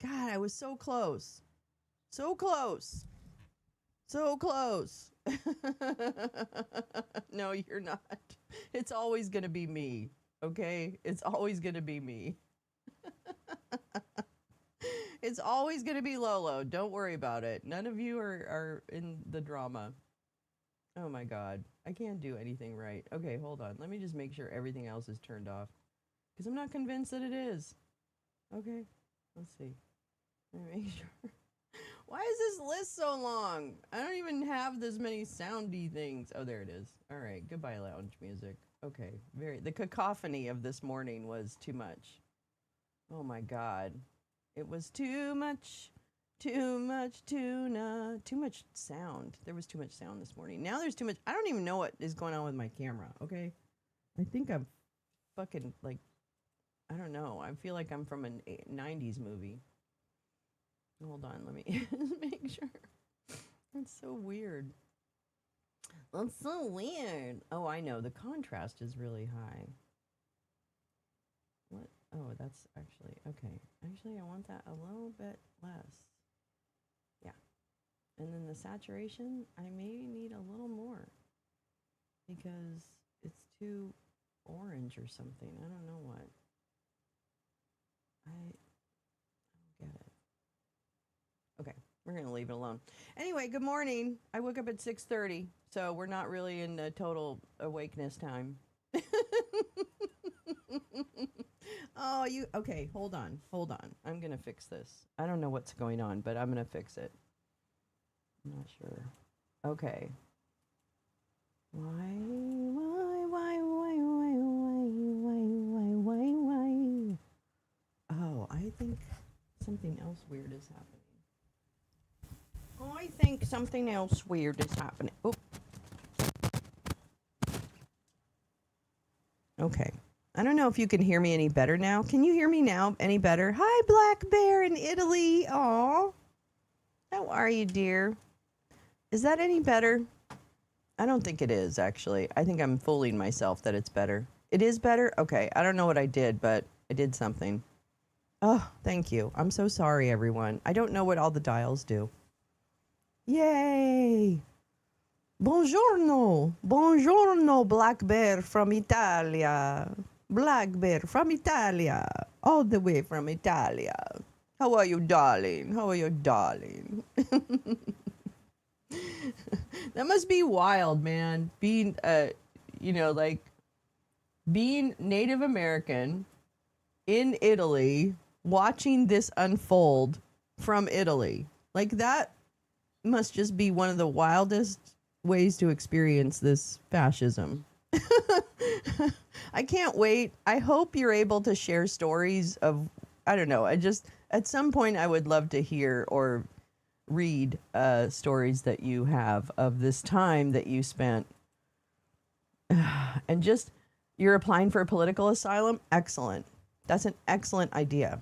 God, I was so close. So close. So close. No, you're not. It's always going to be me. Okay? It's always going to be me. It's always going to be Lolo. Don't worry about it. None of you are in the drama. Oh my God. I can't do anything right. Okay, hold on. Let me just make sure everything else is turned off because I'm not convinced that it is. Okay, let's see. Let me make sure. Why is this list so long? I don't even have this many soundy things. Oh, there it is. All right, goodbye, lounge music. Okay, the cacophony of this morning was too much. Oh my God. It was too much. Too much tuna. Too much sound. There was too much sound this morning. Now there's too much. I don't even know what is going on with my camera, okay? I think I'm fucking like, I don't know. I feel like I'm from a 90s movie. Hold on, let me make sure. That's so weird. That's so weird. Oh, I know. The contrast is really high. What? Oh, that's actually, okay. Actually, I want that a little bit less. Yeah. And then the saturation, I may need a little more because it's too orange or something. I don't know what. I don't get it. Okay, we're going to leave it alone. Anyway, good morning. I woke up at 6:30, so we're not really in a total awakeness time. Oh, okay, hold on. I'm going to fix this. I don't know what's going on, but I'm going to fix it. I'm not sure. Okay. Why? Oh, I think something else weird is happening. I think something else weird is happening. Oh. Okay. I don't know if you can hear me any better now. Can you hear me now any better? Hi, Black Bear in Italy. Aw. How are you, dear? Is that any better? I don't think it is, actually. I think I'm fooling myself that it's better. It is better? Okay. I don't know what I did, but I did something. Oh, thank you. I'm so sorry, everyone. I don't know what all the dials do. Yay! Buongiorno! Buongiorno, Black Bear from Italia. Black Bear from Italia. All the way from Italia. How are you, darling? How are you, darling? That must be wild, man. Being, like being Native American in Italy, watching this unfold from Italy. Like that must just be one of the wildest ways to experience this fascism. I can't wait. I hope you're able to share stories of, I don't know, at some point I would love to hear or read stories that you have of this time that you spent. And just, you're applying for a political asylum? Excellent. That's an excellent idea.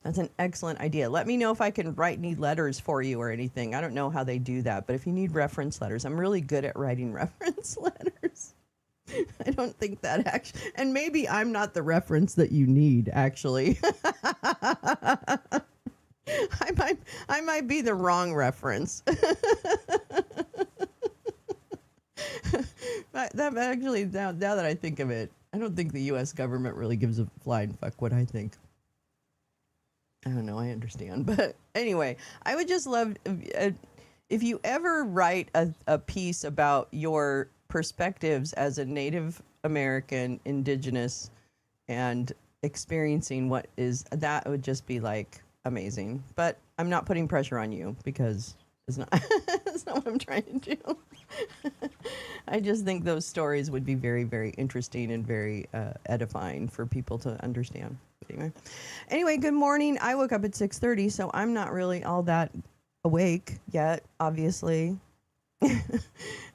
That's an excellent idea. Let me know if I can write any letters for you or anything. I don't know how they do that, but if you need reference letters, I'm really good at writing reference letters. I don't think that actually, and maybe I'm not the reference that you need, actually. I might be the wrong reference. That actually, now that I think of it, I don't think the U.S. government really gives a flying fuck what I think. I don't know, I understand. But anyway, I would just love if you ever write a piece about your perspectives as a Native American, Indigenous, and experiencing what is, that would just be like amazing. But I'm not putting pressure on you because it's not, that's not what I'm trying to do. I just think those stories would be very, very interesting and very edifying for people to understand. Anyway, good morning. I woke up at 6:30, so I'm not really all that awake yet, obviously.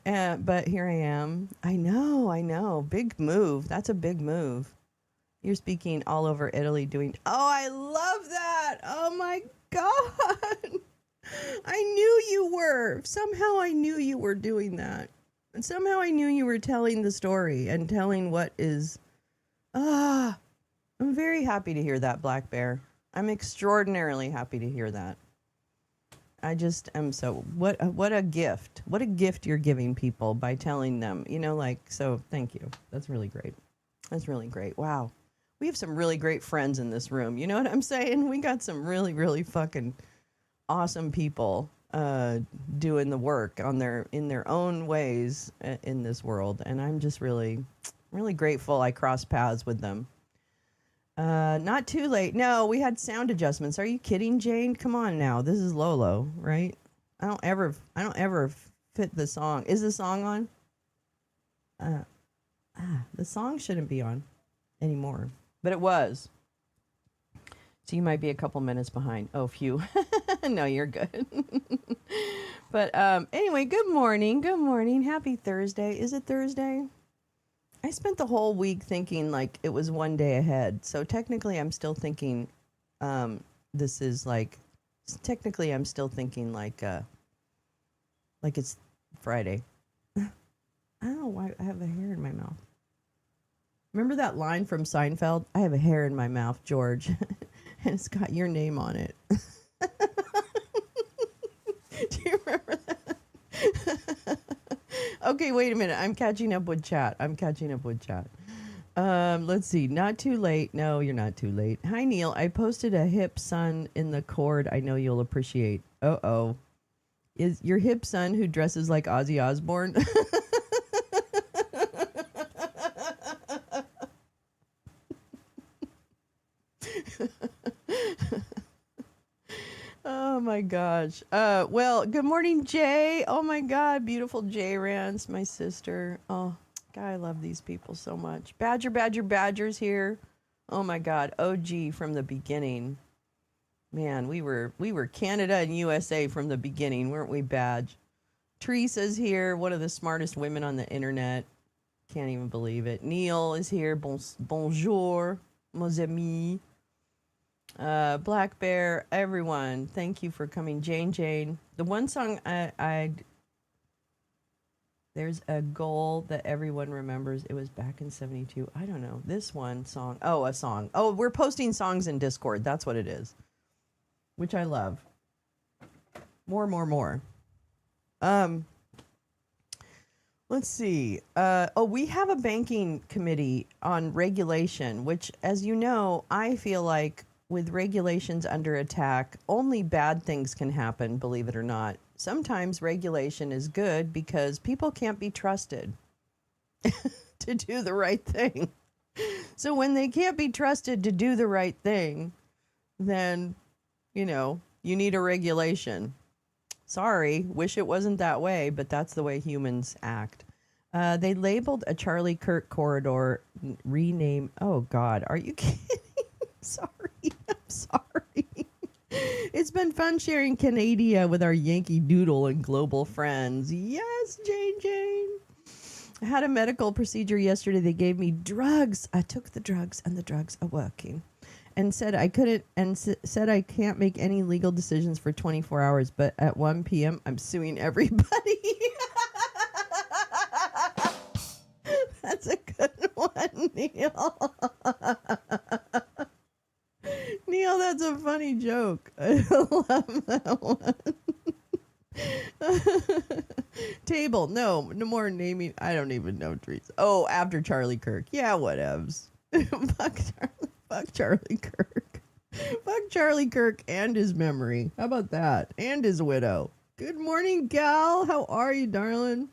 But here I am. I know. Big move. That's a big move. You're speaking all over Italy doing... Oh, I love that. Oh, my God. I knew you were. Somehow I knew you were doing that. And somehow I knew you were telling the story and telling what is... I'm very happy to hear that, Black Bear. I'm extraordinarily happy to hear that. I just am so what a gift. What a gift you're giving people by telling them, so thank you. That's really great. That's really great. Wow. We have some really great friends in this room. You know what I'm saying? We got some really, really fucking awesome people doing the work in their own ways in this world. And I'm just really, really grateful I crossed paths with them. Not too late. No, we had sound adjustments. Are you kidding, Jane? Come on now. This is Lolo, right? I don't ever fit the song. Is the song on? The song shouldn't be on anymore, but it was. So you might be a couple minutes behind. Oh, phew. No, you're good. But anyway, good morning. Good morning. Happy Thursday. Is it Thursday? I spent the whole week thinking like it was one day ahead. So technically I'm still thinking this is like technically I'm still thinking like it's Friday. I don't know why I have a hair in my mouth. Remember that line from Seinfeld? I have a hair in my mouth, George. And it's got your name on it. Do you remember that? Okay, wait a minute. I'm catching up with chat. Let's see. Not too late. No, you're not too late. Hi, Neil. I posted a hip son in the cord I know you'll appreciate. Uh-oh. Is your hip son who dresses like Ozzy Osbourne? Oh my gosh. Well, good morning, Jay. Oh my God, beautiful Jay Rance, my sister. Oh, God, I love these people so much. Badger's here. Oh my God, OG from the beginning. Man, we were Canada and USA from the beginning, weren't we, Badge? Teresa's here, one of the smartest women on the internet. Can't even believe it. Neil is here. Bonjour, mes amis. Black Bear, everyone, thank you for coming. Jane. The one song there's a goal that everyone remembers. It was back in 72. I don't know. This one song. Oh, a song. Oh, we're posting songs in Discord. That's what it is. Which I love. More. Let's see. We have a banking committee on regulation, which, as you know, I feel like with regulations under attack, only bad things can happen, believe it or not. Sometimes regulation is good because people can't be trusted to do the right thing. So when they can't be trusted to do the right thing, then, you need a regulation. Sorry, wish it wasn't that way, but that's the way humans act. They labeled a Charlie Kirk corridor rename. Oh, God, are you kidding? I'm sorry. It's been fun sharing Canada with our Yankee Doodle and global friends. Yes, Jane. I had a medical procedure yesterday. They gave me drugs. I took the drugs, and the drugs are working. And said I couldn't, and said I can't make any legal decisions for 24 hours. But at 1 p.m., I'm suing everybody. That's a good one, Neil. Neil, that's a funny joke. I love that one. Table. No more naming. I don't even know trees. Oh, after Charlie Kirk. Yeah, whatevs. Fuck Charlie Kirk. Fuck Charlie Kirk and his memory. How about that? And his widow. Good morning, gal. How are you, darling?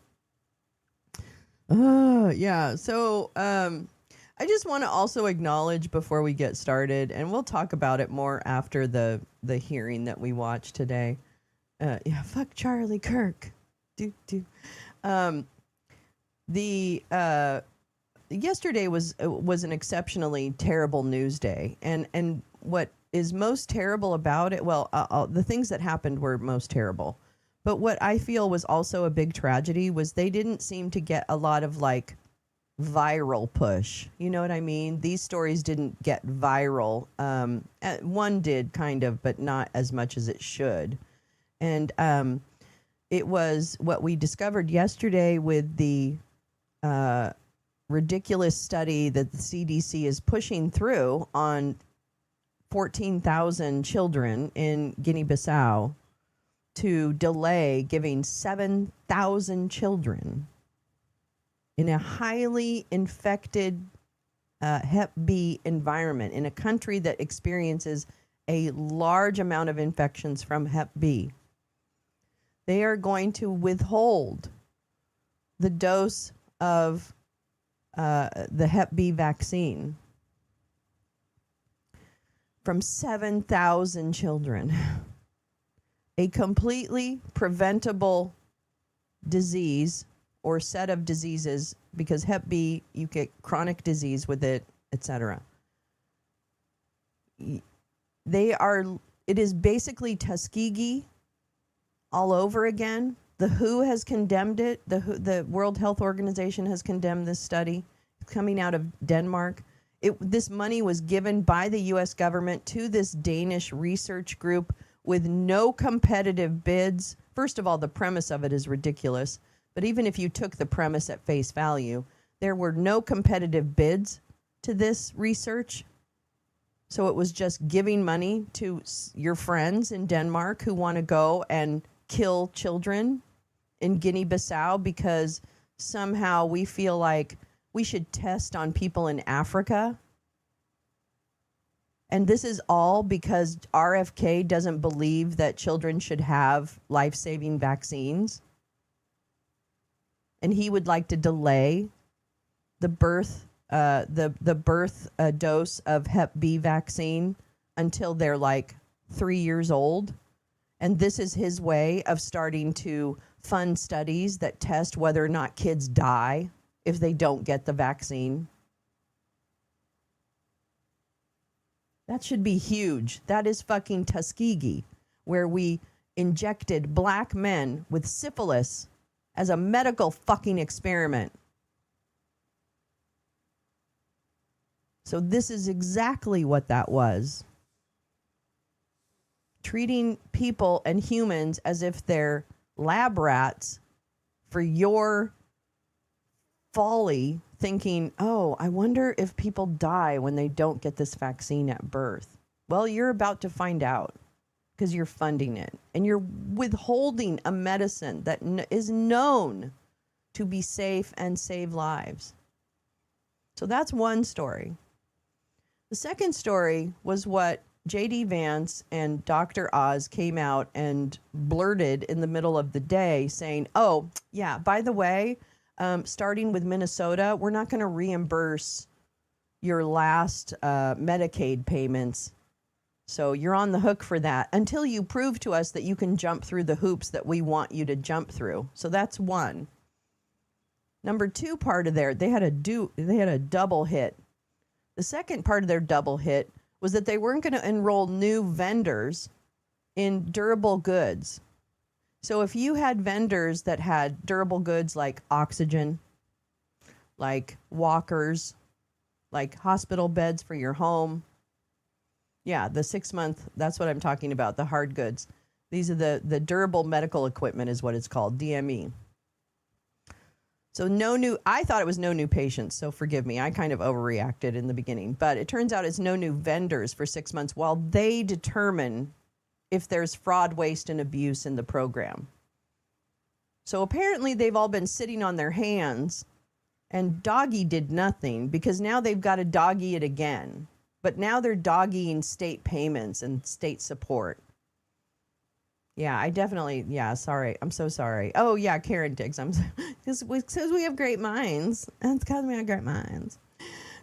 Yeah. So, I just want to also acknowledge before we get started, and we'll talk about it more after the hearing that we watched today. Fuck Charlie Kirk. Yesterday was an exceptionally terrible news day, and what is most terrible about it, the things that happened were most terrible, but what I feel was also a big tragedy was they didn't seem to get a lot of viral push. You know what I mean? These stories didn't get viral. One did kind of, but not as much as it should. And it was what we discovered yesterday with the ridiculous study that the CDC is pushing through on 14,000 children in Guinea-Bissau to delay giving 7,000 children in a highly infected Hep B environment in a country that experiences a large amount of infections from Hep B. They are going to withhold the dose of the Hep B vaccine from 7,000 children. A completely preventable disease or set of diseases, because Hep B, you get chronic disease with it, etc. It is basically Tuskegee all over again. The WHO has condemned it. The World Health Organization has condemned this study. It's coming out of Denmark. This money was given by the U.S. government to this Danish research group with no competitive bids. First of all, the premise of it is ridiculous. But even if you took the premise at face value, there were no competitive bids to this research. So it was just giving money to your friends in Denmark who want to go and kill children in Guinea-Bissau because somehow we feel like we should test on people in Africa. And this is all because RFK doesn't believe that children should have life-saving vaccines. And he would like to delay the birth dose of Hep B vaccine until they're like 3 years old. And this is his way of starting to fund studies that test whether or not kids die if they don't get the vaccine. That should be huge. That is fucking Tuskegee, where we injected black men with syphilis as a medical fucking experiment. So this is exactly what that was. Treating people and humans as if they're lab rats for your folly, thinking, oh, I wonder if people die when they don't get this vaccine at birth. Well, you're about to find out because you're funding it. And you're withholding a medicine that is known to be safe and save lives. So that's one story. The second story was what J.D. Vance and Dr. Oz came out and blurted in the middle of the day saying, oh, yeah, by the way, starting with Minnesota, we're not going to reimburse your last Medicaid payments. So you're on the hook for that until you prove to us that you can jump through the hoops that we want you to jump through. So that's one. Number two part of they had a double hit. The second part of their double hit was that they weren't going to enroll new vendors in durable goods. So if you had vendors that had durable goods like oxygen, like walkers, like hospital beds for your home, yeah, the 6 month, that's what I'm talking about, the hard goods. These are the durable medical equipment is what it's called, DME. So I thought it was no new patients, so forgive me. I kind of overreacted in the beginning. But it turns out it's no new vendors for 6 months while they determine if there's fraud, waste, and abuse in the program. So apparently they've all been sitting on their hands, and doggy did nothing because now they've got to doggy it again. But now they're doggying state payments and state support. Yeah, sorry. I'm so sorry. Oh, yeah, Karen Diggs. Because we have great minds. And it's because we have great minds.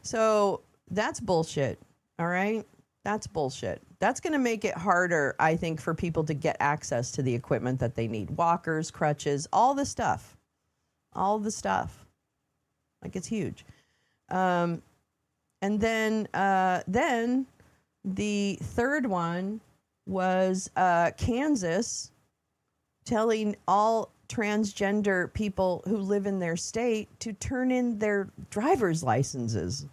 So that's bullshit, all right? That's bullshit. That's going to make it harder, I think, for people to get access to the equipment that they need. Walkers, crutches, all the stuff. All the stuff. Like, it's huge. And then the third one was Kansas telling all transgender people who live in their state to turn in their driver's licenses.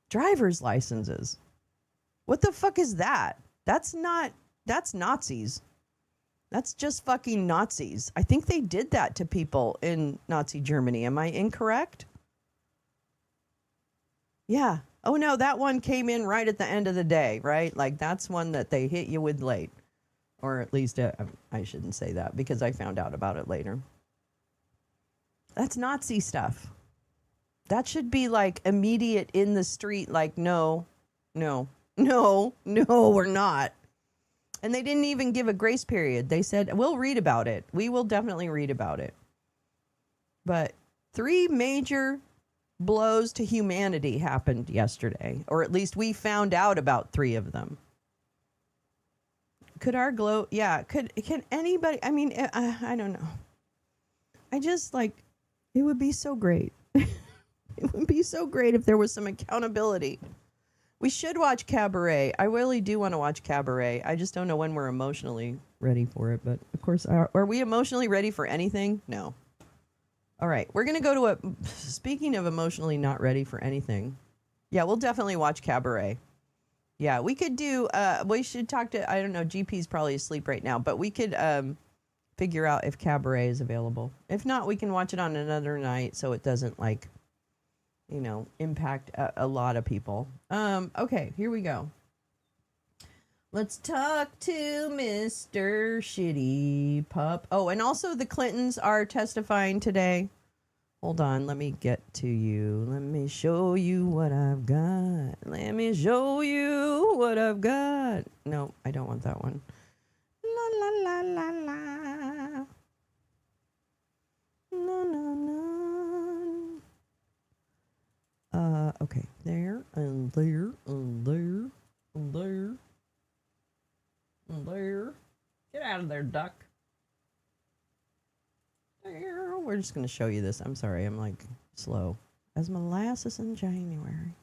Driver's licenses. What the fuck is that? That's Nazis. That's just fucking Nazis. I think they did that to people in Nazi Germany. Am I incorrect? Yeah, Oh no, that one came in right at the end of the day, right? Like that's one that they hit you with late. Or at least I shouldn't say that because I found out about it later. That's Nazi stuff. That should be like immediate in the street, like, no, we're not. And they didn't even give a grace period. They said, we'll read about it. We will definitely read about it. But 3 major blows to humanity happened yesterday, or at least we found out about 3 of them. Could our glow? Yeah. Can anybody? I mean, I don't know. I just like, it would be so great. It would be so great if there was some accountability. We should watch Cabaret. I really do want to watch Cabaret. I just don't know when we're emotionally ready for it. But of course, are we emotionally ready for anything? No. All right. We're going to go to speaking of emotionally not ready for anything. Yeah, we'll definitely watch Cabaret. Yeah, we could do, we should talk to, I don't know, GP's probably asleep right now, but we could figure out if Cabaret is available. If not, we can watch it on another night so it doesn't, like, you know, impact a lot of people. Okay, here we go. Let's talk to Mr. Shitty Pup. Oh, and also the Clintons are testifying today. Hold on, let me get to you. Let me show you what I've got. Let me show you what I've got. No, I don't want that one. La la la la la. No, no, no. Okay, there and there and there and there and there. Get out of there, duck. We're just going to show you this. I'm sorry. I'm like slow as molasses in January.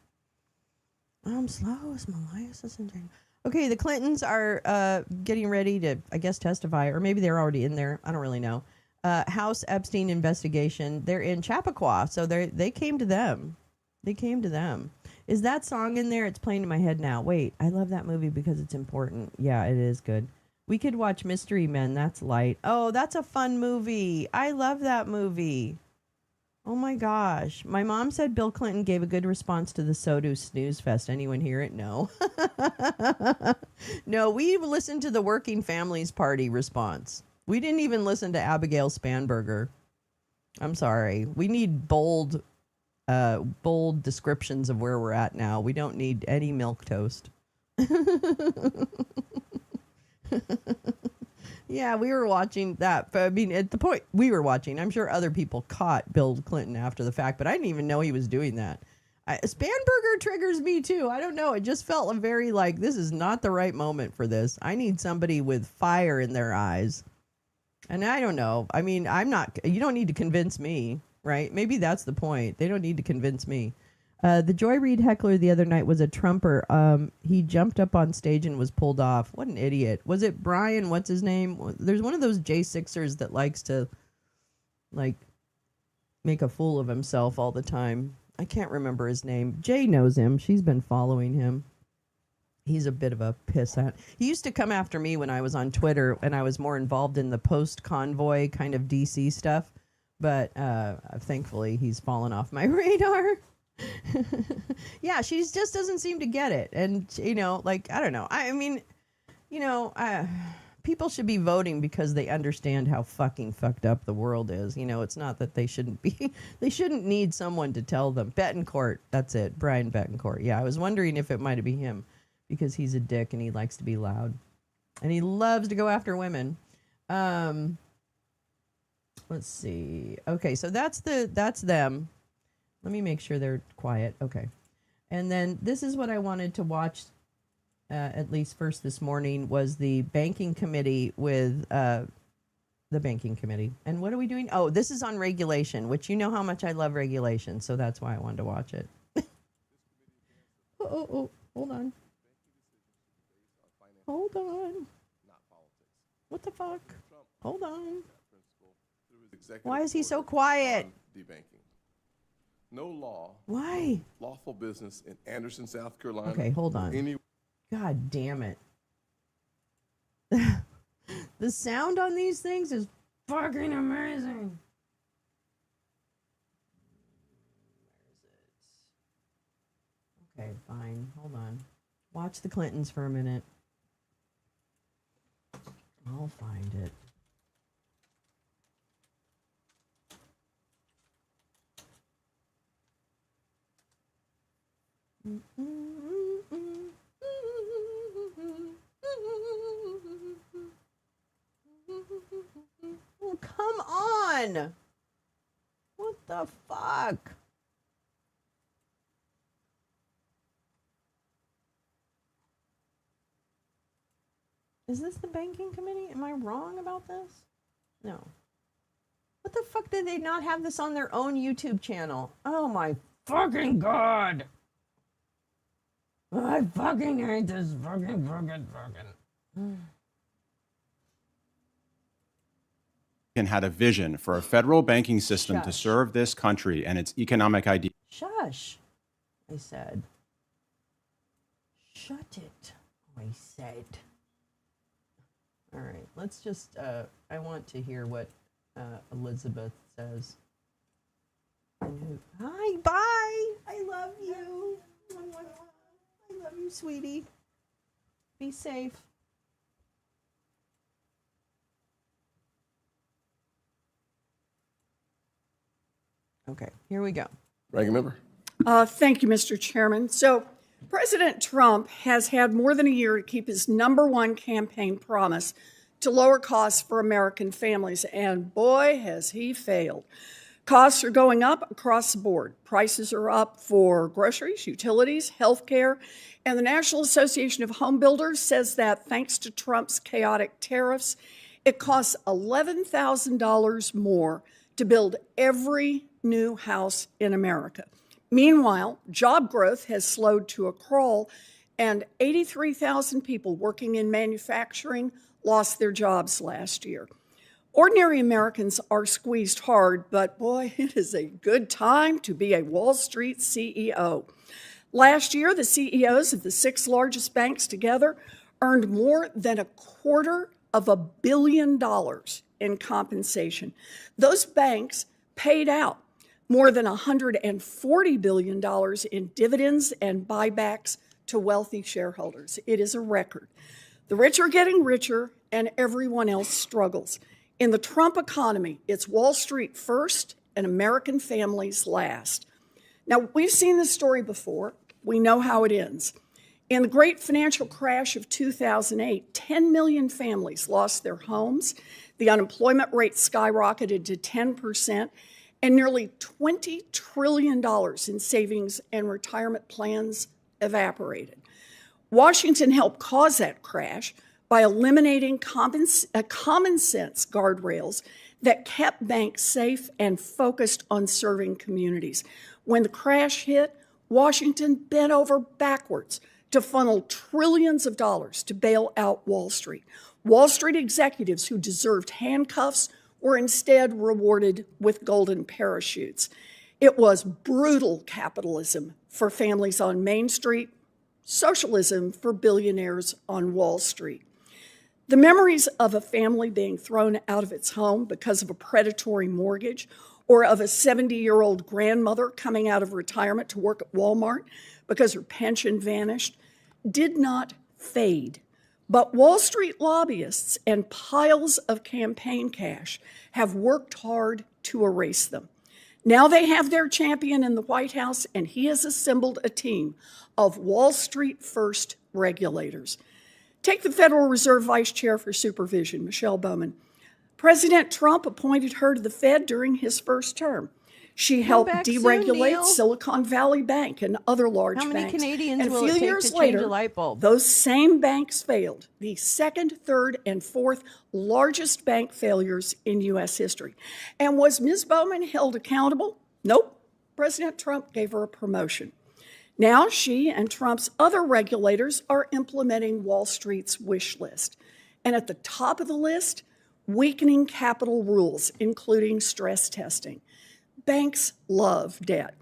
I'm slow as molasses in January. Okay, the Clintons are getting ready to, I guess, testify, or maybe they're already in there. I don't really know. House Epstein investigation. They're in Chappaqua, so they came to them. They came to them. Is that song in there? It's playing in my head now. Wait, I love that movie because it's important. Yeah, it is good. We could watch Mystery Men. That's light. Oh, that's a fun movie. I love that movie. Oh, my gosh. My mom said Bill Clinton gave a good response to the SOTU snooze fest. Anyone hear it? No. No, we listened to the Working Families Party response. We didn't even listen to Abigail Spanberger. I'm sorry. We need bold descriptions of where we're at now. We don't need any milquetoast. Yeah, we were watching that. I mean, at the point we were watching, I'm sure other people caught Bill Clinton after the fact, but I didn't even know he was doing that. Spanberger triggers me too. I don't know. It just felt very like, this is not the right moment for this. I need somebody with fire in their eyes. And I don't know. I mean, you don't need to convince me, right? Maybe that's the point. They don't need to convince me. The Joy Reid heckler the other night was a Trumper. He jumped up on stage and was pulled off. What an idiot. Was it Brian? What's his name? There's one of those J6ers that likes to, like, make a fool of himself all the time. I can't remember his name. Jay knows him. She's been following him. He's a bit of a pissant. He used to come after me when I was on Twitter and I was more involved in the post-convoy kind of DC stuff. But thankfully, he's fallen off my radar. Yeah, she just doesn't seem to get it. And, you know, like, I don't know. I mean, you know, people should be voting because they understand how fucking fucked up the world is. You know, it's not that they shouldn't be. They shouldn't need someone to tell them. Betancourt, that's it. Brian Betancourt. Yeah, I was wondering if it might be him because he's a dick and he likes to be loud. And he loves to go after women. Let's see. Okay, so that's them. Let me make sure they're quiet. Okay. And then this is what I wanted to watch, at least first this morning, was the banking committee with the banking committee. And what are we doing? Oh, this is on regulation, which you know how much I love regulation. So that's why I wanted to watch it. Oh, hold on. Hold on. What the fuck? Hold on. Why is he so quiet? No law. Why? Lawful business in Anderson, South Carolina. Okay, hold on. God damn it. The sound on these things is fucking amazing. Okay, fine. Hold on. Watch the Clintons for a minute. I'll find it. Oh, come on! What the fuck? Is this the banking committee? Am I wrong about this? No. What the fuck did they not have this on their own YouTube channel? Oh my fucking god! I fucking hate this fucking. Had a vision for a federal banking system to serve this country and its economic ideas. Shush, I said. Shut it, I said. All right, let's just, I want to hear what Elizabeth says. Hi, bye. I love you. I love you, sweetie. Be safe. Okay, here we go. Ranking member. Thank you, Mr. Chairman. So President Trump has had more than a year to keep his #1 campaign promise to lower costs for American families, and boy, has he failed. Costs are going up across the board. Prices are up for groceries, utilities, healthcare, and the National Association of Home Builders says that thanks to Trump's chaotic tariffs, it costs $11,000 more to build every new house in America. Meanwhile, job growth has slowed to a crawl, and 83,000 people working in manufacturing lost their jobs last year. Ordinary Americans are squeezed hard, but boy, it is a good time to be a Wall Street CEO. Last year, the CEOs of the 6 largest banks together earned more than $250 million in compensation. Those banks paid out more than $140 billion in dividends and buybacks to wealthy shareholders. It is a record. The rich are getting richer and everyone else struggles. In the Trump economy, it's Wall Street first and American families last. Now, we've seen this story before. We know how it ends. In the great financial crash of 2008, 10 million families lost their homes. The unemployment rate skyrocketed to 10%, and nearly $20 trillion in savings and retirement plans evaporated. Washington helped cause that crash by eliminating common sense guardrails that kept banks safe and focused on serving communities. When the crash hit, Washington bent over backwards to funnel trillions of dollars to bail out Wall Street. Wall Street executives who deserved handcuffs were instead rewarded with golden parachutes. It was brutal capitalism for families on Main Street, socialism for billionaires on Wall Street. The memories of a family being thrown out of its home because of a predatory mortgage, or of a 70-year-old grandmother coming out of retirement to work at Walmart because her pension vanished, did not fade. But Wall Street lobbyists and piles of campaign cash have worked hard to erase them. Now they have their champion in the White House, and he has assembled a team of Wall Street first regulators. Take the Federal Reserve Vice Chair for Supervision, Michelle Bowman. President Trump appointed her to the Fed during his first term. She helped deregulate Silicon Valley Bank and other large banks. How many Canadians and will it take to change a light bulb? Those same banks failed, the second, third, and fourth largest bank failures in U.S. history. And was Ms. Bowman held accountable? Nope. President Trump gave her a promotion. Now she and Trump's other regulators are implementing Wall Street's wish list. And at the top of the list, weakening capital rules, including stress testing. Banks love debt.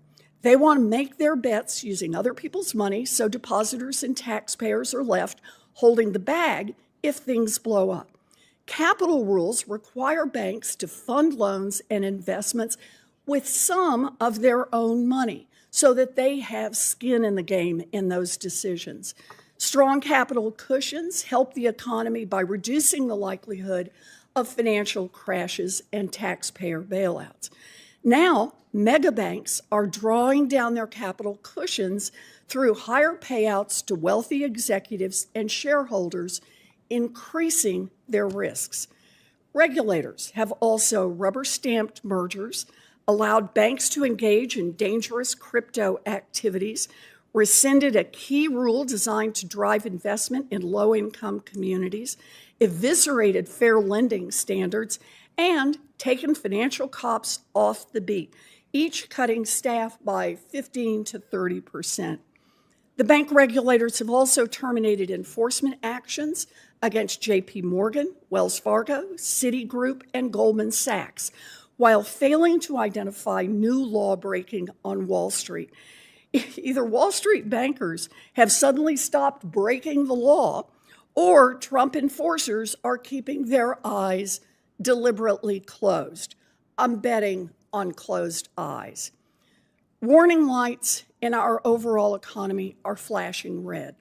They want to make their bets using other people's money, so depositors and taxpayers are left holding the bag if things blow up. Capital rules require banks to fund loans and investments with some of their own money, so that they have skin in the game in those decisions. Strong capital cushions help the economy by reducing the likelihood of financial crashes and taxpayer bailouts. Now, mega banks are drawing down their capital cushions through higher payouts to wealthy executives and shareholders, increasing their risks. Regulators have also rubber-stamped mergers, allowed banks to engage in dangerous crypto activities, rescinded a key rule designed to drive investment in low-income communities, eviscerated fair lending standards, and taken financial cops off the beat, each cutting staff by 15 to 30%. The bank regulators have also terminated enforcement actions against JP Morgan, Wells Fargo, Citigroup, and Goldman Sachs, while failing to identify new law breaking on Wall Street. Either Wall Street bankers have suddenly stopped breaking the law, or Trump enforcers are keeping their eyes deliberately closed. I'm betting on closed eyes. Warning lights in our overall economy are flashing red.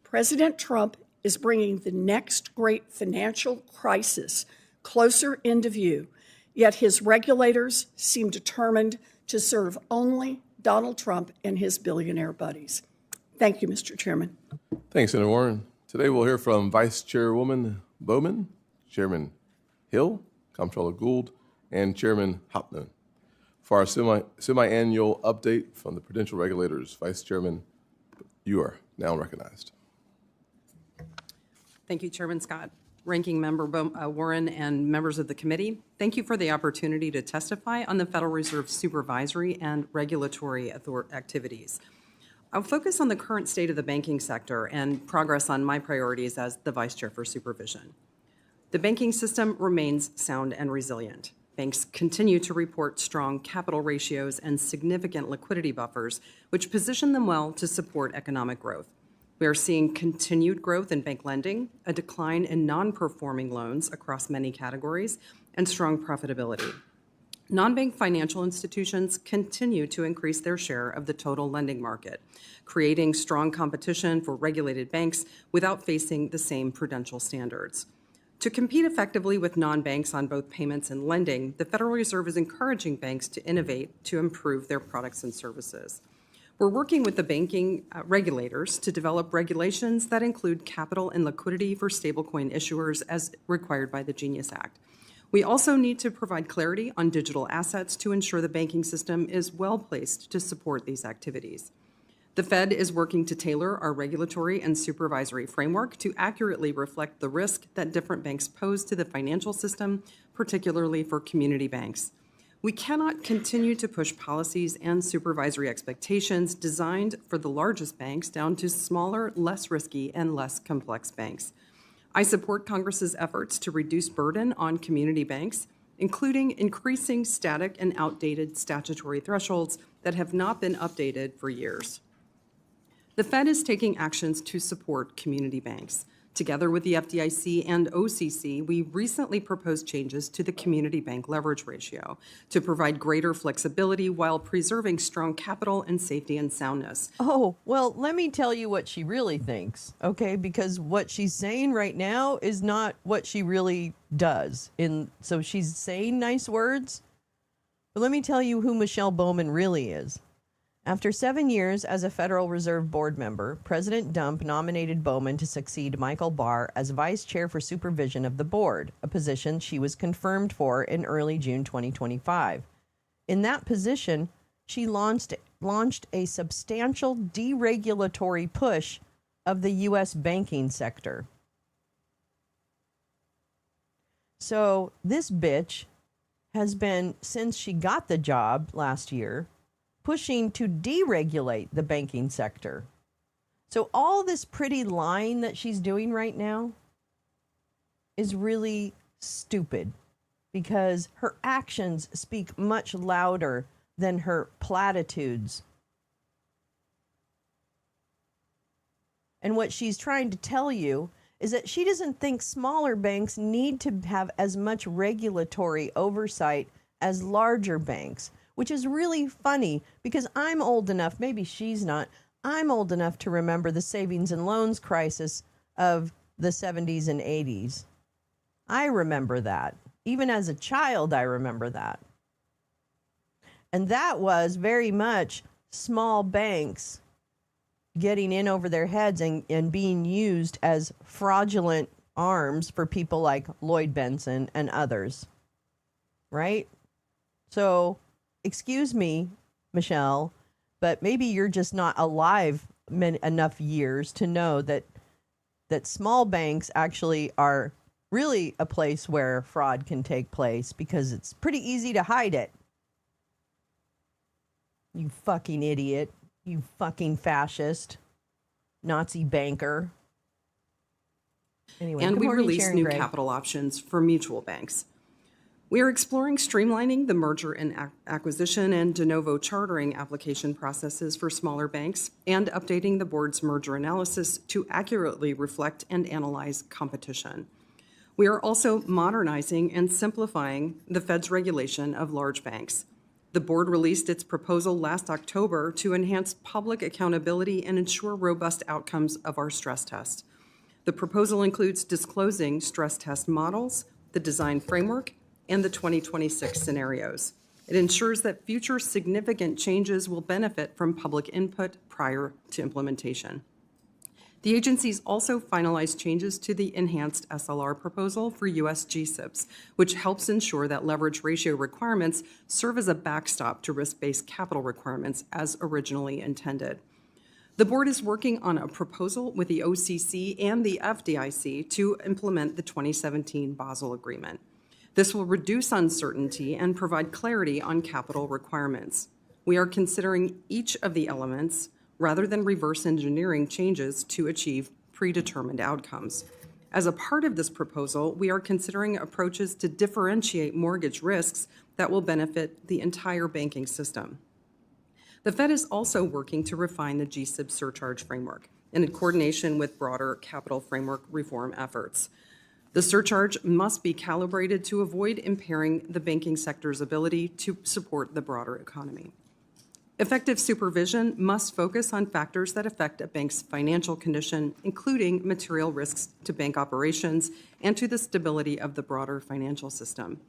President Trump is bringing the next great financial crisis closer into view, yet his regulators seem determined to serve only Donald Trump and his billionaire buddies. Thank you, Mr. Chairman. Thanks, Senator Warren. Today we'll hear from Vice Chairwoman Bowman, Chairman Hill, Comptroller Gould, and Chairman Hopman. For our semi-annual update from the prudential regulators, Vice Chairman, you are now recognized. Thank you, Chairman Scott, Ranking Member Warren, and members of the committee. Thank you for the opportunity to testify on the Federal Reserve's supervisory and regulatory activities. I'll focus on the current state of the banking sector and progress on my priorities as the Vice Chair for Supervision. The banking system remains sound and resilient. Banks continue to report strong capital ratios and significant liquidity buffers, which position them well to support economic growth. We are seeing continued growth in bank lending, a decline in non-performing loans across many categories, and strong profitability. Non-bank financial institutions continue to increase their share of the total lending market, creating strong competition for regulated banks without facing the same prudential standards. To compete effectively with non-banks on both payments and lending, the Federal Reserve is encouraging banks to innovate to improve their products and services. We're working with the banking regulators to develop regulations that include capital and liquidity for stablecoin issuers as required by the Genius Act. We also need to provide clarity on digital assets to ensure the banking system is well placed to support these activities. The Fed is working to tailor our regulatory and supervisory framework to accurately reflect the risk that different banks pose to the financial system, particularly for community banks. We cannot continue to push policies and supervisory expectations designed for the largest banks down to smaller, less risky, and less complex banks. I support Congress's efforts to reduce burden on community banks, including increasing static and outdated statutory thresholds that have not been updated for years. The Fed is taking actions to support community banks. Together with the FDIC and OCC, we recently proposed changes to the community bank leverage ratio to provide greater flexibility while preserving strong capital and safety and soundness. Oh, well, let me tell you what she really thinks, okay? Because what she's saying right now is not what she really does. So she's saying nice words, but let me tell you who Michelle Bowman really is. After 7 years as a Federal Reserve Board member, President Dump nominated Bowman to succeed Michael Barr as Vice Chair for Supervision of the Board, a position she was confirmed for in early June 2025. In that position, she launched a substantial deregulatory push of the U.S. banking sector. So this bitch has been, since she got the job last year, pushing to deregulate the banking sector. So all this pretty lying that she's doing right now is really stupid because her actions speak much louder than her platitudes. And what she's trying to tell you is that she doesn't think smaller banks need to have as much regulatory oversight as larger banks. which is really funny because I'm old enough, maybe she's not, I'm old enough to remember the savings and loans crisis of the 70s and 80s. I remember that. Even as a child, I remember that. And that was very much small banks getting in over their heads and being used as fraudulent arms for people like Lloyd Benson and others. Right? So, excuse me, Michelle, but maybe you're just not alive enough years to know that small banks actually are really a place where fraud can take place because it's pretty easy to hide it. You fucking idiot. You fucking fascist. Nazi banker. Anyway, And good we morning, released Sharon new Gray. capital options for mutual banks. We are exploring streamlining the merger and acquisition and de novo chartering application processes for smaller banks and updating the board's merger analysis to accurately reflect and analyze competition. We are also modernizing and simplifying the Fed's regulation of large banks. The board released its proposal last October to enhance public accountability and ensure robust outcomes of our stress test. The proposal includes disclosing stress test models, the design framework, and the 2026 scenarios. It ensures that future significant changes will benefit from public input prior to implementation. The agencies also finalized changes to the enhanced SLR proposal for U.S. GSIBs, which helps ensure that leverage ratio requirements serve as a backstop to risk-based capital requirements as originally intended. The board is working on a proposal with the OCC and the FDIC to implement the 2017 Basel Agreement. This will reduce uncertainty and provide clarity on capital requirements. We are considering each of the elements rather than reverse engineering changes to achieve predetermined outcomes. As a part of this proposal, we are considering approaches to differentiate mortgage risks that will benefit the entire banking system. The Fed is also working to refine the GSIB surcharge framework in coordination with broader capital framework reform efforts. The surcharge must be calibrated to avoid impairing the banking sector's ability to support the broader economy. Effective supervision must focus on factors that affect a bank's financial condition, including material risks to bank operations and to the stability of the broader financial system,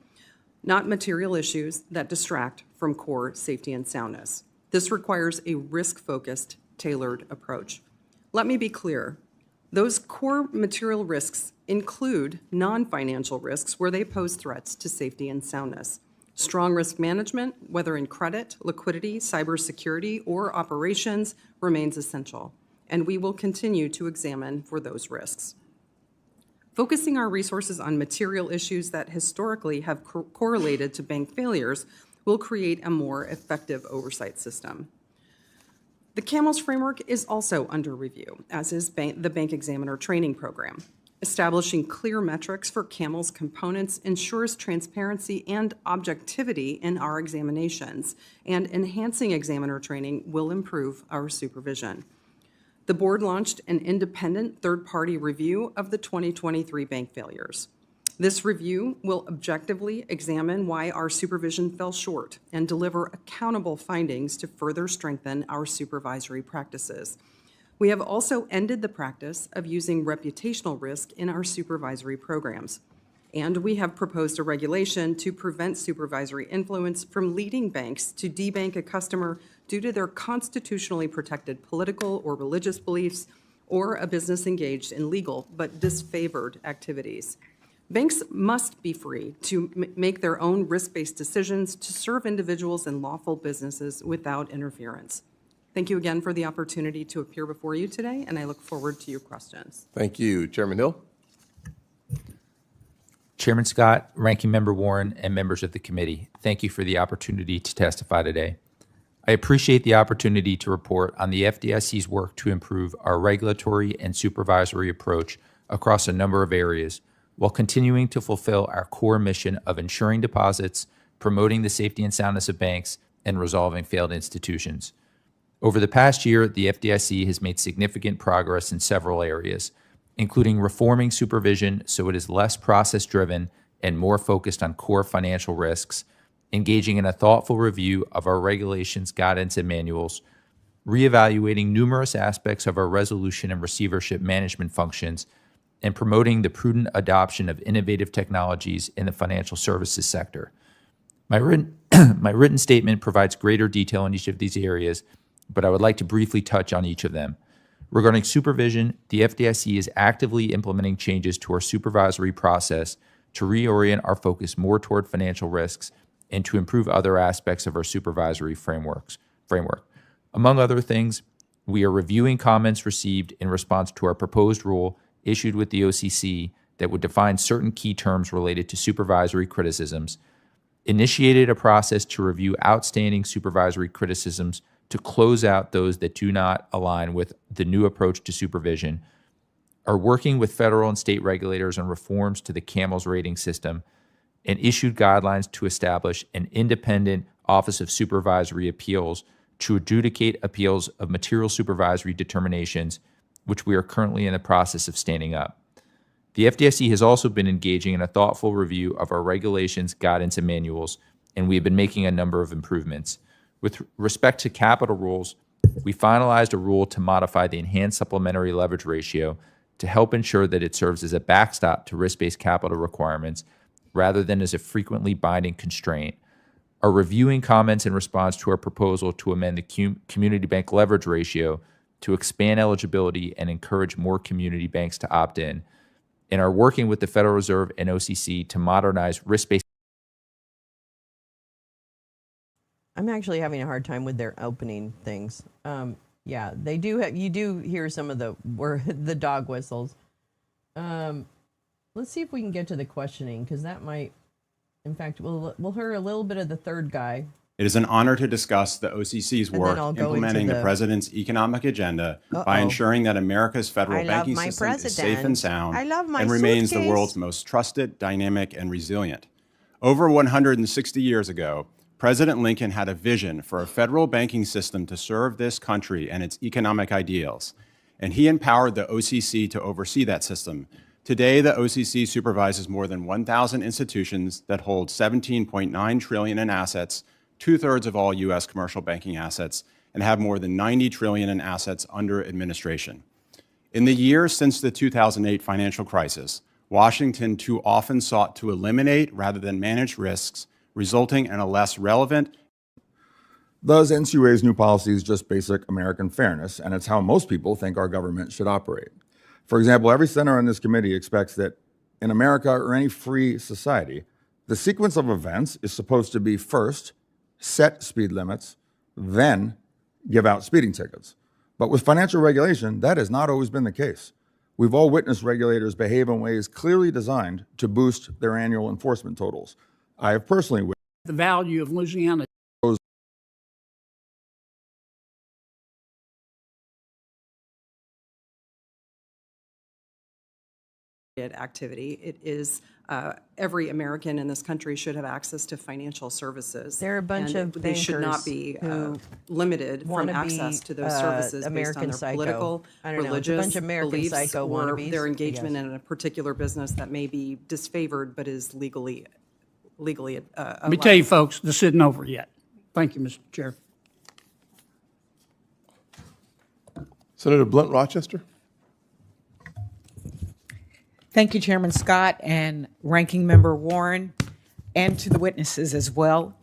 not material issues that distract from core safety and soundness. This requires a risk-focused, tailored approach. Let me be clear. Those core material risks include non-financial risks where they pose threats to safety and soundness. Strong risk management, whether in credit, liquidity, cybersecurity, or operations, remains essential, and we will continue to examine for those risks. Focusing our resources on material issues that historically have correlated to bank failures will create a more effective oversight system. The CAMELS framework is also under review, as is the Bank Examiner Training Program. Establishing clear metrics for CAMELS components ensures transparency and objectivity in our examinations, and enhancing examiner training will improve our supervision. The board launched an independent third-party review of the 2023 bank failures. This review will objectively examine why our supervision fell short and deliver accountable findings to further strengthen our supervisory practices. We have also ended the practice of using reputational risk in our supervisory programs. And we have proposed a regulation to prevent supervisory influence from leading banks to debank a customer due to their constitutionally protected political or religious beliefs or a business engaged in legal but disfavored activities. Banks must be free to make their own risk-based decisions to serve individuals and lawful businesses without interference. Thank you again for the opportunity to appear before you today, and I look forward to your questions. Thank you. Chairman Hill? Chairman Scott, Ranking Member Warren, and members of the committee, thank you for the opportunity to testify today. I appreciate the opportunity to report on the FDIC's work to improve our regulatory and supervisory approach across a number of areas while continuing to fulfill our core mission of ensuring deposits, promoting the safety and soundness of banks, and resolving failed institutions. Over the past year, the FDIC has made significant progress in several areas, including reforming supervision so it is less process-driven and more focused on core financial risks, engaging in a thoughtful review of our regulations, guidance, and manuals, reevaluating numerous aspects of our resolution and receivership management functions, and promoting the prudent adoption of innovative technologies in the financial services sector. My written statement provides greater detail in each of these areas, but I would like to briefly touch on each of them. Regarding supervision, the FDIC is actively implementing changes to our supervisory process to reorient our focus more toward financial risks and to improve other aspects of our supervisory framework. Among other things, we are reviewing comments received in response to our proposed rule issued with the OCC that would define certain key terms related to supervisory criticisms, initiated a process to review outstanding supervisory criticisms to close out those that do not align with the new approach to supervision, are working with federal and state regulators on reforms to the CAMELS rating system, and issued guidelines to establish an independent Office of Supervisory Appeals to adjudicate appeals of material supervisory determinations, which we are currently in the process of standing up. The FDIC has also been engaging in a thoughtful review of our regulations, guidance, and manuals, and we have been making a number of improvements. With respect to capital rules, we finalized a rule to modify the enhanced supplementary leverage ratio to help ensure that it serves as a backstop to risk-based capital requirements rather than as a frequently binding constraint. Are reviewing comments in response to our proposal to amend the community bank leverage ratio to expand eligibility and encourage more community banks to opt in, and are working with the Federal Reserve and OCC to modernize risk-based. I'm actually having a hard time with their opening things. Yeah, they do have, you do hear some of the dog whistles. Let's see if we can get to the questioning, because that might, in fact, we'll hear a little bit of the third guy. It is an honor to discuss the OCC's And then work I'll go implementing into the the- President's economic agenda by ensuring that America's federal I love banking my system is safe president. and sound I love my and remains the suitcase. world's most trusted, dynamic, and resilient. Over 160 years ago, President Lincoln had a vision for a federal banking system to serve this country and its economic ideals, and he empowered the OCC to oversee that system. Today, the OCC supervises more than 1,000 institutions that hold $17.9 trillion in assets, two-thirds of all U.S. commercial banking assets, and have more than $90 trillion in assets under administration. In the years since the 2008 financial crisis, Washington too often sought to eliminate rather than manage risks, resulting in a less relevant. Thus, NCUA's new policy is just basic American fairness, and it's how most people think our government should operate. For example, every senator on this committee expects that in America or any free society, the sequence of events is supposed to be first, set speed limits, then give out speeding tickets. But with financial regulation, that has not always been the case. We've all witnessed regulators behave in ways clearly designed to boost their annual enforcement totals. I have personally witnessed the value of Louisiana. Activity. It is every American in this country should have access to financial services. There are a bunch and of they should not bankers be who limited from wanna be, access to those services American based on their psycho. political, I don't know, it's a religious bunch of American beliefs psycho or wannabes, their I engagement guess. in a particular business that may be disfavored but is legally Let me tell you, folks, this isn't over yet. Thank you, Mr. Chair. Senator Blunt Rochester. Thank you, Chairman Scott and Ranking Member Warren, and to the witnesses as well.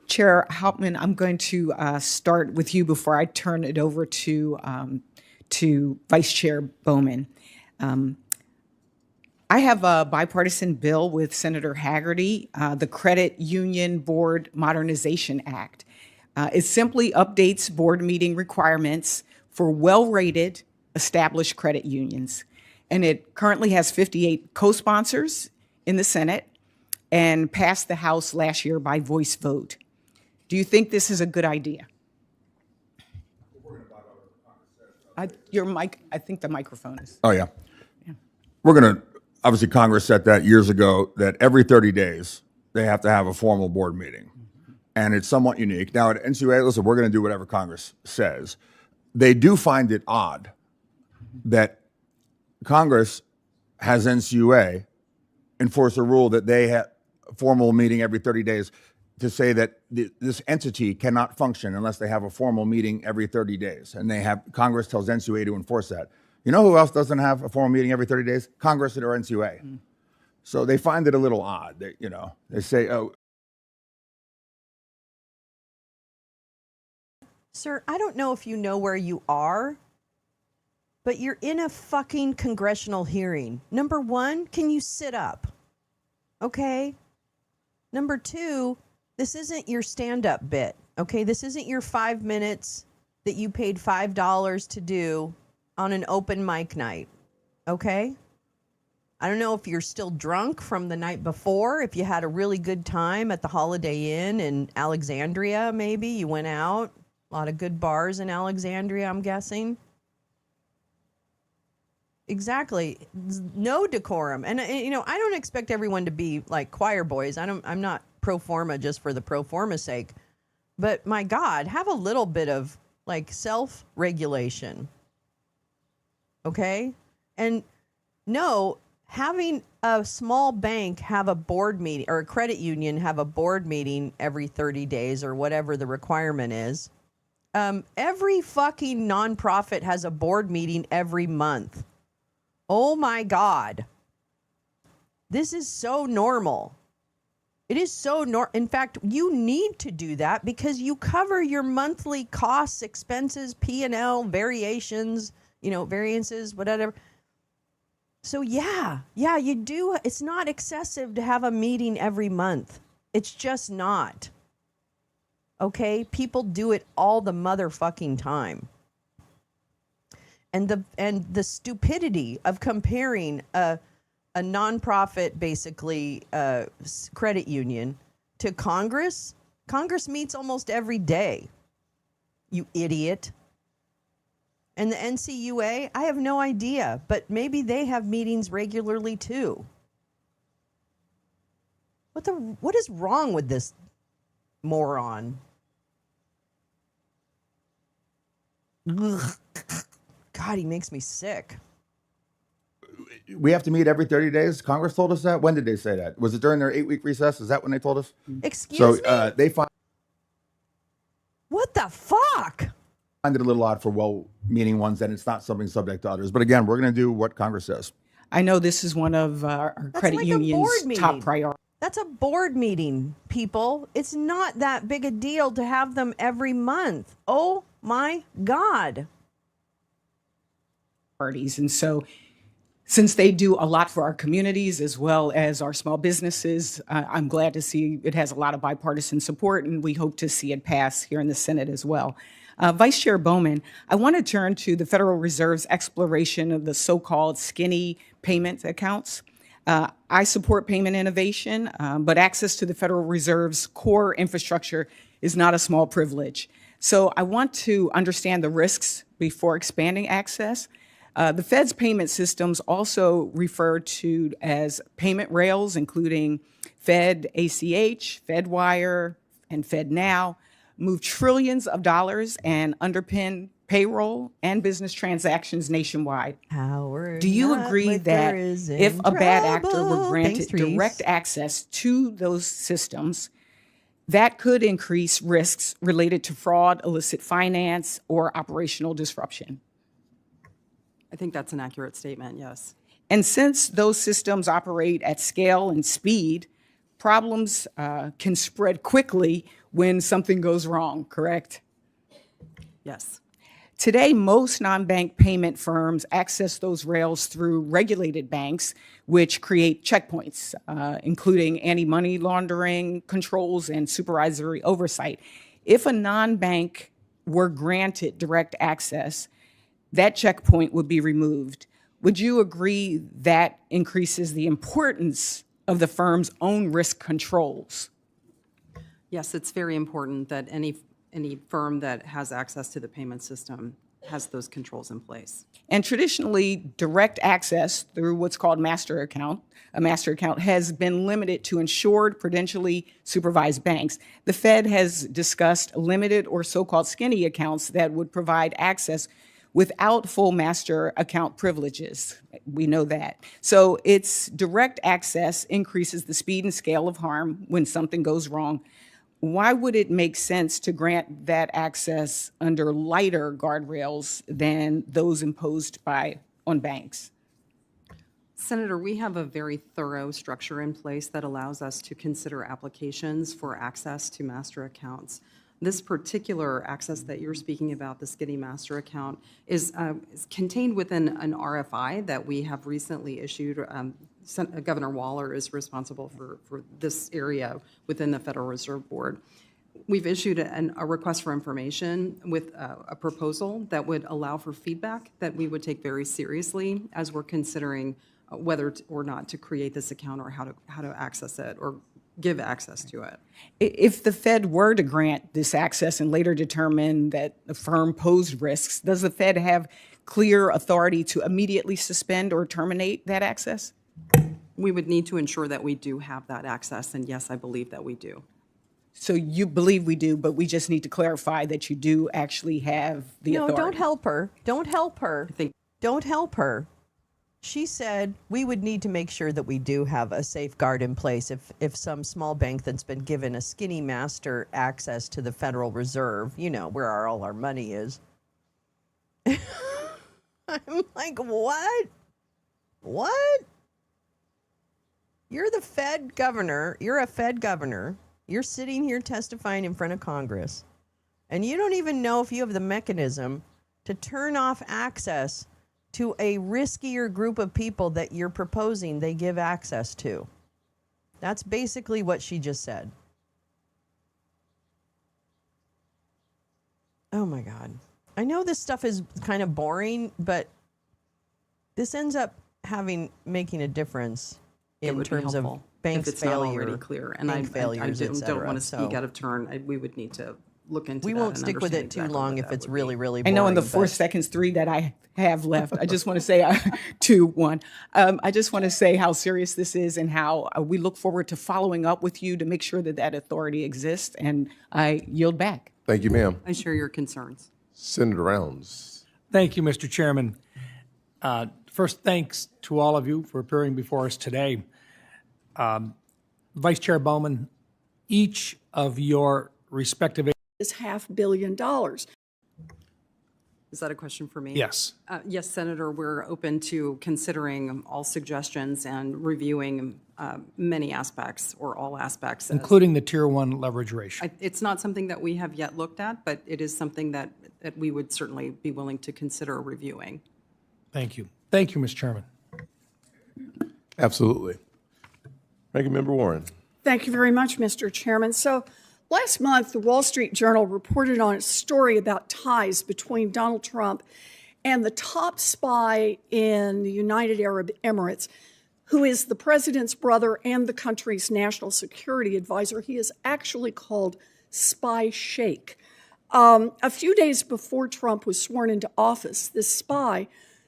Chair Hauptman, I'm going to start with you before I turn it over to Vice Chair Bowman. I have a bipartisan bill with Senator Haggerty, the Credit Union Board Modernization Act. It simply updates board meeting requirements for well-rated, established credit unions. And it currently has 58 co-sponsors in the Senate and passed the House last year by voice vote. Do you think this is a good idea? Your mic, I think the microphone is. Oh, yeah. We're going to, obviously, Congress set that years ago that every 30 days they have to have a formal board meeting. And it's somewhat unique. Now, at NCUA, listen, we're going to do whatever Congress says. They do find it odd that Congress has NCUA enforce a rule that they formal meeting every 30 days to say that this entity cannot function unless they have a formal meeting every 30 days. And Congress tells NCUA to enforce that. You know who else doesn't have a formal meeting every 30 days? Congress or NCUA. Mm. So they find it a little odd that, they say, oh. Sir, I don't know if you know where you are, but you're in a fucking congressional hearing. Number one, can you sit up? Okay? Number two, this isn't your stand-up bit, okay? This isn't your 5 minutes that you paid $5 to do on an open mic night, okay? I don't know if you're still drunk from the night before, if you had a really good time at the Holiday Inn in Alexandria, maybe. You went out. A lot of good bars in Alexandria, I'm guessing. Exactly. No decorum. And, I don't expect everyone to be like choir boys. I'm not pro forma just for the pro forma sake. But my God, have a little bit of like self-regulation. Okay? And no, having a small bank have a board meeting or a credit union have a board meeting every 30 days or whatever the requirement is. Every fucking nonprofit has a board meeting every month. Oh my God. This is so normal. It is so in fact, you need to do that because you cover your monthly costs, expenses, P&L, variations, variances, whatever. So yeah, you do. It's not excessive to have a meeting every month. It's just not. Okay? People do it all the motherfucking time. And the stupidity of comparing a nonprofit, basically, credit union to Congress. Congress meets almost every day. You idiot. And the NCUA, I have no idea, but maybe they have meetings regularly too. What is wrong with this moron? Ugh. God, he makes me sick. We have to meet every 30 days. Congress told us that. When did they say that? Was it during their 8-week recess? Is that when they told us? Excuse me? They find what the fuck? Find it a little odd for well-meaning ones, and it's not something subject to others. But again, we're going to do what Congress says. I know this is one of our credit like union's top priorities. That's a board meeting, people. It's not that big a deal to have them every month. Oh my God. And so since they do a lot for our communities as well as our small businesses, I'm glad to see it has a lot of bipartisan support, and we hope to see it pass here in the Senate as well. Vice Chair Bowman, I want to turn to the Federal Reserve's exploration of the so-called skinny payment accounts. I support payment innovation, but access to the Federal Reserve's core infrastructure is not a small privilege. So I want to understand the risks before expanding access. The Fed's payment systems also referred to as payment rails, including Fed ACH, FedWire, and FedNow, move trillions of dollars and underpin payroll and business transactions nationwide. Do you agree that if a bad actor were granted direct access to those systems, that could increase risks related to fraud, illicit finance, or operational disruption? I think that's an accurate statement, yes. And since those systems operate at scale and speed, problems can spread quickly when something goes wrong, correct? Yes. Today, most non-bank payment firms access those rails through regulated banks, which create checkpoints, including anti-money laundering controls and supervisory oversight. If a non-bank were granted direct access, that checkpoint would be removed. Would you agree that increases the importance of the firm's own risk controls? Yes, it's very important that any firm that has access to the payment system has those controls in place. And traditionally, direct access through what's called a master account has been limited to insured, prudentially supervised banks. The Fed has discussed limited or so-called skinny accounts that would provide access without full master account privileges. We know that. So its direct access increases the speed and scale of harm when something goes wrong. Why would it make sense to grant that access under lighter guardrails than those imposed on banks? Senator, we have a very thorough structure in place that allows us to consider applications for access to master accounts. This particular access that you're speaking about, the Skinny Master Account, is contained within an RFI that we have recently issued. Governor Waller is responsible for this area within the Federal Reserve Board. We've issued a request for information with a proposal that would allow for feedback that we would take very seriously as we're considering whether or not to create this account or how to access it or give access to it. If the Fed were to grant this access and later determine that the firm posed risks, does the Fed have clear authority to immediately suspend or terminate that access? We would need to ensure that we do have that access, and yes, I believe that we do. So you believe we do, but we just need to clarify that you do actually have the authority. No, don't help her. Don't help her. think- Don't help her. She said we would need to make sure that we do have a safeguard in place if some small bank that's been given a skinny master access to the Federal Reserve, you know, where all our money is. I'm like, what? What? You're the Fed governor. You're a Fed governor. You're sitting here testifying in front of Congress. And you don't even know if you have the mechanism to turn off access to a riskier group of people that you're proposing they give access to. That's basically what she just said. Oh my God. I know this stuff is kind of boring, but this ends up making a difference in terms of banks' if it's failure. not already clear. And I don't want to speak out of turn. We would need to look into that. We won't and stick with it understand too exactly long what if that it's would really, be. really I boring. know in the but- 4 seconds, 3 that I have left, I just want to say, I just want to say how serious this is and how we look forward to following up with you to make sure that that authority exists. And I yield back. Thank you, ma'am. I share your concerns. Senator Rounds. Thank you, Mr. Chairman. First, thanks to all of you for appearing before us today. Vice Chair Bowman, each of your respective... Is $500 million. Is that a question for me? Yes. Yes, Senator, we're open to considering all suggestions and reviewing many aspects or all aspects. Including the Tier 1 leverage ratio. It's not something that we have yet looked at, but it is something that we would certainly be willing to consider reviewing. Thank you. Thank you, Mr. Chairman. Absolutely. Ranking Member Warren. Thank you very much, Mr. Chairman. So last month, the Wall Street Journal reported on a story about ties between Donald Trump and the top spy in the United Arab Emirates, who is the president's brother and the country's national security advisor. He is actually called Spy Sheikh. A few days before Trump was sworn into office, this spy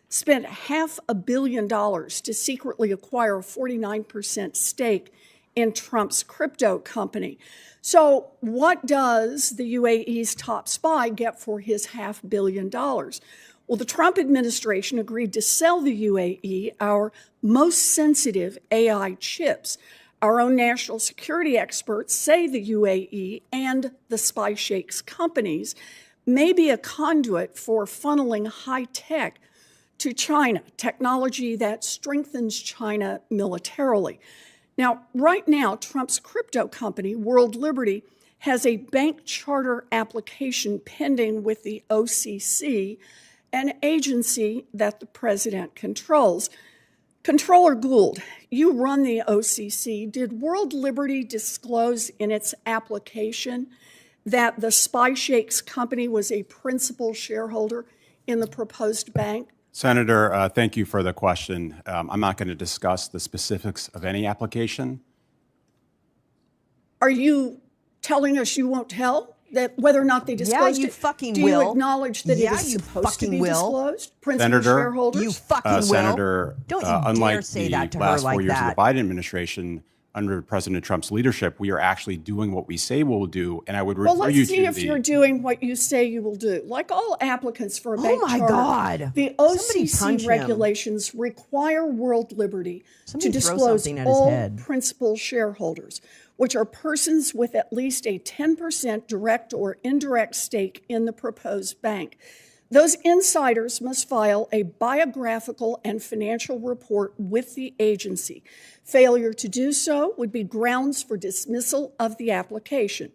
spent $500 million to secretly acquire a 49% stake in Trump's crypto company. So what does the UAE's top spy get for his $500 million? Well, the Trump administration agreed to sell the UAE our most sensitive AI chips. Our own national security experts say the UAE and the Spy Sheikh's companies may be a conduit for funneling high tech to China, technology that strengthens China militarily. Now, right now, Trump's crypto company, World Liberty, has a bank charter application pending with the OCC, an agency that the president controls. Controller Gould, you run the OCC. Did World Liberty disclose in its application that the Spy Sheikh's company was a principal shareholder in the proposed bank? Senator, thank you for the question. I'm not going to discuss the specifics of any application. Are you telling us you won't tell that whether or not they disclosed you it? fucking Do will. you acknowledge that Yeah, it is you supposed to fucking be will. disclosed? Principal Senator, shareholders? You fucking will. Senator, Don't you dare unlike say the that to her last like 4 years that. of the Biden administration, under President Trump's leadership, we are actually doing what we say we'll do. And I would Well, refer you let's to see if you're doing what you say you will do. Like all applicants for a bank my charter, God. the Somebody punch OCC him. regulations require World Liberty Somebody to throw disclose something at his all head. principal shareholders, which are persons with at least a 10% direct or indirect stake in the proposed bank. Those insiders must file a biographical and financial report with the agency. Failure to do so would be grounds for dismissal of the application.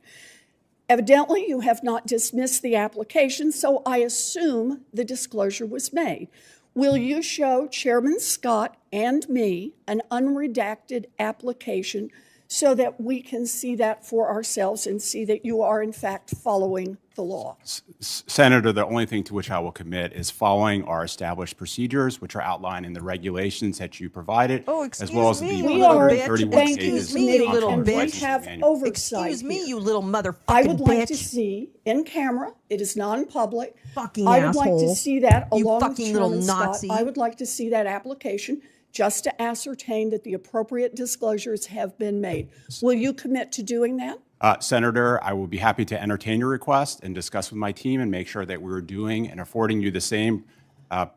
Evidently, you have not dismissed the application, so I assume the disclosure was made. Will you show Chairman Scott and me an unredacted application so that we can see that for ourselves and see that you are, in fact, following the law? Senator, the only thing to which I will commit is following our established procedures, which are outlined in the regulations that you provided, Oh, as well as excuse the me, We are bitch. 31 banking pages of committee, little and we bitch. have manual. oversight Excuse me, here. you little motherfucking I would like to bitch. see in camera. It is non-public. Fucking I would like to asshole. see that You along with fucking little Chairman Scott. Nazi. I would like to see that application just to ascertain that the appropriate disclosures have been made. Will you commit to doing that? Senator, I will be happy to entertain your request and discuss with my team and make sure that we're doing and affording you the same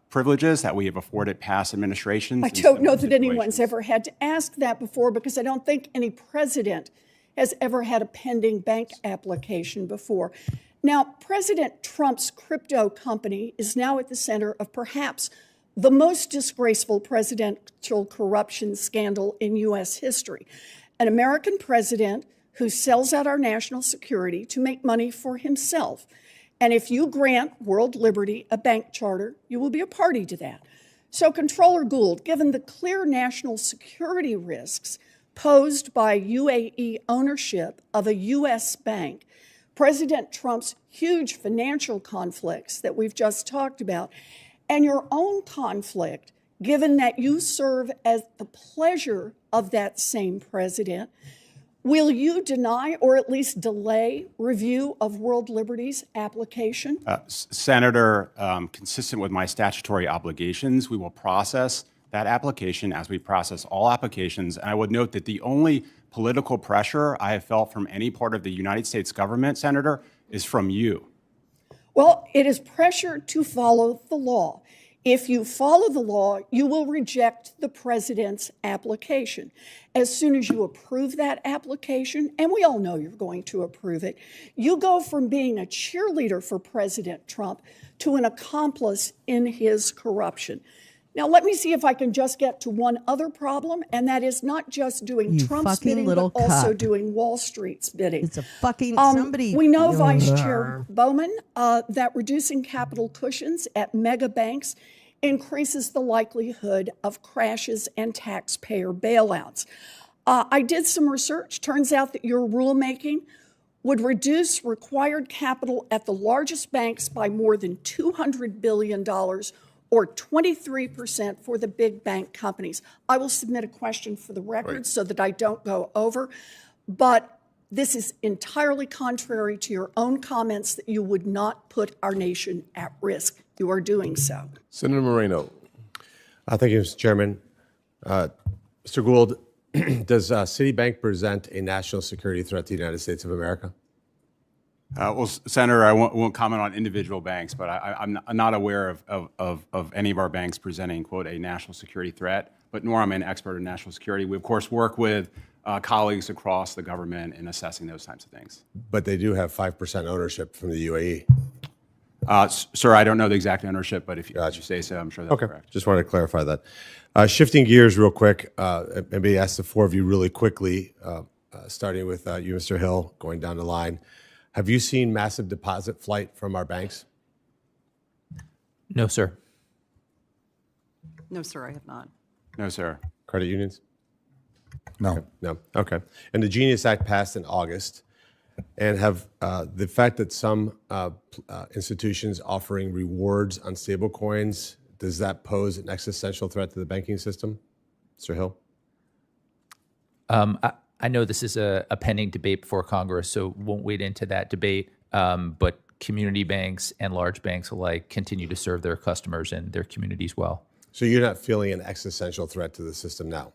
privileges that we have afforded past administrations. I don't know that anyone's ever had to ask that before, because I don't think any president has ever had a pending bank application before. Now, President Trump's crypto company is now at the center of perhaps the most disgraceful presidential corruption scandal in U.S. history. An American president who sells out our national security to make money for himself. And if you grant World Liberty a bank charter, you will be a party to that. So, Comptroller Gould, given the clear national security risks posed by UAE ownership of a U.S. bank, President Trump's huge financial conflicts that we've just talked about, and your own conflict, given that you serve as the pleasure of that same president, will you deny or at least delay review of World Liberty's application? Senator, consistent with my statutory obligations, we will process that application as we process all applications. And I would note that the only political pressure I have felt from any part of the United States government, Senator, is from you. Well, it is pressure to follow the law. If you follow the law, you will reject the president's application. As soon as you approve that application, and we all know you're going to approve it, you go from being a cheerleader for President Trump to an accomplice in his corruption. Now, let me see if I can just get to one other problem, and that is not just doing You Trump's fucking bidding, little but also cuck. doing Wall Street's bidding. It's a fucking somebody. We know, Vice Chair Bowman, that reducing capital cushions at mega banks increases the likelihood of crashes and taxpayer bailouts. I did some research. Turns out that your rulemaking would reduce required capital at the largest banks by more than $200 billion, or 23% for the big bank companies. I will submit a question for the record so that I don't go over, but this is entirely contrary to your own comments that you would not put our nation at risk. You are doing so. Senator Moreno. Thank you, Mr. Chairman. Mr. Gould, does Citibank present a national security threat to the United States of America? Well, Senator, I won't comment on individual banks, but I'm not aware of any of our banks presenting, quote, a national security threat, but nor am I an expert in national security. We, of course, work with colleagues across the government in assessing those types of things. But they do have 5% ownership from the UAE. Sir, I don't know the exact ownership, but if you say so, I'm sure that's correct. Just wanted to clarify that. Shifting gears real quick, maybe ask the four of you really quickly, starting with you, Mr. Hill, going down the line. Have you seen massive deposit flight from our banks? No, sir. No, sir, I have not. No, sir. Credit unions? No. No. Okay. And the Genius Act passed in August. And have the fact that some institutions offering rewards on stablecoins, does that pose an existential threat to the banking system? Mr. Hill? I know this is a pending debate before Congress, so won't wade into that debate. But community banks and large banks alike continue to serve their customers and their communities well. So you're not feeling an existential threat to the system now?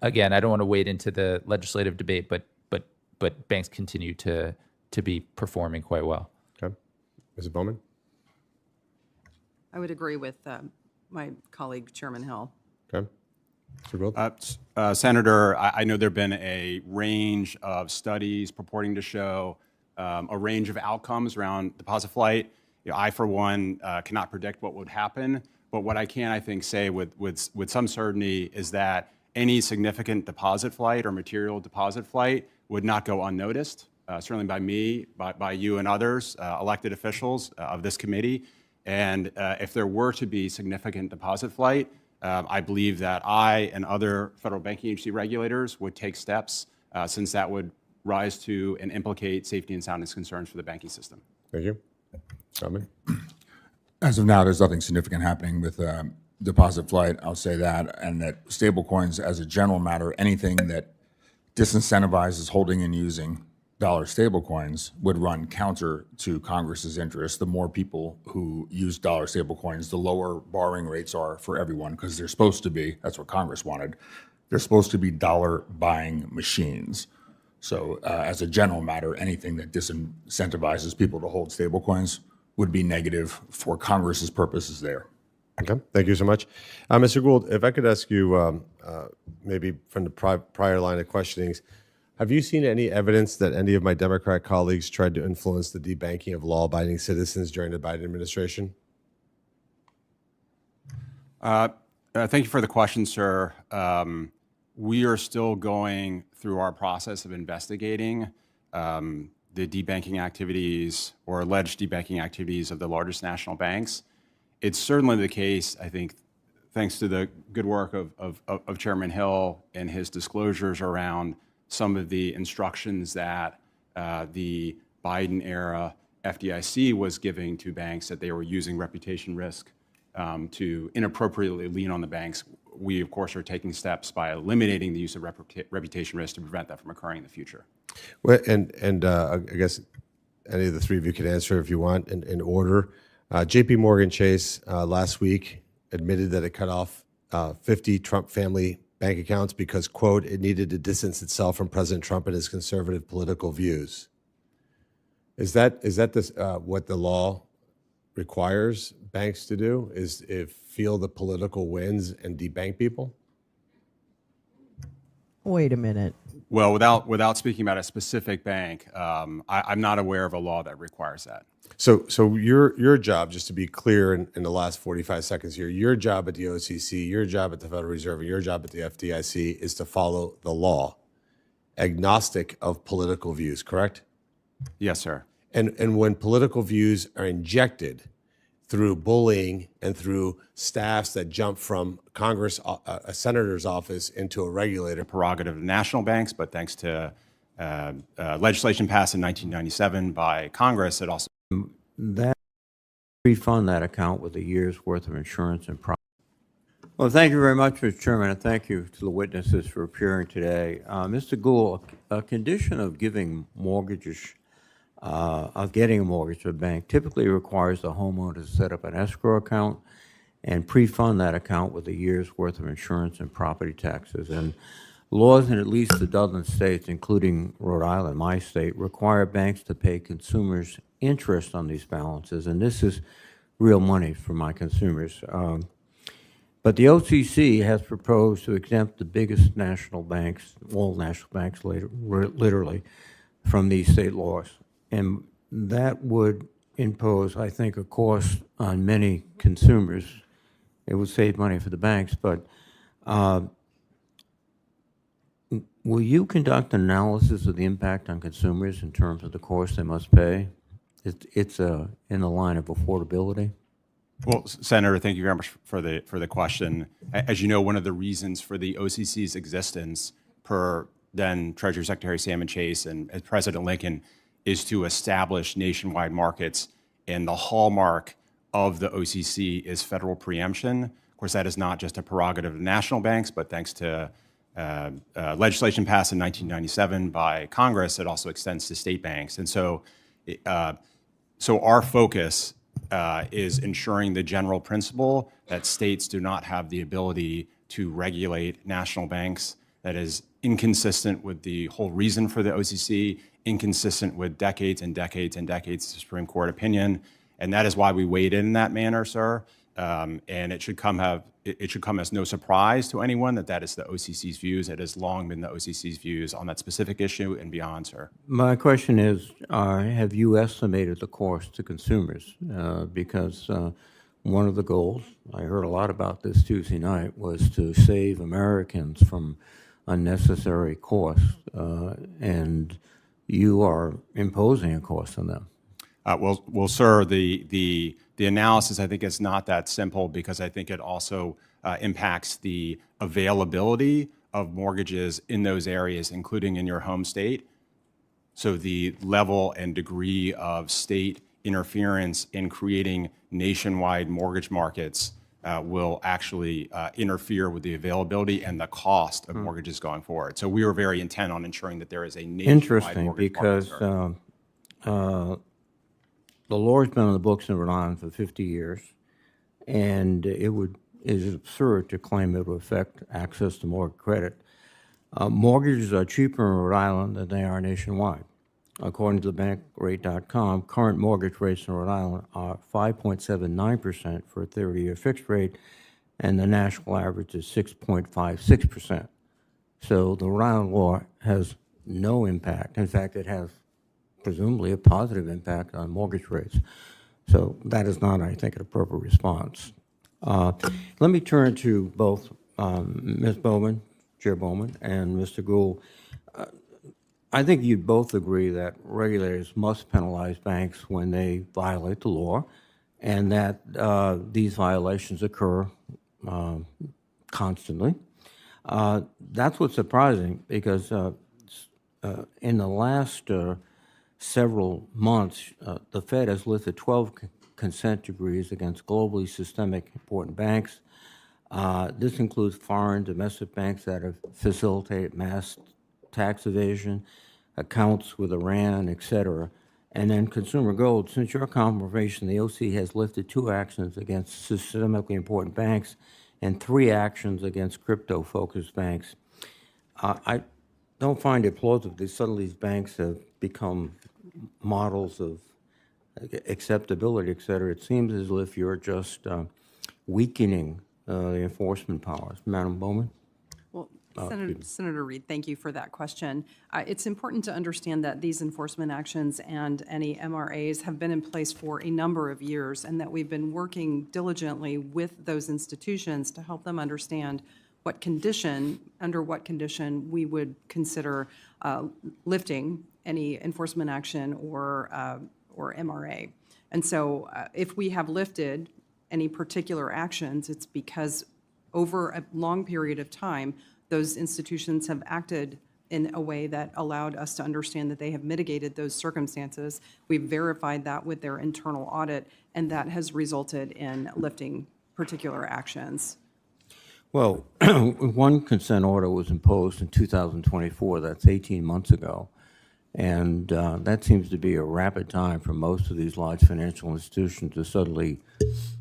again, I don't want to wade into the legislative debate, but banks continue to be performing quite well. Okay. Mrs. Bowman? I would agree with my colleague, Chairman Hill. Okay. Mr. Gould? Senator, I know there have been a range of studies purporting to show a range of outcomes around deposit flight. I, for one, cannot predict what would happen, but what I can, I think, say with some certainty is that any significant deposit flight or material deposit flight would not go unnoticed, certainly by me, by you and others, elected officials of this committee. And if there were to be significant deposit flight, I believe that I and other federal banking agency regulators would take steps since that would rise to and implicate safety and soundness concerns for the banking system. Thank you. Robin? As of now, there's nothing significant happening with deposit flight. I'll say that, and that stablecoins, as a general matter, anything that disincentivizes holding and using dollar stablecoins would run counter to Congress's interest. The more people who use dollar stablecoins, the lower borrowing rates are for everyone, because they're supposed to be, that's what Congress wanted, they're supposed to be dollar buying machines. So as a general matter, anything that disincentivizes people to hold stablecoins would be negative for Congress's purposes there. Okay, thank you so much. Mr. Gould, if I could ask you, maybe from the prior line of questionings, have you seen any evidence that any of my Democrat colleagues tried to influence the debanking of law-abiding citizens during the Biden administration? Thank you for the question, sir. We are still going through our process of investigating the debanking activities or alleged debanking activities of the largest national banks. It's certainly the case, I think, thanks to the good work of Chairman Hill and his disclosures around some of the instructions that the Biden era FDIC was giving to banks, that they were using reputation risk to inappropriately lean on the banks. We, of course, are taking steps by eliminating the use of reputation risk to prevent that from occurring in the future. Well, and I guess any of the three of you can answer if you want in order. JP Morgan Chase last week admitted that it cut off 50 Trump family bank accounts because, quote, it needed to distance itself from President Trump and his conservative political views. Is that what the law requires banks to do, is if feel the political winds and debank people? Wait a minute. Well, without speaking about a specific bank, I'm not aware of a law that requires that. So your job, just to be clear in the last 45 seconds here, your job at the OCC, your job at the Federal Reserve, and your job at the FDIC is to follow the law, agnostic of political views, correct? Yes, sir. And when political views are injected through bullying and through staffs that jump from Congress, a senator's office into a regulator. Prerogative of national banks, but thanks to legislation passed in 1997 by Congress, it also that refund that account with a year's worth of insurance and profit. Well, thank you very much, Mr. Chairman, and thank you to the witnesses for appearing today. Mr. Gould, a condition of giving mortgages, of getting a mortgage to a bank typically requires the homeowner to set up an escrow account and pre-fund that account with a year's worth of insurance and property taxes. And laws in at least a dozen states, including Rhode Island, my state, require banks to pay consumers interest on these balances, and this is real money for my consumers. But the OCC has proposed to exempt the biggest national banks, all national banks literally, from these state laws. And that would impose, I think, a cost on many consumers. It would save money for the banks, but will you conduct an analysis of the impact on consumers in terms of the cost they must pay? It's in the line of affordability. Well, Senator, thank you very much for the question. As you know, one of the reasons for the OCC's existence, per then Treasury Secretary Salmon Chase and President Lincoln, is to establish nationwide markets, and the hallmark of the OCC is federal preemption. Of course, that is not just a prerogative of national banks, but thanks to legislation passed in 1997 by Congress, it also extends to state banks. And so, our focus is ensuring the general principle that states do not have the ability to regulate national banks. that is inconsistent with the whole reason for the OCC, inconsistent with decades and decades and decades of Supreme Court opinion. And that is why we weighed in that manner, sir. And it should come as no surprise to anyone that that is the OCC's views. It has long been the OCC's views on that specific issue and beyond, sir. My question is, have you estimated the cost to consumers? Because one of the goals, I heard a lot about this Tuesday night, was to save Americans from unnecessary costs, and you are imposing a cost on them. Well, sir, the analysis, I think, is not that simple because I think it also impacts the availability of mortgages in those areas, including in your home state. So the level and degree of state interference in creating nationwide mortgage markets will actually interfere with the availability and the cost of mortgages going forward. So we were very intent on ensuring that there is a nationwide mortgage market. Interesting, because the law's been on the books in Rhode Island for 50 years, and it is absurd to claim it will affect access to mortgage credit. Mortgages are cheaper in Rhode Island than they are nationwide. According to bankrate.com, current mortgage rates in Rhode Island are 5.79% for a 30-year fixed rate, and the national average is 6.56%. So the Rhode Island law has no impact. In fact, it has presumably a positive impact on mortgage rates. So that is not, I think, an appropriate response. Let me turn to both Ms. Bowman, Chair Bowman, and Mr. Gould. I think you'd both agree that regulators must penalize banks when they violate the law, and that these violations occur constantly. That's what's surprising, because in the last several months, the Fed has lifted 12 consent decrees against globally systemic important banks. This includes foreign domestic banks that have facilitated mass tax evasion, accounts with Iran, et cetera. And then Consumer Gold, since your confirmation, the OC has lifted 2 actions against systemically important banks and 3 actions against crypto-focused banks. I don't find it plausible that suddenly these banks have become models of acceptability, et cetera. It seems as if you're just weakening the enforcement powers. Madam Bowman? Well, Senator Reed, thank you for that question. It's important to understand that these enforcement actions and any MRAs have been in place for a number of years, and that we've been working diligently with those institutions to help them understand under what condition we would consider lifting any enforcement action or MRA. And so if we have lifted any particular actions, it's because over a long period of time, those institutions have acted in a way that allowed us to understand that they have mitigated those circumstances. We've verified that with their internal audit, and that has resulted in lifting particular actions. Well, one consent order was imposed in 2024. That's 18 months ago. And that seems to be a rapid time for most of these large financial institutions to suddenly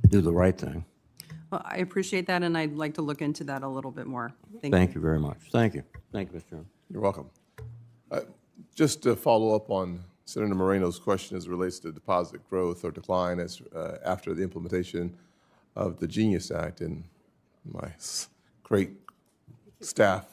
do the right thing. Well, I appreciate that, and I'd like to look into that a little bit more. Thank you very much. Thank you. Thank you, Mr. Chairman. You're welcome. Just to follow up on Senator Moreno's question as it relates to deposit growth or decline after the implementation of the Genius Act, and my great staff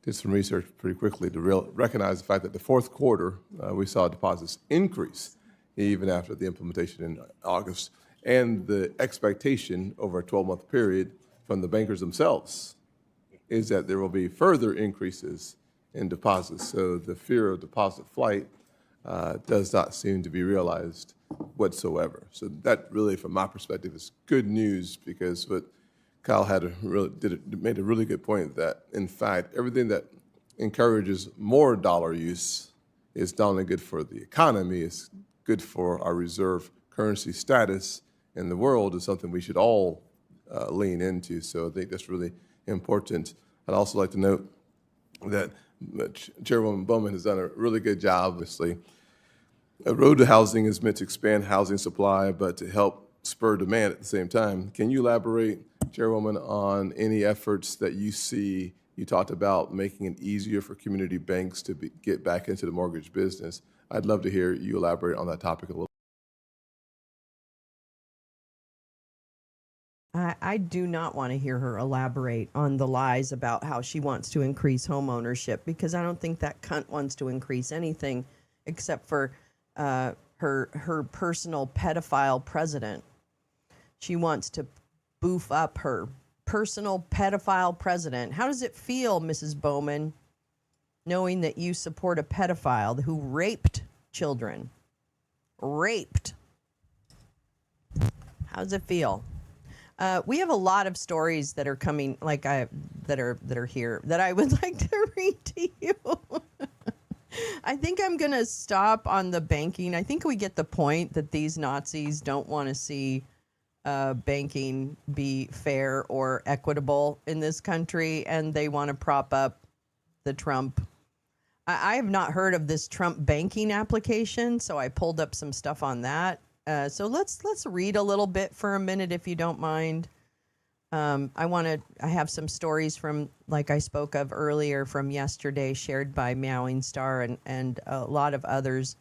did some research pretty quickly to recognize the fact that the fourth quarter, we saw deposits increase even after the implementation in August, and the expectation over a 12-month period from the bankers themselves is that there will be further increases in deposits. So the fear of deposit flight does not seem to be realized whatsoever. So that really, from my perspective, is good news, because what Kyle made a really good point that, in fact, everything that encourages more dollar use is not only good for the economy, it's good for our reserve currency status in the world, is something we should all lean into. So I think that's really important. I'd also like to note that Chairwoman Bowman has done a really good job, obviously. A road to housing is meant to expand housing supply, but to help spur demand at the same time. Can you elaborate, Chairwoman, on any efforts that you see You talked about making it easier for community banks to get back into the mortgage business. I'd love to hear you elaborate on that topic a little. I do not want to hear her elaborate on the lies about how she wants to increase home ownership, because I don't think that cunt wants to increase anything except for her personal pedophile president. She wants to boof up her personal pedophile president. How does it feel, Mrs. Bowman, knowing that you support a pedophile who raped children? Raped. How does it feel? We have a lot of stories that are coming, that are here that I would like to read to you. I think I'm going to stop on the banking. I think we get the point that these Nazis don't want to see banking be fair or equitable in this country, and they want to prop up the Trump. I have not heard of this Trump banking application, so I pulled up some stuff on that. So let's read a little bit for a minute, if you don't mind. I have some stories from, like I spoke of earlier, from yesterday, shared by Meowing Star and a lot of others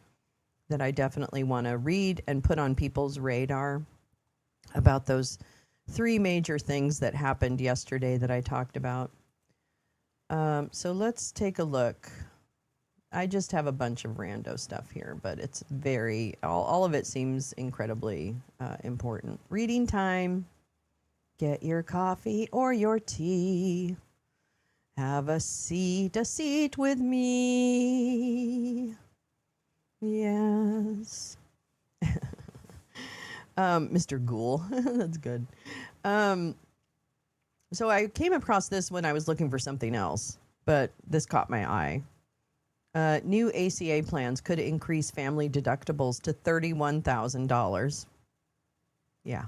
that I definitely want to read and put on people's radar about those three major things that happened yesterday that I talked about. So let's take a look. I just have a bunch of rando stuff here, but it's all of it seems incredibly important. Reading time. Get your coffee or your tea. Have a seat with me. Yes. Mr. Ghoul. That's good. So I came across this when I was looking for something else, but this caught my eye. New ACA plans could increase family deductibles to $31,000. Yeah.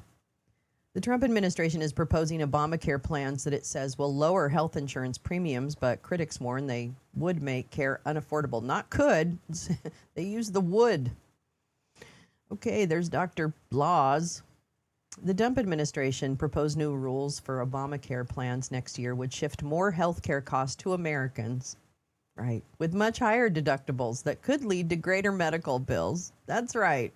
The Trump administration is proposing Obamacare plans that it says will lower health insurance premiums, but critics warn they would make care unaffordable. Not could. They use the would. Okay, there's Dr. Laws. The Trump administration proposed new rules for Obamacare plans next year would shift more health care costs to Americans. Right, with much higher deductibles that could lead to greater medical bills. That's right.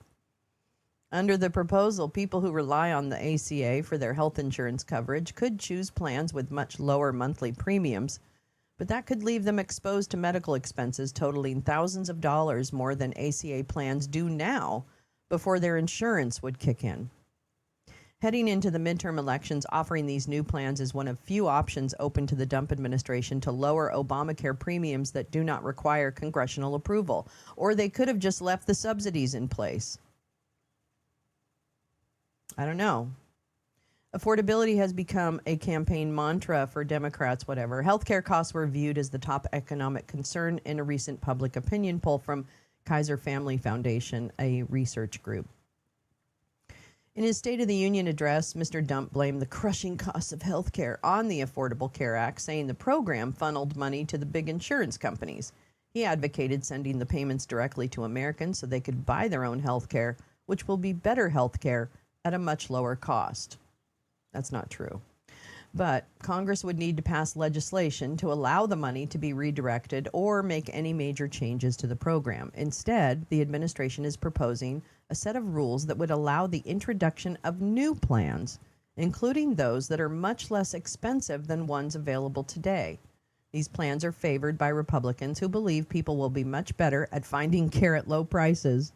Under the proposal, people who rely on the ACA for their health insurance coverage could choose plans with much lower monthly premiums, but that could leave them exposed to medical expenses totaling thousands of dollars more than ACA plans do now before their insurance would kick in. Heading into the midterm elections, offering these new plans is one of few options open to the Trump administration to lower Obamacare premiums that do not require congressional approval, or they could have just left the subsidies in place. I don't know. Affordability has become a campaign mantra for Democrats, whatever. Healthcare costs were viewed as the top economic concern in a recent public opinion poll from Kaiser Family Foundation, a research group. In his State of the Union address, Mr. Trump blamed the crushing costs of health care on the Affordable Care Act, saying the program funneled money to the big insurance companies. He advocated sending the payments directly to Americans so they could buy their own health care, which will be better health care at a much lower cost. That's not true. But Congress would need to pass legislation to allow the money to be redirected or make any major changes to the program. Instead, the administration is proposing a set of rules that would allow the introduction of new plans, including those that are much less expensive than ones available today. These plans are favored by Republicans who believe people will be much better at finding care at low prices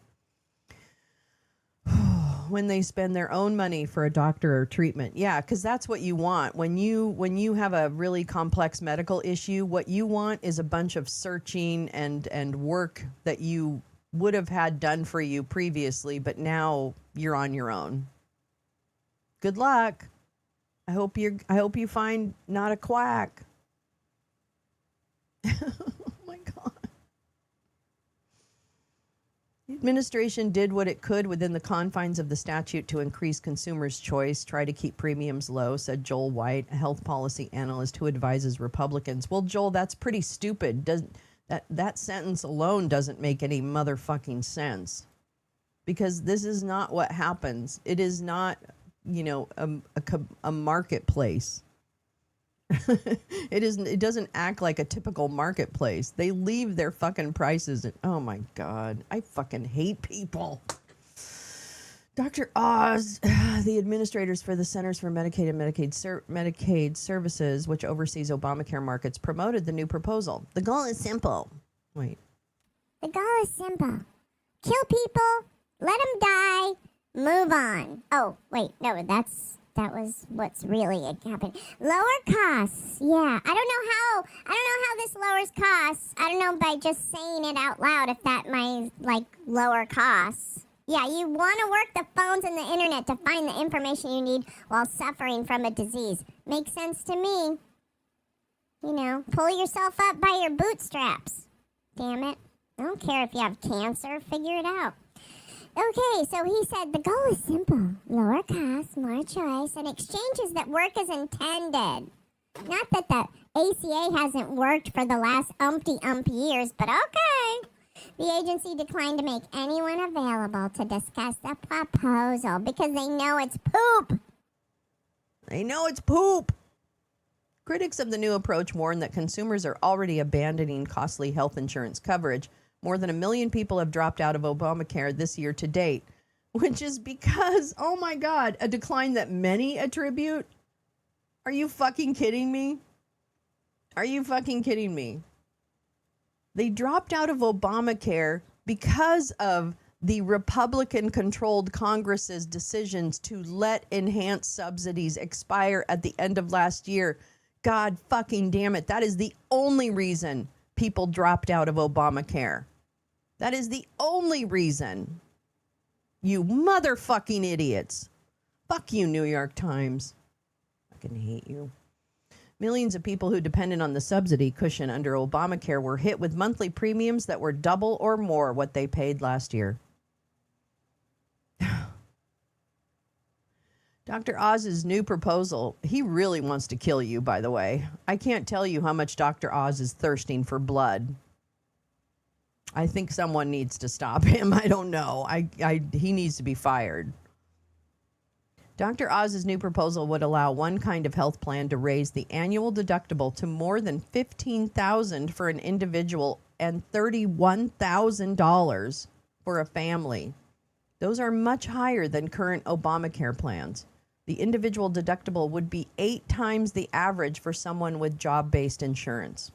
when they spend their own money for a doctor or treatment. Yeah, because that's what you want. When you have a really complex medical issue, what you want is a bunch of searching and work that you would have had done for you previously, but now you're on your own. Good luck. I hope you find not a quack. Oh my God. The administration did what it could within the confines of the statute to increase consumers' choice, try to keep premiums low, said Joel White, a health policy analyst who advises Republicans. Well, Joel, that's pretty stupid. That sentence alone doesn't make any motherfucking sense, because this is not what happens. It is not, a marketplace. It doesn't act like a typical marketplace. They leave their fucking prices. Oh my God. I fucking hate people. Dr. Oz, the administrators for the Centers for Medicaid and Medicaid Services, which oversees Obamacare markets, promoted the new proposal. The goal is simple. Wait. The goal is simple. Kill people, let them die, move on. Oh, wait, no, that was what's really happening. Lower costs. Yeah, I don't know how this lowers costs. I don't know by just saying it out loud if that might lower costs. Yeah, you want to work the phones and the internet to find the information you need while suffering from a disease. Makes sense to me. You know, pull yourself up by your bootstraps. Damn it. I don't care if you have cancer. Figure it out. Okay, so he said the goal is simple. Lower costs, more choice, and exchanges that work as intended. Not that the ACA hasn't worked for the last umpty years, but okay. The agency declined to make anyone available to discuss the proposal because they know it's poop. They know it's poop. Critics of the new approach warn that consumers are already abandoning costly health insurance coverage. More than 1 million people have dropped out of Obamacare this year to date, which is because, oh my God, a decline that many attribute. Are you fucking kidding me? Are you fucking kidding me? They dropped out of Obamacare because of the Republican-controlled Congress's decisions to let enhanced subsidies expire at the end of last year. God fucking damn it. That is the only reason people dropped out of Obamacare. That is the only reason. You motherfucking idiots. Fuck you, New York Times. I fucking hate you. Millions of people who depended on the subsidy cushion under Obamacare were hit with monthly premiums that were double or more what they paid last year. Dr. Oz's new proposal, he really wants to kill you, by the way. I can't tell you how much Dr. Oz is thirsting for blood. I think someone needs to stop him. I don't know. He needs to be fired. Dr. Oz's new proposal would allow one kind of health plan to raise the annual deductible to more than $15,000 for an individual and $31,000 for a family. Those are much higher than current Obamacare plans. The individual deductible would be 8 times the average for someone with job-based insurance.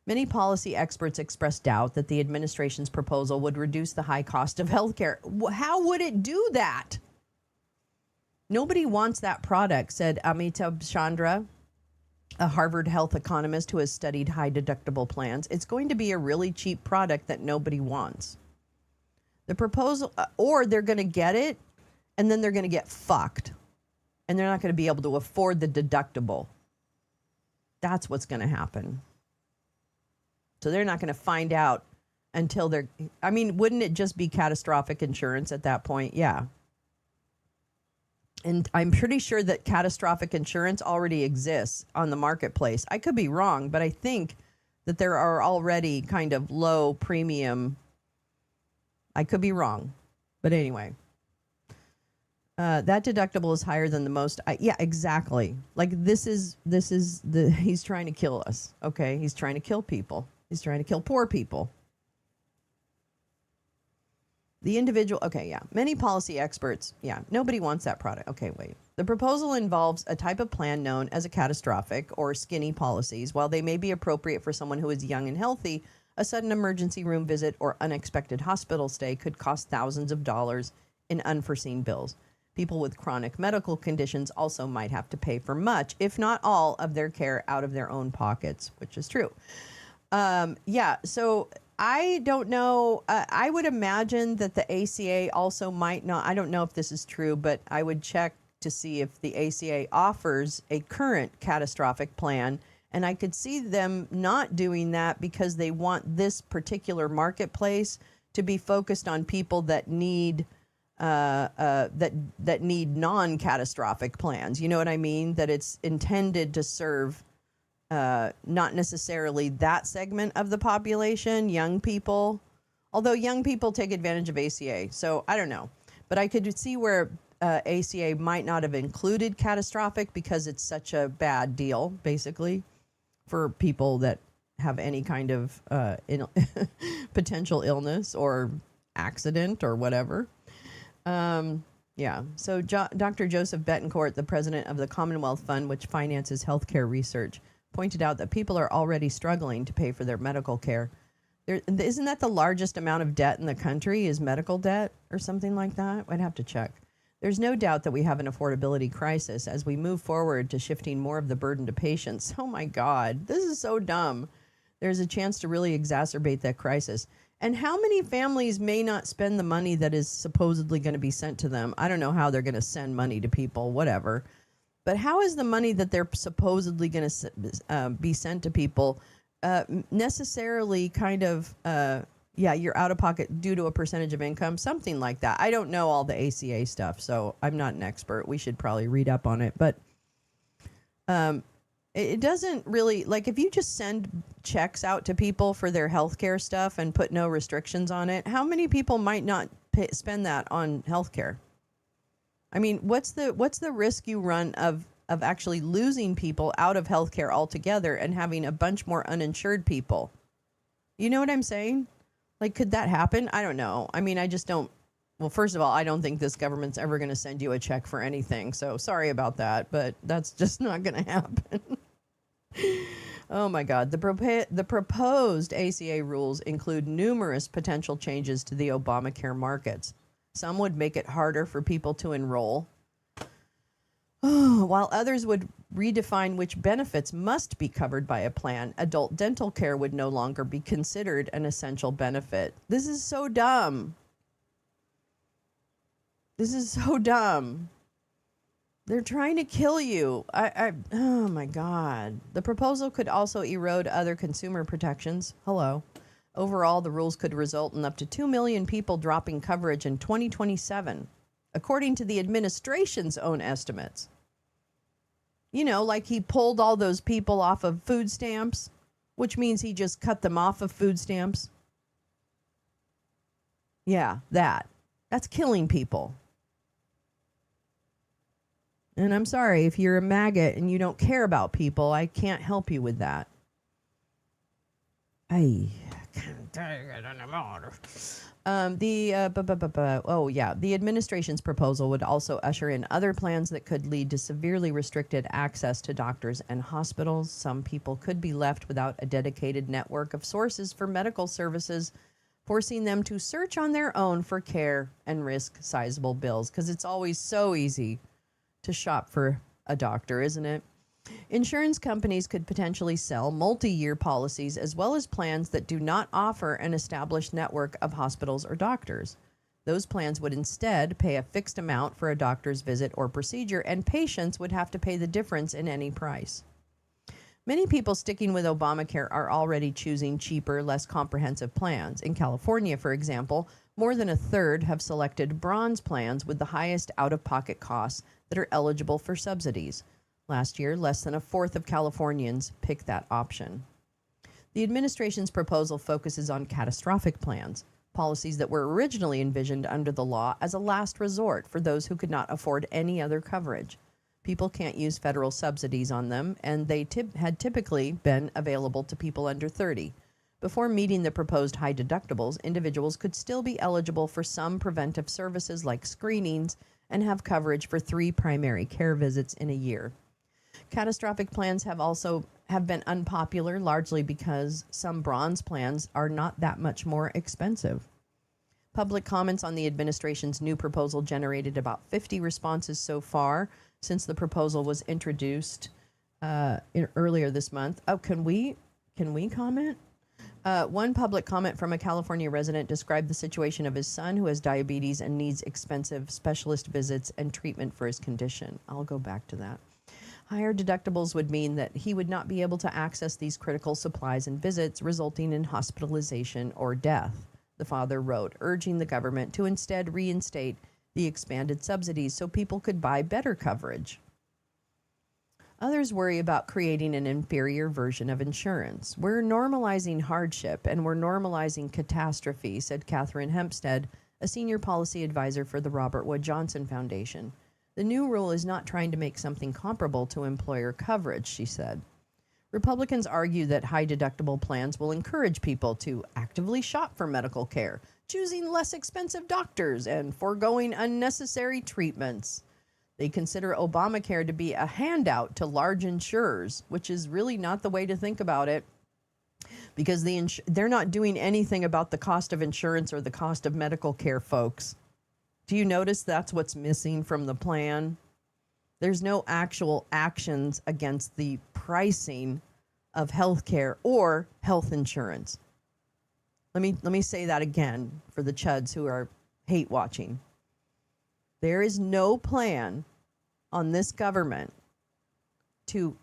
Many policy experts expressed doubt that the administration's proposal would reduce the high cost of health care. How would it do that? Nobody wants that product, said Amitabh Chandra, a Harvard health economist who has studied high deductible plans. It's going to be a really cheap product that nobody wants. The proposal, or they're going to get it, and then they're going to get fucked. And they're not going to be able to afford the deductible. That's what's going to happen. So they're not going to find out until they're, I mean, wouldn't it just be catastrophic insurance at that point? Yeah. And I'm pretty sure that catastrophic insurance already exists on the marketplace. I could be wrong, but I think that there are already kind of low premium. I could be wrong. But anyway, that deductible is higher than the most. Yeah, exactly. Like this is he's trying to kill us. Okay. He's trying to kill people. He's trying to kill poor people. The individual, okay, yeah. Many policy experts, yeah, nobody wants that product. Okay, wait. The proposal involves a type of plan known as a catastrophic or skinny policies. While they may be appropriate for someone who is young and healthy, a sudden emergency room visit or unexpected hospital stay could cost thousands of dollars in unforeseen bills. People with chronic medical conditions also might have to pay for much, if not all, of their care out of their own pockets, which is true. Yeah, so I don't know. I would imagine that the ACA also might not. I don't know if this is true, but I would check to see if the ACA offers a current catastrophic plan. And I could see them not doing that because they want this particular marketplace to be focused on people that need that need non-catastrophic plans. You know what I mean? That it's intended to serve not necessarily that segment of the population, young people, although young people take advantage of ACA. So I don't know, but I could see where ACA might not have included catastrophic because it's such a bad deal, basically, for people that have any kind of potential illness or accident or whatever. Yeah. So Dr. Joseph Betancourt, the president of the Commonwealth Fund, which finances healthcare research, pointed out that people are already struggling to pay for their medical care. Isn't that the largest amount of debt in the country is medical debt or something like that? I'd have to check. There's no doubt that we have an affordability crisis as we move forward to shifting more of the burden to patients. Oh my God, this is so dumb. There's a chance to really exacerbate that crisis. And how many families may not spend the money that is supposedly going to be sent to them? I don't know how they're going to send money to people, whatever. But how is the money that they're supposedly going to be sent to people necessarily kind of, you're out of pocket due to a percentage of income, something like that. I don't know all the ACA stuff, so I'm not an expert. We should probably read up on it. But it doesn't really, like if you just send checks out to people for their healthcare stuff and put no restrictions on it, how many people might not spend that on healthcare? I mean, what's the risk you run of actually losing people out of healthcare altogether and having a bunch more uninsured people? You know what I'm saying? Like, could that happen? I don't know. I mean, I just don't. Well, first of all, I don't think this government's ever going to send you a check for anything. So sorry about that, but that's just not going to happen. Oh my God. The proposed ACA rules include numerous potential changes to the Obamacare markets. Some would make it harder for people to enroll, while others would redefine which benefits must be covered by a plan. Adult dental care would no longer be considered an essential benefit. This is so dumb. This is so dumb. They're trying to kill you. Oh my God. The proposal could also erode other consumer protections. Hello. Overall, the rules could result in up to 2 million people dropping coverage in 2027, according to the administration's own estimates. You know, like he pulled all those people off of food stamps, which means he just cut them off of food stamps. Yeah, that's killing people. And I'm sorry, if you're a maggot and you don't care about people, I can't help you with that. The administration's proposal would also usher in other plans that could lead to severely restricted access to doctors and hospitals. Some people could be left without a dedicated network of sources for medical services, forcing them to search on their own for care and risk sizable bills, because it's always so easy to shop for a doctor, isn't it? Insurance companies could potentially sell multi-year policies as well as plans that do not offer an established network of hospitals or doctors. Those plans would instead pay a fixed amount for a doctor's visit or procedure, and patients would have to pay the difference in any price. Many people sticking with Obamacare are already choosing cheaper, less comprehensive plans. In California, for example, more than a third have selected bronze plans with the highest out-of-pocket costs that are eligible for subsidies. Last year, less than a fourth of Californians picked that option. The administration's proposal focuses on catastrophic plans, policies that were originally envisioned under the law as a last resort for those who could not afford any other coverage. People can't use federal subsidies on them, and they had typically been available to people under 30. Before meeting the proposed high deductibles, individuals could still be eligible for some preventive services like screenings and have coverage for 3 primary care visits in a year. Catastrophic plans have been unpopular, largely because some bronze plans are not that much more expensive. Public comments on the administration's new proposal generated about 50 responses so far since the proposal was introduced earlier this month. Oh, can we comment? One public comment from a California resident described the situation of his son who has diabetes and needs expensive specialist visits and treatment for his condition. I'll go back to that. Higher deductibles would mean that he would not be able to access these critical supplies and visits, resulting in hospitalization or death, the father wrote, urging the government to instead reinstate the expanded subsidies so people could buy better coverage. Others worry about creating an inferior version of insurance. We're normalizing hardship and we're normalizing catastrophe, said Catherine Hempstead, a senior policy advisor for the Robert Wood Johnson Foundation. The new rule is not trying to make something comparable to employer coverage, she said. Republicans argue that high deductible plans will encourage people to actively shop for medical care, choosing less expensive doctors and foregoing unnecessary treatments. They consider Obamacare to be a handout to large insurers, which is really not the way to think about it, because they're not doing anything about the cost of insurance or the cost of medical care, folks. Do you notice that's what's missing from the plan? There's no actual actions against the pricing of health care or health insurance. Let me say that again for the chuds who are hate watching. There is no plan on this government to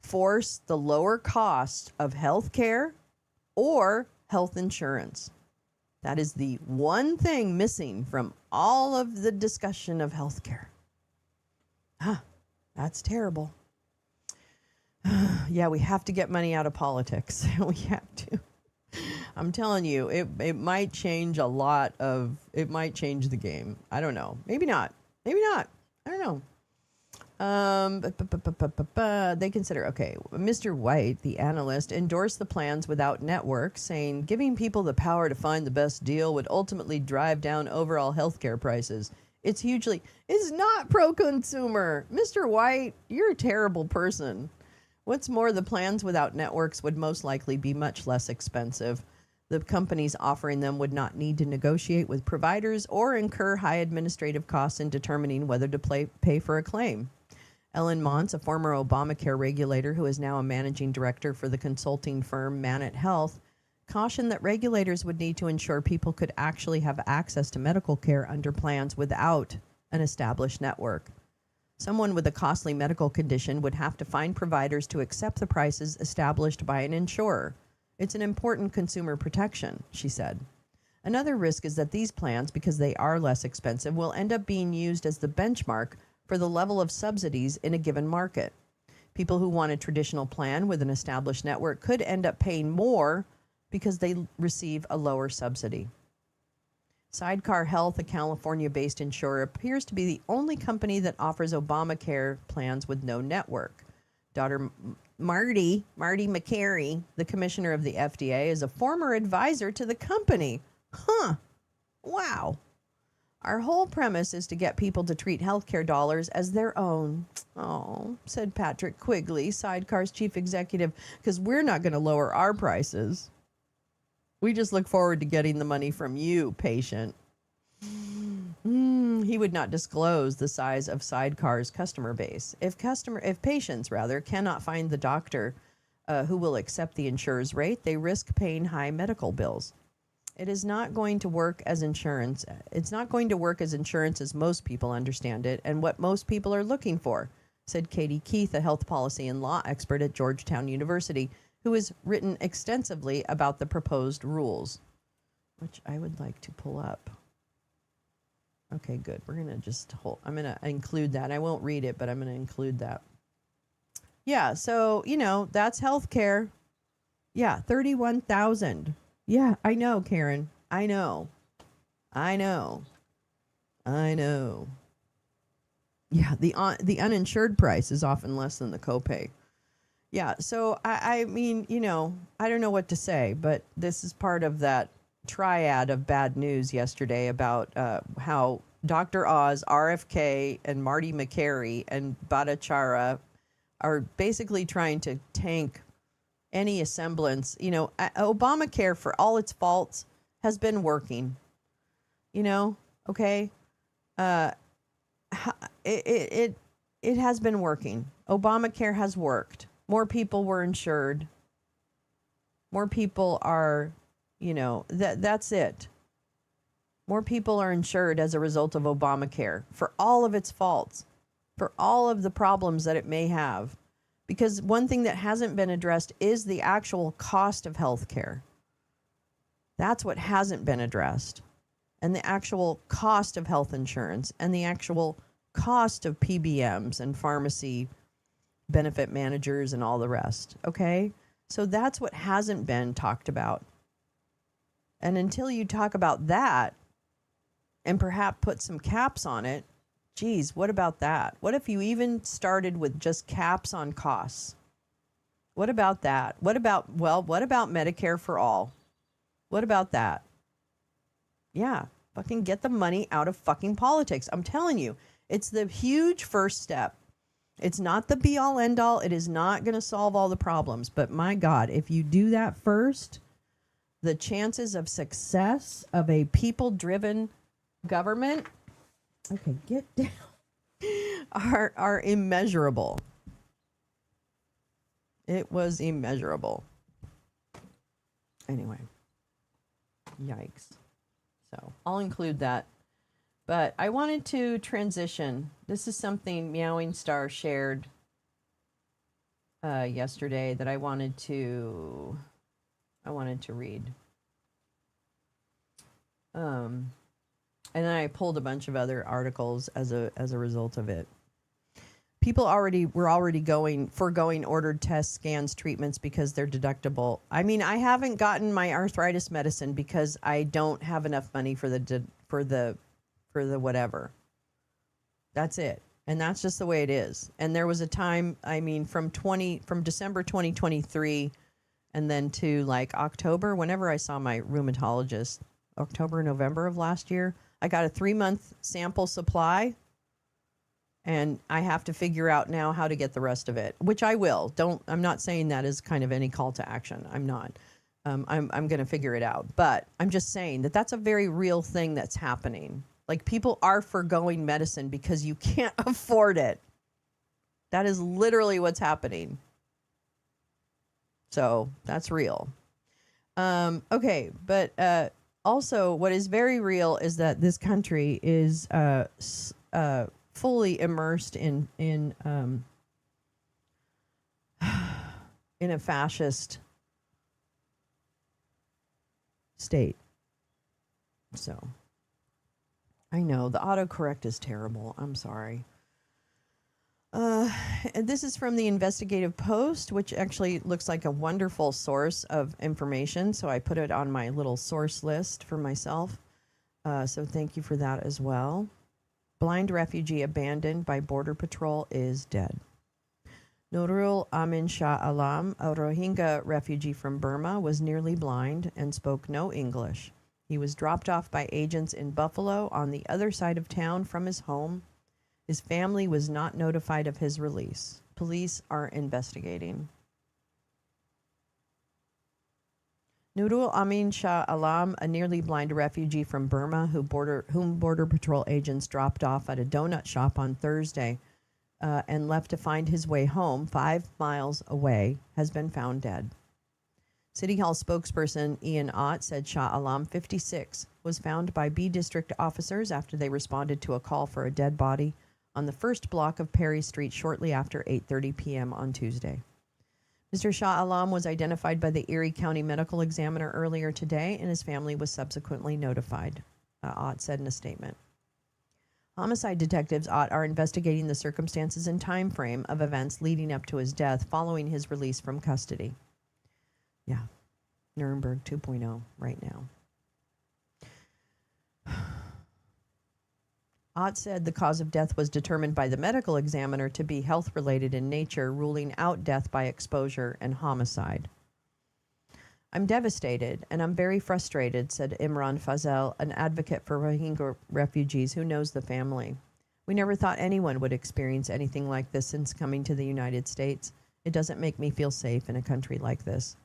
force the lower cost of health care or health insurance. That is the one thing missing from all of the discussion of health care. That's terrible. Yeah, we have to get money out of politics. We have to. I'm telling you, it might change a lot of, it might change the game. I don't know. Maybe not. Maybe not. I don't know. They consider, okay, Mr. White, the analyst, endorsed the plans without networks, saying giving people the power to find the best deal would ultimately drive down overall healthcare prices. It's not pro-consumer. Mr. White, you're a terrible person. What's more, the plans without networks would most likely be much less expensive. The companies offering them would not need to negotiate with providers or incur high administrative costs in determining whether to pay for a claim. Ellen Montz, a former Obamacare regulator who is now a managing director for the consulting firm Manat Health, cautioned that regulators would need to ensure people could actually have access to medical care under plans without an established network. Someone with a costly medical condition would have to find providers to accept the prices established by an insurer. It's an important consumer protection, she said. Another risk is that these plans, because they are less expensive, will end up being used as the benchmark for the level of subsidies in a given market. People who want a traditional plan with an established network could end up paying more because they receive a lower subsidy. Sidecar Health, a California-based insurer, appears to be the only company that offers Obamacare plans with no network. Dr. Marty McCary, the commissioner of the FDA, is a former advisor to the company. Wow. Our whole premise is to get people to treat healthcare dollars as their own. Oh, said Patrick Quigley, Sidecar's chief executive, because we're not going to lower our prices. We just look forward to getting the money from you, patient. He would not disclose the size of Sidecar's customer base. If patients cannot find the doctor who will accept the insurer's rate, they risk paying high medical bills. It is not going to work as insurance. It's not going to work as insurance as most people understand it and what most people are looking for, said Katie Keith, a health policy and law expert at Georgetown University, who has written extensively about the proposed rules, which I would like to pull up. Okay, good. We're going to just I'm going to include that. I won't read it, but I'm going to include that. Yeah, so, that's healthcare. Yeah, $31,000. Yeah, I know, Karen. I know. Yeah, the uninsured price is often less than the copay. Yeah, so I mean, I don't know what to say, but this is part of that triad of bad news yesterday about how Dr. Oz, RFK, and Marty McCary and Bhattacharya are basically trying to tank any semblance. Obamacare, for all its faults, has been working. Okay? It has been working. Obamacare has worked. More people were insured. More people are, that's it. More people are insured as a result of Obamacare for all of its faults, for all of the problems that it may have. Because one thing that hasn't been addressed is the actual cost of health care. That's what hasn't been addressed. And the actual cost of health insurance and the actual cost of PBMs and pharmacy benefit managers and all the rest. Okay? So that's what hasn't been talked about. And until you talk about that, and perhaps put some caps on it. Geez, what about that? What if you even started with just caps on costs? What about that? What about Medicare for all? What about that? Yeah, fucking get the money out of fucking politics. I'm telling you, it's the huge first step. It's not the be all end all. It is not going to solve all the problems. But my God, if you do that first, the chances of success of a people-driven government, okay, get down, are immeasurable. It was immeasurable. Anyway, yikes. So I'll include that. But I wanted to transition. This is something Meowing Star shared yesterday that I wanted to read. And then I pulled a bunch of other articles as a result of it. People were already foregoing ordered tests, scans, treatments because they're deductible. I mean, I haven't gotten my arthritis medicine because I don't have enough money for the whatever. That's it. And that's just the way it is. And there was a time, I mean, from December 2023 and then to like October, whenever I saw my rheumatologist, October, November of last year, I got a 3-month sample supply. And I have to figure out now how to get the rest of it, which I will. I'm not saying that as kind of any call to action. I'm not. I'm going to figure it out. But I'm just saying that that's a very real thing that's happening. Like, people are foregoing medicine because you can't afford it. That is literally what's happening. So that's real. Okay, but also what is very real is that this country is fully immersed in a fascist state. So I know the autocorrect is terrible. I'm sorry. And this is from the Investigative Post, which actually looks like a wonderful source of information. So I put it on my little source list for myself. So thank you for that as well. Blind refugee abandoned by Border Patrol is dead. Nurul Amin Shah Alam, a Rohingya refugee from Burma, was nearly blind and spoke no English. He was dropped off by agents in Buffalo on the other side of town from his home. His family was not notified of his release. Police are investigating. Nurul Amin Shah Alam, a nearly blind refugee from Burma whom Border Patrol agents dropped off at a donut shop on Thursday and left to find his way home 5 miles away, has been found dead. City Hall spokesperson Ian Ott said Shah Alam, 56, was found by B District officers after they responded to a call for a dead body on the first block of Perry Street shortly after 8:30 p.m. on Tuesday. Mr. Shah Alam was identified by the Erie County Medical Examiner earlier today, and his family was subsequently notified, Ott said in a statement. Homicide detectives Ott are investigating the circumstances and time frame of events leading up to his death following his release from custody. Yeah, Nuremberg 2.0 right now. Ott said the cause of death was determined by the medical examiner to be health-related in nature, ruling out death by exposure and homicide. I'm devastated and I'm very frustrated, said Imran Fazel, an advocate for Rohingya refugees who knows the family. We never thought anyone would experience anything like this since coming to the United States. It doesn't make me feel safe in a country like this.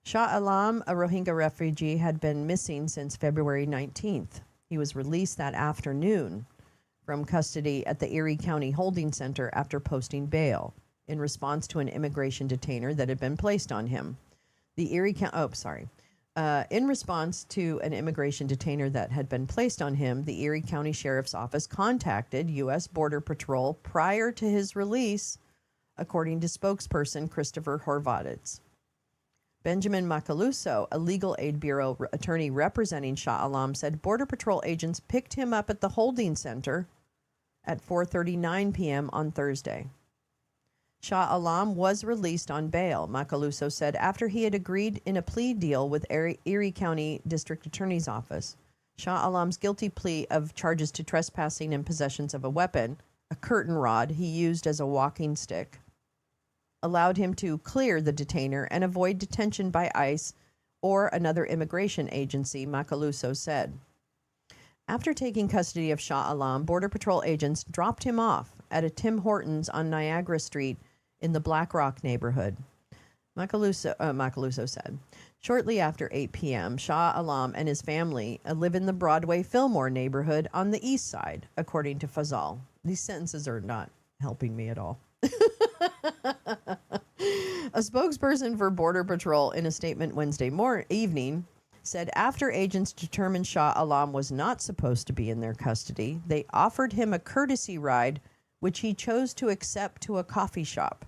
Shah Alam, a Rohingya refugee, had been missing since February 19th. He was released that afternoon from custody at the Erie County Holding Center after posting bail in response to an immigration detainer that had been placed on him. In response to an immigration detainer that had been placed on him, the Erie County Sheriff's Office contacted U.S. Border Patrol prior to his release, according to spokesperson Christopher Horvitz. Benjamin Macaluso, a legal aid bureau attorney representing Shah Alam, said Border Patrol agents picked him up at the holding center at 4:39 p.m. on Thursday. Shah Alam was released on bail, Macaluso said, after he had agreed in a plea deal with Erie County District Attorney's Office. Shah Alam's guilty plea of charges to trespassing and possessions of a weapon, a curtain rod he used as a walking stick, allowed him to clear the detainer and avoid detention by ICE or another immigration agency, Macaluso said. After taking custody of Shah Alam, Border Patrol agents dropped him off at a Tim Hortons on Niagara Street in the Black Rock neighborhood. Macaluso said. Shortly after 8 p.m., Shah Alam and his family live in the Broadway Fillmore neighborhood on the east side, according to Fazal. These sentences are not helping me at all. A spokesperson for Border Patrol in a statement Wednesday evening said after agents determined Shah Alam was not supposed to be in their custody, they offered him a courtesy ride, which he chose to accept to a coffee shop.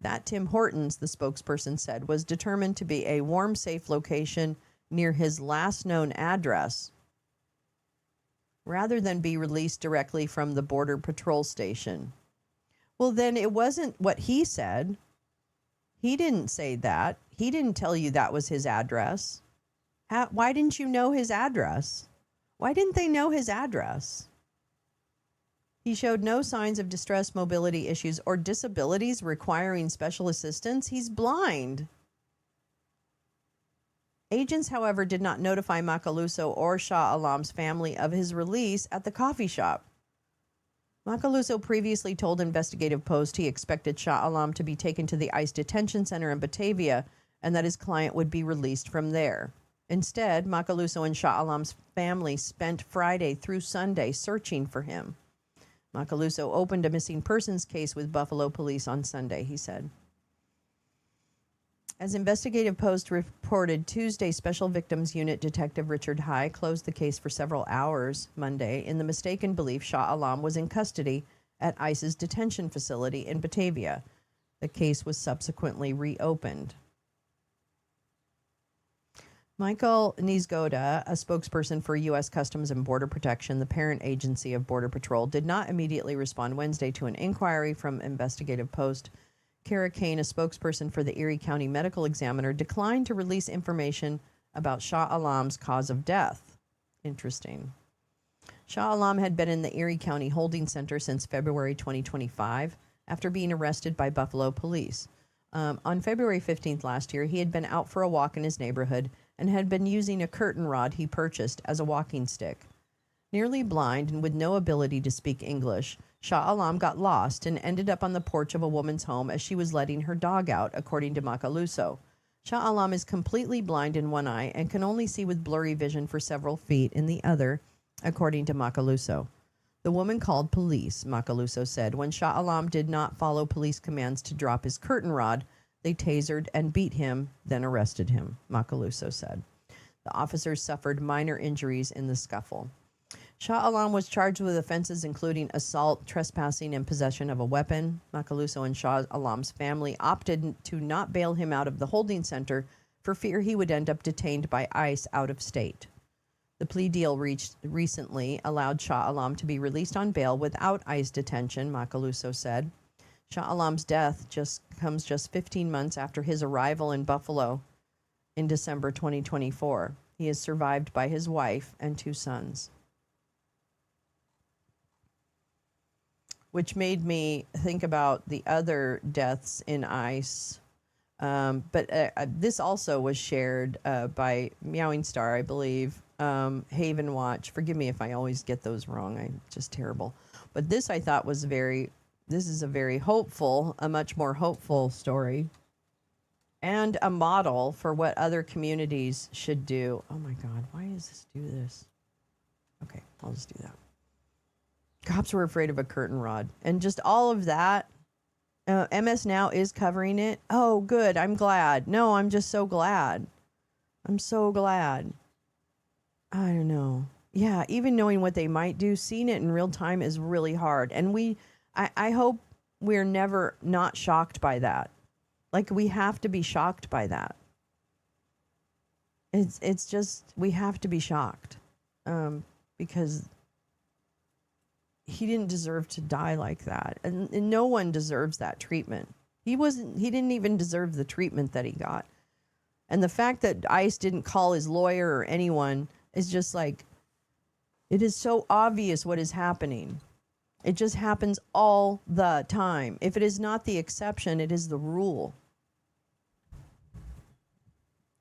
That Tim Hortons, the spokesperson said, was determined to be a warm, safe location near his last known address, rather than be released directly from the Border Patrol station. Well, then it wasn't what he said. He didn't say that. He didn't tell you that was his address. Why didn't you know his address? Why didn't they know his address? He showed no signs of distress, mobility issues, or disabilities requiring special assistance. He's blind. Agents, however, did not notify Macaluso or Shah Alam's family of his release at the coffee shop. Macaluso previously told Investigative Post he expected Shah Alam to be taken to the ICE detention center in Batavia and that his client would be released from there. Instead, Macaluso and Shah Alam's family spent Friday through Sunday searching for him. Macaluso opened a missing persons case with Buffalo police on Sunday, he said. As Investigative Post reported Tuesday, Special Victims Unit Detective Richard High closed the case for several hours Monday in the mistaken belief Shah Alam was in custody at ICE's detention facility in Batavia. The case was subsequently reopened. Michael Niezgoda, a spokesperson for U.S. Customs and Border Protection, the parent agency of Border Patrol, did not immediately respond Wednesday to an inquiry from Investigative Post. Kara Kane, a spokesperson for the Erie County Medical Examiner, declined to release information about Shah Alam's cause of death. Interesting. Shah Alam had been in the Erie County Holding Center since February 2025 after being arrested by Buffalo police. On February 15th last year, he had been out for a walk in his neighborhood and had been using a curtain rod he purchased as a walking stick. Nearly blind and with no ability to speak English, Shah Alam got lost and ended up on the porch of a woman's home as she was letting her dog out, according to Macaluso. Shah Alam is completely blind in one eye and can only see with blurry vision for several feet in the other, according to Macaluso. The woman called police, Macaluso said. When Shah Alam did not follow police commands to drop his curtain rod, they tasered and beat him, then arrested him, Macaluso said. The officers suffered minor injuries in the scuffle. Shah Alam was charged with offenses including assault, trespassing, and possession of a weapon. Macaluso and Shah Alam's family opted to not bail him out of the holding center for fear he would end up detained by ICE out of state. The plea deal reached recently allowed Shah Alam to be released on bail without ICE detention, Macaluso said. Shah Alam's death comes just 15 months after his arrival in Buffalo in December 2024. He is survived by his wife and 2 sons. Which made me think about the other deaths in ICE. But this also was shared by Meowing Star, I believe, Haven Watch. Forgive me if I always get those wrong. I'm just terrible. But this I thought was this is a very hopeful, a much more hopeful story and a model for what other communities should do. Oh my God, why does this do this? Okay, I'll just do that. Cops were afraid of a curtain rod and just all of that. MS Now is covering it. Oh, good. I'm glad. No, I'm just so glad. I'm so glad. I don't know. Yeah, even knowing what they might do, seeing it in real time is really hard. And I hope we're never not shocked by that. Like, we have to be shocked by that. It's just, we have to be shocked. Because he didn't deserve to die like that. And no one deserves that treatment. He didn't even deserve the treatment that he got. And the fact that ICE didn't call his lawyer or anyone is just like, It is so obvious what is happening. It just happens all the time. If it is not the exception, it is the rule.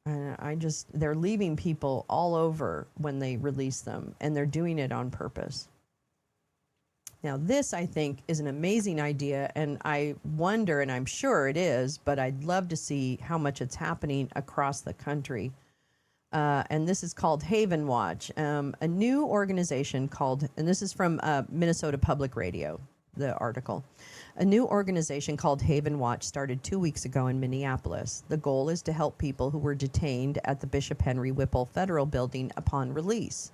And they're leaving people all over when they release them, and they're doing it on purpose. Now, this, I think, is an amazing idea, and I wonder, and I'm sure it is, but I'd love to see how much it's happening across the country. And this is called Haven Watch, a new organization called, and this is from Minnesota Public Radio, the article. A new organization called Haven Watch started 2 weeks ago in Minneapolis. The goal is to help people who were detained at the Bishop Henry Whipple Federal Building upon release.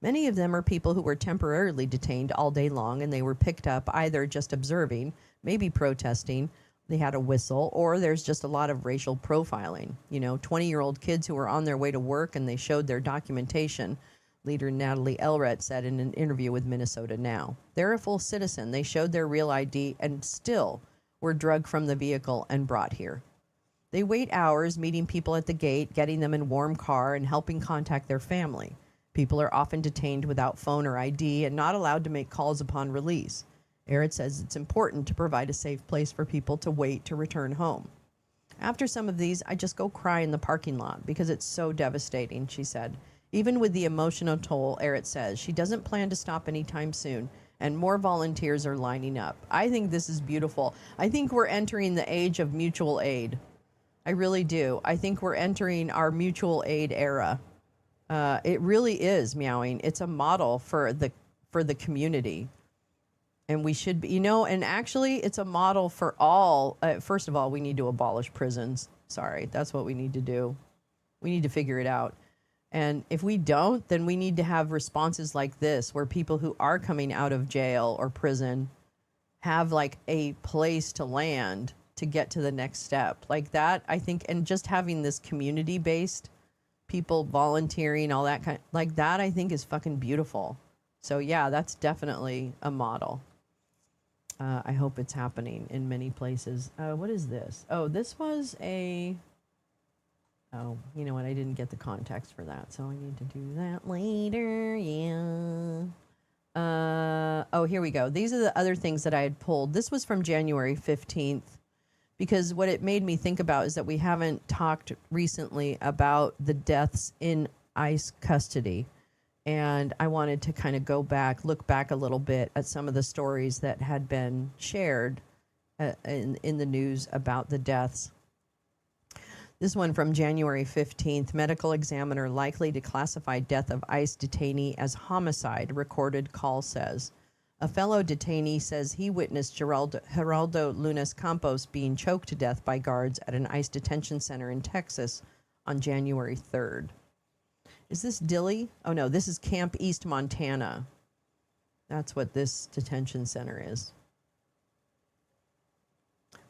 Many of them are people who were temporarily detained all day long, and they were picked up either just observing, maybe protesting, they had a whistle, or there's just a lot of racial profiling. 20-year-old kids who were on their way to work and they showed their documentation. Leader Natalie Elrett said in an interview with Minnesota Now. They're a full citizen. They showed their real ID and still were drugged from the vehicle and brought here. They wait hours meeting people at the gate, getting them in warm car, and helping contact their family. People are often detained without phone or ID and not allowed to make calls upon release. Elrett says it's important to provide a safe place for people to wait to return home. After some of these, I just go cry in the parking lot because it's so devastating, she said. Even with the emotional toll, Elrett says, she doesn't plan to stop anytime soon, and more volunteers are lining up. I think this is beautiful. I think we're entering the age of mutual aid. I really do. I think we're entering our mutual aid era. It really is, Meowing. It's a model for the community. And we should be, and actually it's a model for all. First of all, we need to abolish prisons. Sorry, that's what we need to do. We need to figure it out. And if we don't, then we need to have responses like this, where people who are coming out of jail or prison have like a place to land to get to the next step. Like that, I think, and just having this community-based people volunteering, all that kind, like that, I think is fucking beautiful. So yeah, that's definitely a model. I hope it's happening in many places. What is this? Oh, this was a... Oh, you know what? I didn't get the context for that, so I need to do that later. Yeah. Oh, here we go. These are the other things that I had pulled. This was from January 15th, because what it made me think about is that we haven't talked recently about the deaths in ICE custody. And I wanted to kind of look back a little bit at some of the stories that had been shared in the news about the deaths. This one from January 15th, medical examiner likely to classify death of ICE detainee as homicide, recorded call says. A fellow detainee says he witnessed Geraldo Lunas Campos being choked to death by guards at an ICE detention center in Texas on January 3rd. Is this Dilley? Oh no, this is Camp East, Montana. That's what this detention center is.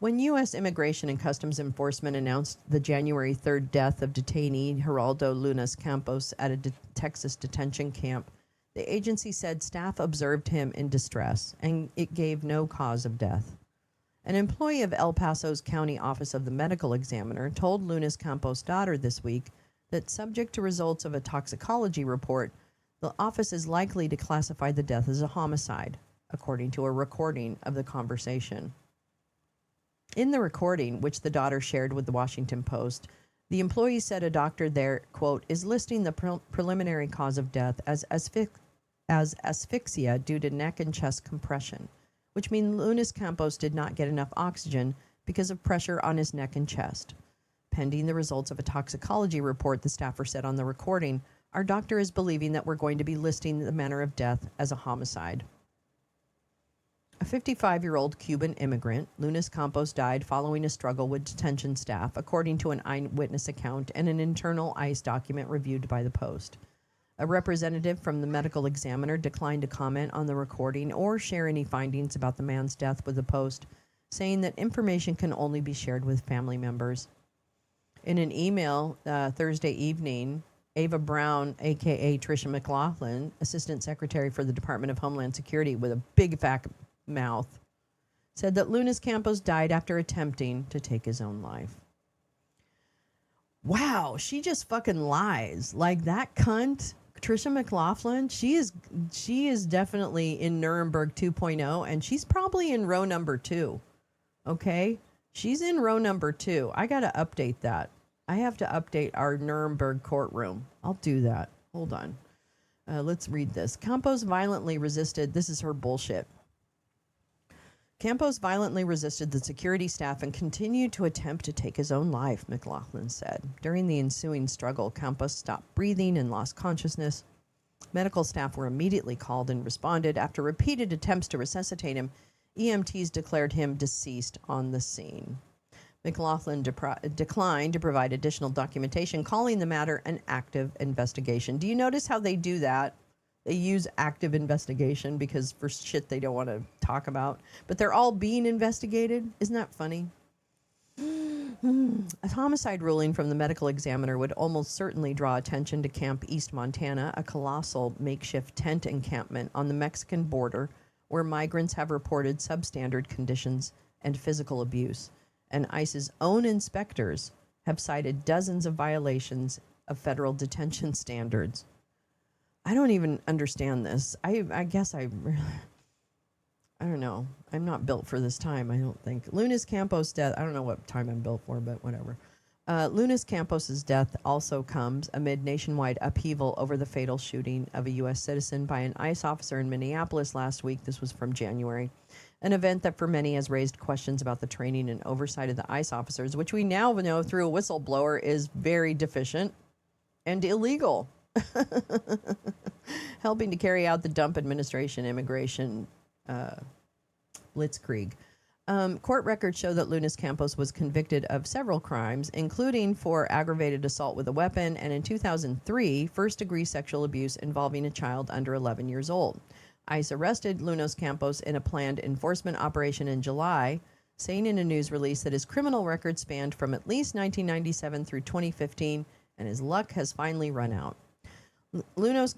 When U.S. Immigration and Customs Enforcement announced the January 3rd death of detainee Geraldo Lunas Campos at a Texas detention camp, the agency said staff observed him in distress, and it gave no cause of death. An employee of El Paso's County Office of the Medical Examiner told Lunas Campos' daughter this week that, subject to results of a toxicology report, the office is likely to classify the death as a homicide, according to a recording of the conversation. In the recording, which the daughter shared with the Washington Post, the employee said a doctor there, quote, is listing the preliminary cause of death as asphyxia due to neck and chest compression, which means Lunas Campos did not get enough oxygen because of pressure on his neck and chest. Pending the results of a toxicology report, the staffer said on the recording, our doctor is believing that we're going to be listing the manner of death as a homicide. A 55-year-old Cuban immigrant, Lunas Campos, died following a struggle with detention staff, according to an eyewitness account and an internal ICE document reviewed by the Post. A representative from the medical examiner declined to comment on the recording or share any findings about the man's death with the Post, saying that information can only be shared with family members. In an email Thursday evening, Ava Brown, a.k.a. Tricia McLaughlin, Assistant Secretary for the Department of Homeland Security with a big fat mouth, said that Lunas Campos died after attempting to take his own life. Wow, she just fucking lies. Like, that cunt Tricia McLaughlin, she is definitely in Nuremberg 2.0, and she's probably in row number 2. Okay? She's in row number 2. I got to update that. I have to update our Nuremberg courtroom. I'll do that. Hold on. Let's read this. Campos violently resisted. This is her bullshit. Campos violently resisted the security staff and continued to attempt to take his own life, McLaughlin said. During the ensuing struggle, Campos stopped breathing and lost consciousness. Medical staff were immediately called and responded. After repeated attempts to resuscitate him, EMTs declared him deceased on the scene. McLaughlin declined to provide additional documentation, calling the matter an active investigation. Do you notice how they do that? They use active investigation because for shit they don't want to talk about. But they're all being investigated. Isn't that funny? A homicide ruling from the medical examiner would almost certainly draw attention to Camp East Montana, a colossal makeshift tent encampment on the Mexican border where migrants have reported substandard conditions and physical abuse. And ICE's own inspectors have cited dozens of violations of federal detention standards. I don't even understand this. I guess I don't know. I'm not built for this time, I don't think. Lunas Campos' death, I don't know what time I'm built for, but whatever. Lunas Campos' death also comes amid nationwide upheaval over the fatal shooting of a U.S. citizen by an ICE officer in Minneapolis last week. This was from January. An event that for many has raised questions about the training and oversight of the ICE officers, which we now know through a whistleblower is very deficient and illegal. Helping to carry out the Dump administration immigration blitzkrieg. Court records show that Lunas Campos was convicted of several crimes, including for aggravated assault with a weapon and in 2003, first-degree sexual abuse involving a child under 11 years old. ICE arrested Lunas Campos in a planned enforcement operation in July, saying in a news release that his criminal record spanned from at least 1997 through 2015, and his luck has finally run out. Lunas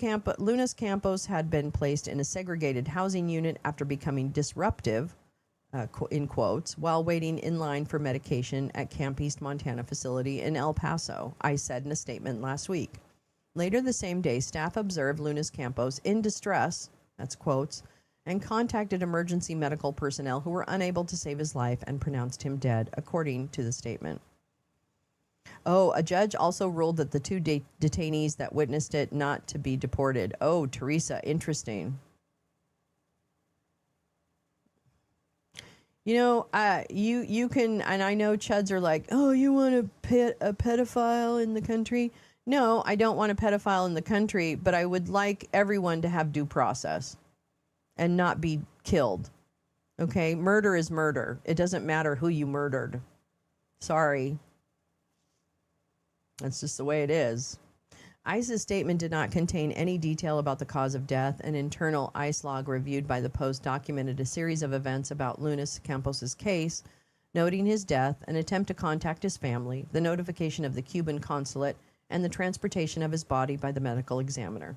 Campos had been placed in a segregated housing unit after becoming disruptive, in quotes, while waiting in line for medication at Camp East Montana facility in El Paso, ICE said in a statement last week. Later the same day, staff observed Lunas Campos in distress, that's quotes, and contacted emergency medical personnel who were unable to save his life and pronounced him dead, according to the statement. Oh, a judge also ruled that the 2 detainees that witnessed it not to be deported. Oh, Teresa, interesting. You know, you can, and I know chuds are like, oh, you want a pedophile in the country? No, I don't want a pedophile in the country, but I would like everyone to have due process and not be killed. Okay? Murder is murder. It doesn't matter who you murdered. Sorry. That's just the way it is. ICE's statement did not contain any detail about the cause of death. An internal ICE log reviewed by the Post documented a series of events about Lunas Campos' case, noting his death, an attempt to contact his family, the notification of the Cuban consulate, and the transportation of his body by the medical examiner.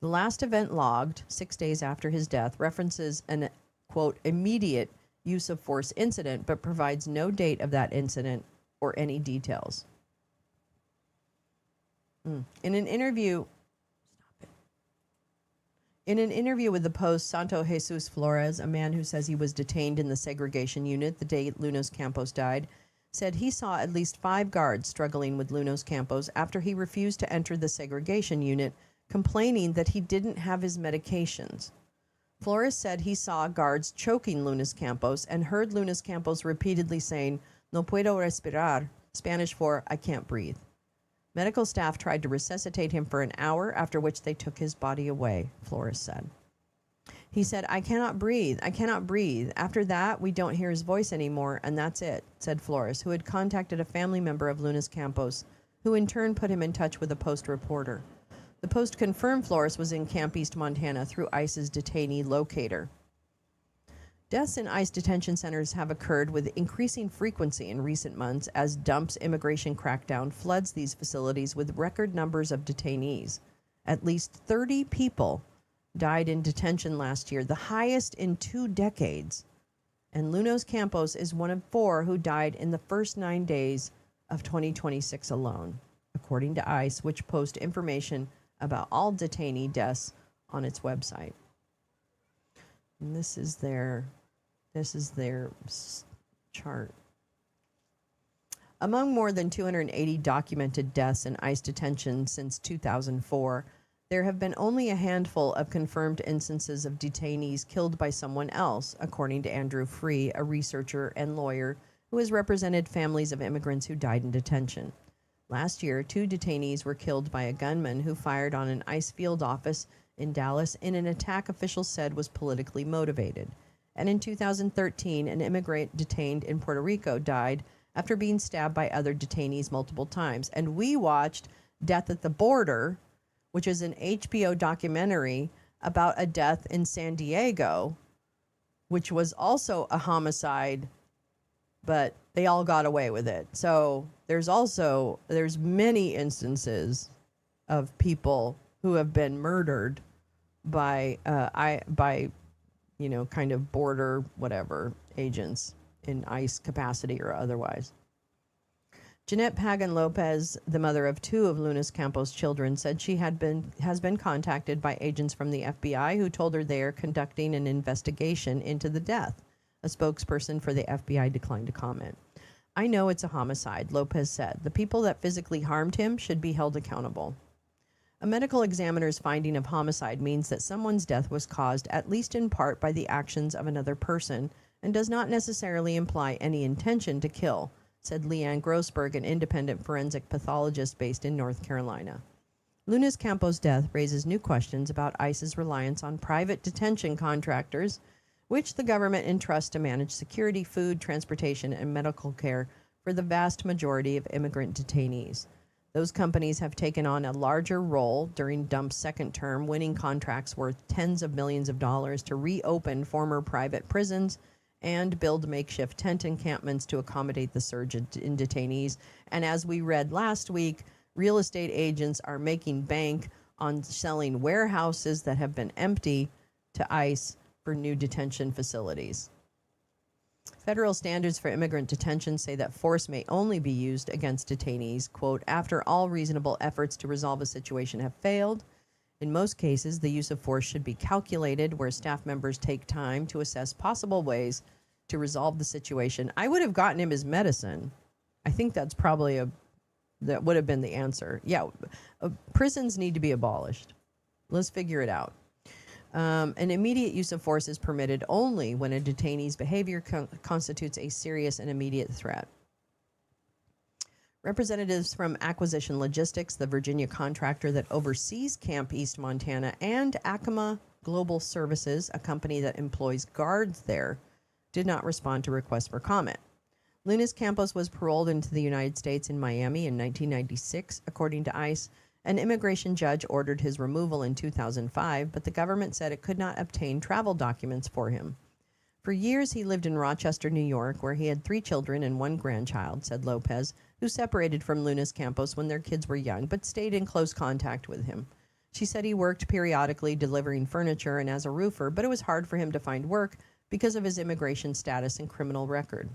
The last event logged, 6 days after his death, references an, quote, immediate use of force incident, but provides no date of that incident or any details. In an interview with the Post, Santo Jesus Flores, a man who says he was detained in the segregation unit the day Lunas Campos died, said he saw at least 5 guards struggling with Lunas Campos after he refused to enter the segregation unit, complaining that he didn't have his medications. Flores said he saw guards choking Lunas Campos and heard Lunas Campos repeatedly saying, "No puedo respirar," Spanish for, "I can't breathe." Medical staff tried to resuscitate him for an hour, after which they took his body away, Flores said. He said, I cannot breathe. After that, we don't hear his voice anymore, and that's it, said Flores, who had contacted a family member of Lunas Campos, who in turn put him in touch with a Post reporter. The Post confirmed Flores was in Camp East Montana through ICE's detainee locator. Deaths in ICE detention centers have occurred with increasing frequency in recent months as Dump's immigration crackdown floods these facilities with record numbers of detainees. At least 30 people died in detention last year, the highest in 2 decades. And Lunas Campos is one of 4 who died in the first 9 days of 2026 alone, according to ICE, which posts information about all detainee deaths on its website. And this is their chart. Among more than 280 documented deaths in ICE detention since 2004, there have been only a handful of confirmed instances of detainees killed by someone else, according to Andrew Free, a researcher and lawyer who has represented families of immigrants who died in detention. Last year, 2 detainees were killed by a gunman who fired on an ICE field office in Dallas in an attack officials said was politically motivated. And in 2013, an immigrant detained in Puerto Rico died after being stabbed by other detainees multiple times. And we watched Death at the Border, which is an HBO documentary about a death in San Diego, which was also a homicide, but they all got away with it. So there's many instances of people who have been murdered by kind of border whatever agents in ICE capacity or otherwise. Jeanette Pagan Lopez, the mother of 2 of Lunas Campos' children, said she has been contacted by agents from the FBI who told her they are conducting an investigation into the death. A spokesperson for the FBI declined to comment. I know it's a homicide, Lopez said. The people that physically harmed him should be held accountable. A medical examiner's finding of homicide means that someone's death was caused at least in part by the actions of another person and does not necessarily imply any intention to kill, said Leanne Grossberg, an independent forensic pathologist based in North Carolina. Lunas Campos' death raises new questions about ICE's reliance on private detention contractors, which the government entrusts to manage security, food, transportation, and medical care for the vast majority of immigrant detainees. Those companies have taken on a larger role during Dump's second term, winning contracts worth tens of millions of dollars to reopen former private prisons and build makeshift tent encampments to accommodate the surge in detainees. And as we read last week, real estate agents are making bank on selling warehouses that have been empty to ICE for new detention facilities. Federal standards for immigrant detention say that force may only be used against detainees, quote, after all reasonable efforts to resolve a situation have failed. In most cases, the use of force should be calculated, where staff members take time to assess possible ways to resolve the situation. I would have gotten him his medicine. I think that's probably that would have been the answer. Yeah, prisons need to be abolished. Let's figure it out. An immediate use of force is permitted only when a detainee's behavior constitutes a serious and immediate threat. Representatives from Acquisition Logistics, the Virginia contractor that oversees Camp East Montana, and Acoma Global Services, a company that employs guards there, did not respond to requests for comment. Lunas Campos was paroled into the United States in Miami in 1996, according to ICE. An immigration judge ordered his removal in 2005, but the government said it could not obtain travel documents for him. For years, he lived in Rochester, New York, where he had 3 children and 1 grandchild, said Lopez, who separated from Lunas Campos when their kids were young, but stayed in close contact with him. She said he worked periodically delivering furniture and as a roofer, but it was hard for him to find work because of his immigration status and criminal record.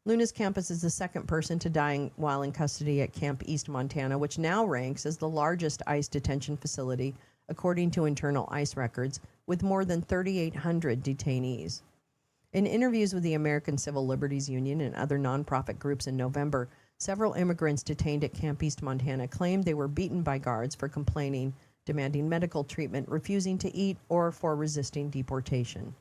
Lunas Campos is the second person to die while in custody at Camp East Montana, which now ranks as the largest ICE detention facility, according to internal ICE records, with more than 3,800 detainees. In interviews with the American Civil Liberties Union and other nonprofit groups in November, several immigrants detained at Camp East Montana claimed they were beaten by guards for complaining, demanding medical treatment, refusing to eat, or for resisting deportation.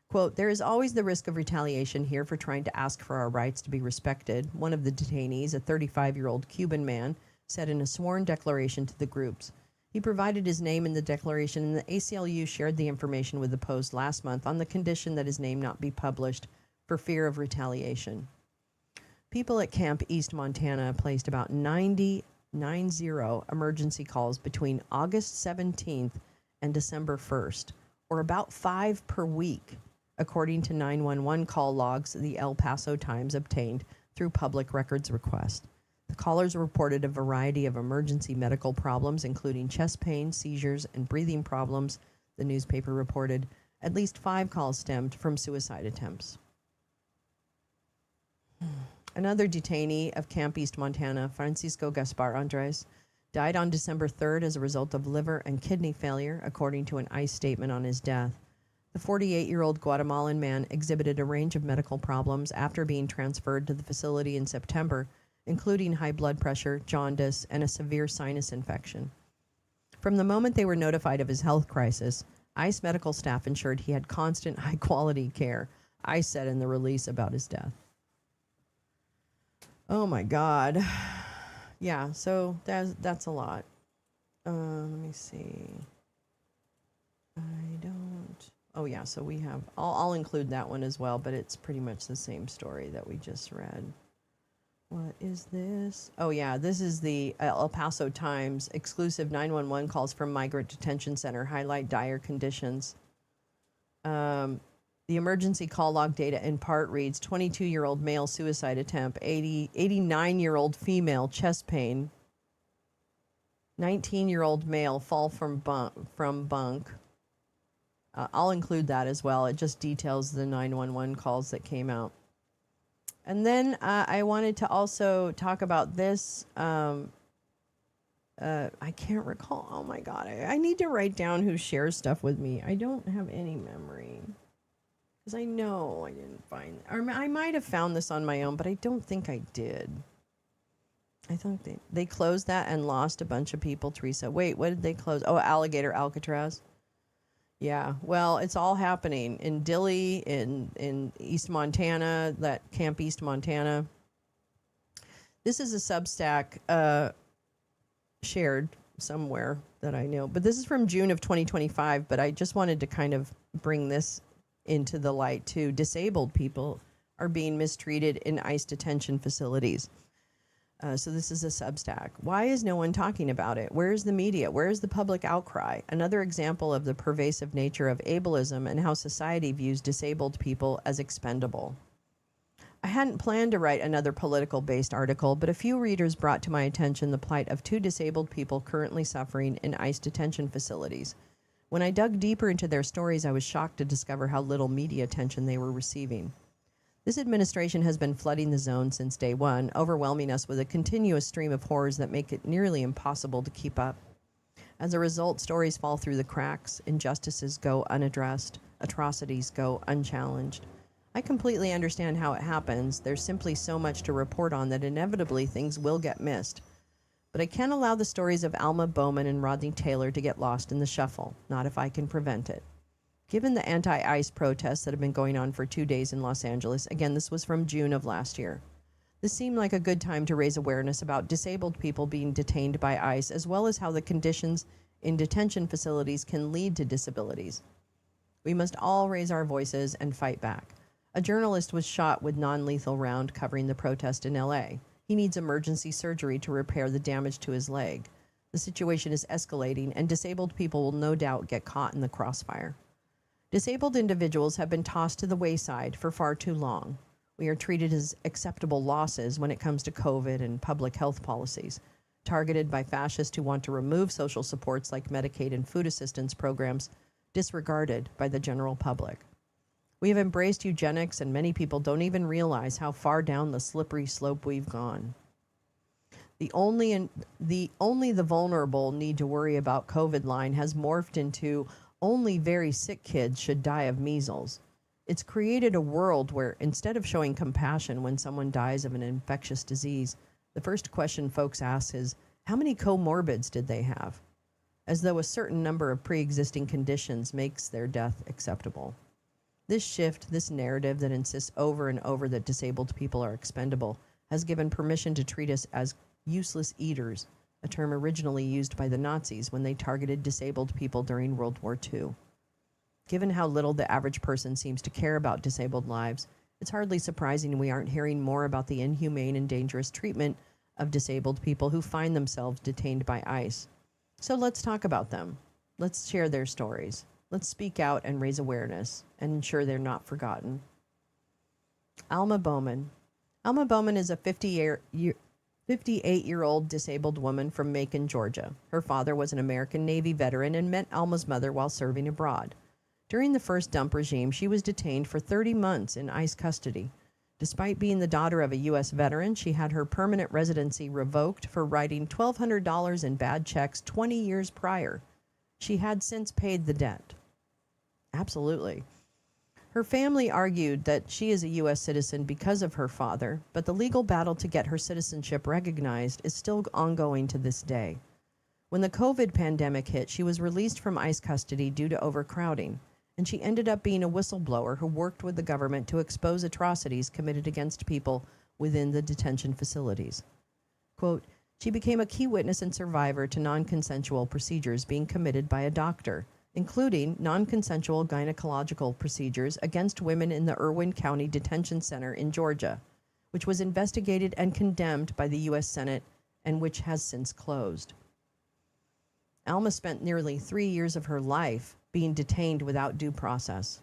Quote, there is always the risk of retaliation here for trying to ask for our rights to be respected, one of the detainees, a 35-year-old Cuban man, said in a sworn declaration to the groups. He provided his name in the declaration, and the ACLU shared the information with the Post last month on the condition that his name not be published for fear of retaliation. People at Camp East Montana placed about 90 emergency calls between August 17th and December 1st, or about 5 per week, according to 911 call logs the El Paso Times obtained through public records request. The callers reported a variety of emergency medical problems, including chest pain, seizures, and breathing problems, the newspaper reported. At least 5 calls stemmed from suicide attempts. Another detainee of Camp East Montana, Francisco Gaspar Andres, Died on December 3rd as a result of liver and kidney failure, according to an ICE statement on his death. The 48-year-old Guatemalan man exhibited a range of medical problems after being transferred to the facility in September, including high blood pressure, jaundice, and a severe sinus infection. From the moment they were notified of his health crisis, ICE medical staff ensured he had constant, high-quality care, ICE said in the release about his death. Oh, my God. Yeah, so that's a lot. Let me see. Oh, yeah, so we have... I'll include that one as well, but it's pretty much the same story that we just read. What is this? Oh, yeah, this is the El Paso Times. Exclusive 911 calls from migrant detention center highlight dire conditions. The emergency call log data in part reads 22-year-old male suicide attempt, 89-year-old female chest pain, 19-year-old male fall from bunk. I'll include that as well. It just details the 911 calls that came out. And then I wanted to also talk about this. I can't recall. Oh, my God. I need to write down who shares stuff with me. I don't have any memory. Because I know I didn't find... Or I might have found this on my own, but I don't think I did. I think they closed that and lost a bunch of people, Teresa. Wait, what did they close? Oh, Alligator Alcatraz. Yeah, well, it's all happening in Dilley, in East Montana, that Camp East Montana. This is a Substack shared somewhere that I know. But this is from June of 2025, but I just wanted to kind of bring this into the light too. Disabled people are being mistreated in ICE detention facilities. So this is a Substack. Why is no one talking about it? Where's the media? Where's the public outcry? Another example of the pervasive nature of ableism and how society views disabled people as expendable. I hadn't planned to write another political-based article, but a few readers brought to my attention the plight of 2 disabled people currently suffering in ICE detention facilities. When I dug deeper into their stories, I was shocked to discover how little media attention they were receiving. This administration has been flooding the zone since day one, overwhelming us with a continuous stream of horrors that make it nearly impossible to keep up. As a result, stories fall through the cracks, injustices go unaddressed, atrocities go unchallenged. I completely understand how it happens. There's simply so much to report on that inevitably things will get missed. But I can't allow the stories of Alma Bowman and Rodney Taylor to get lost in the shuffle, not if I can prevent it. Given the anti-ICE protests that have been going on for 2 days in Los Angeles, again, this was from June of last year, this seemed like a good time to raise awareness about disabled people being detained by ICE, as well as how the conditions in detention facilities can lead to disabilities. We must all raise our voices and fight back. A journalist was shot with non-lethal round covering the protest in LA. He needs emergency surgery to repair the damage to his leg. The situation is escalating, and disabled people will no doubt get caught in the crossfire. Disabled individuals have been tossed to the wayside for far too long. We are treated as acceptable losses when it comes to COVID and public health policies, targeted by fascists who want to remove social supports like Medicaid and food assistance programs, disregarded by the general public. We have embraced eugenics, and many people don't even realize how far down the slippery slope we've gone. The only the vulnerable need to worry about COVID line has morphed into only very sick kids should die of measles. It's created a world where instead of showing compassion when someone dies of an infectious disease, the first question folks ask is, how many comorbids did they have? As though a certain number of pre-existing conditions makes their death acceptable. This shift, this narrative that insists over and over that disabled people are expendable, has given permission to treat us as useless eaters, a term originally used by the Nazis when they targeted disabled people during World War II. Given how little the average person seems to care about disabled lives, it's hardly surprising we aren't hearing more about the inhumane and dangerous treatment of disabled people who find themselves detained by ICE. So let's talk about them. Let's share their stories. Let's speak out and raise awareness and ensure they're not forgotten. Alma Bowman. Alma Bowman is a 58-year-old disabled woman from Macon, Georgia. Her father was an American Navy veteran and met Alma's mother while serving abroad. During the first dump regime, she was detained for 30 months in ICE custody. Despite being the daughter of a U.S. veteran, she had her permanent residency revoked for writing $1,200 in bad checks 20 years prior. She had since paid the debt. Absolutely. Her family argued that she is a U.S. citizen because of her father, but the legal battle to get her citizenship recognized is still ongoing to this day. When the COVID pandemic hit, she was released from ICE custody due to overcrowding, and she ended up being a whistleblower who worked with the government to expose atrocities committed against people within the detention facilities. Quote, she became a key witness and survivor to non-consensual procedures being committed by a doctor, including non-consensual gynecological procedures against women in the Irwin County Detention Center in Georgia, which was investigated and condemned by the U.S. Senate and which has since closed. Alma spent nearly 3 years of her life being detained without due process,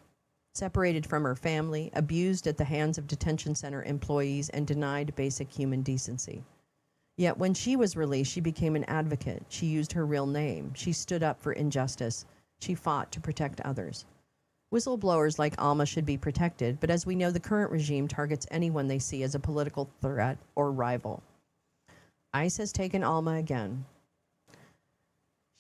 separated from her family, abused at the hands of detention center employees, and denied basic human decency. Yet when she was released, she became an advocate. She used her real name. She stood up for injustice. She fought to protect others. Whistleblowers like Alma should be protected, but as we know, the current regime targets anyone they see as a political threat or rival. ICE has taken Alma again.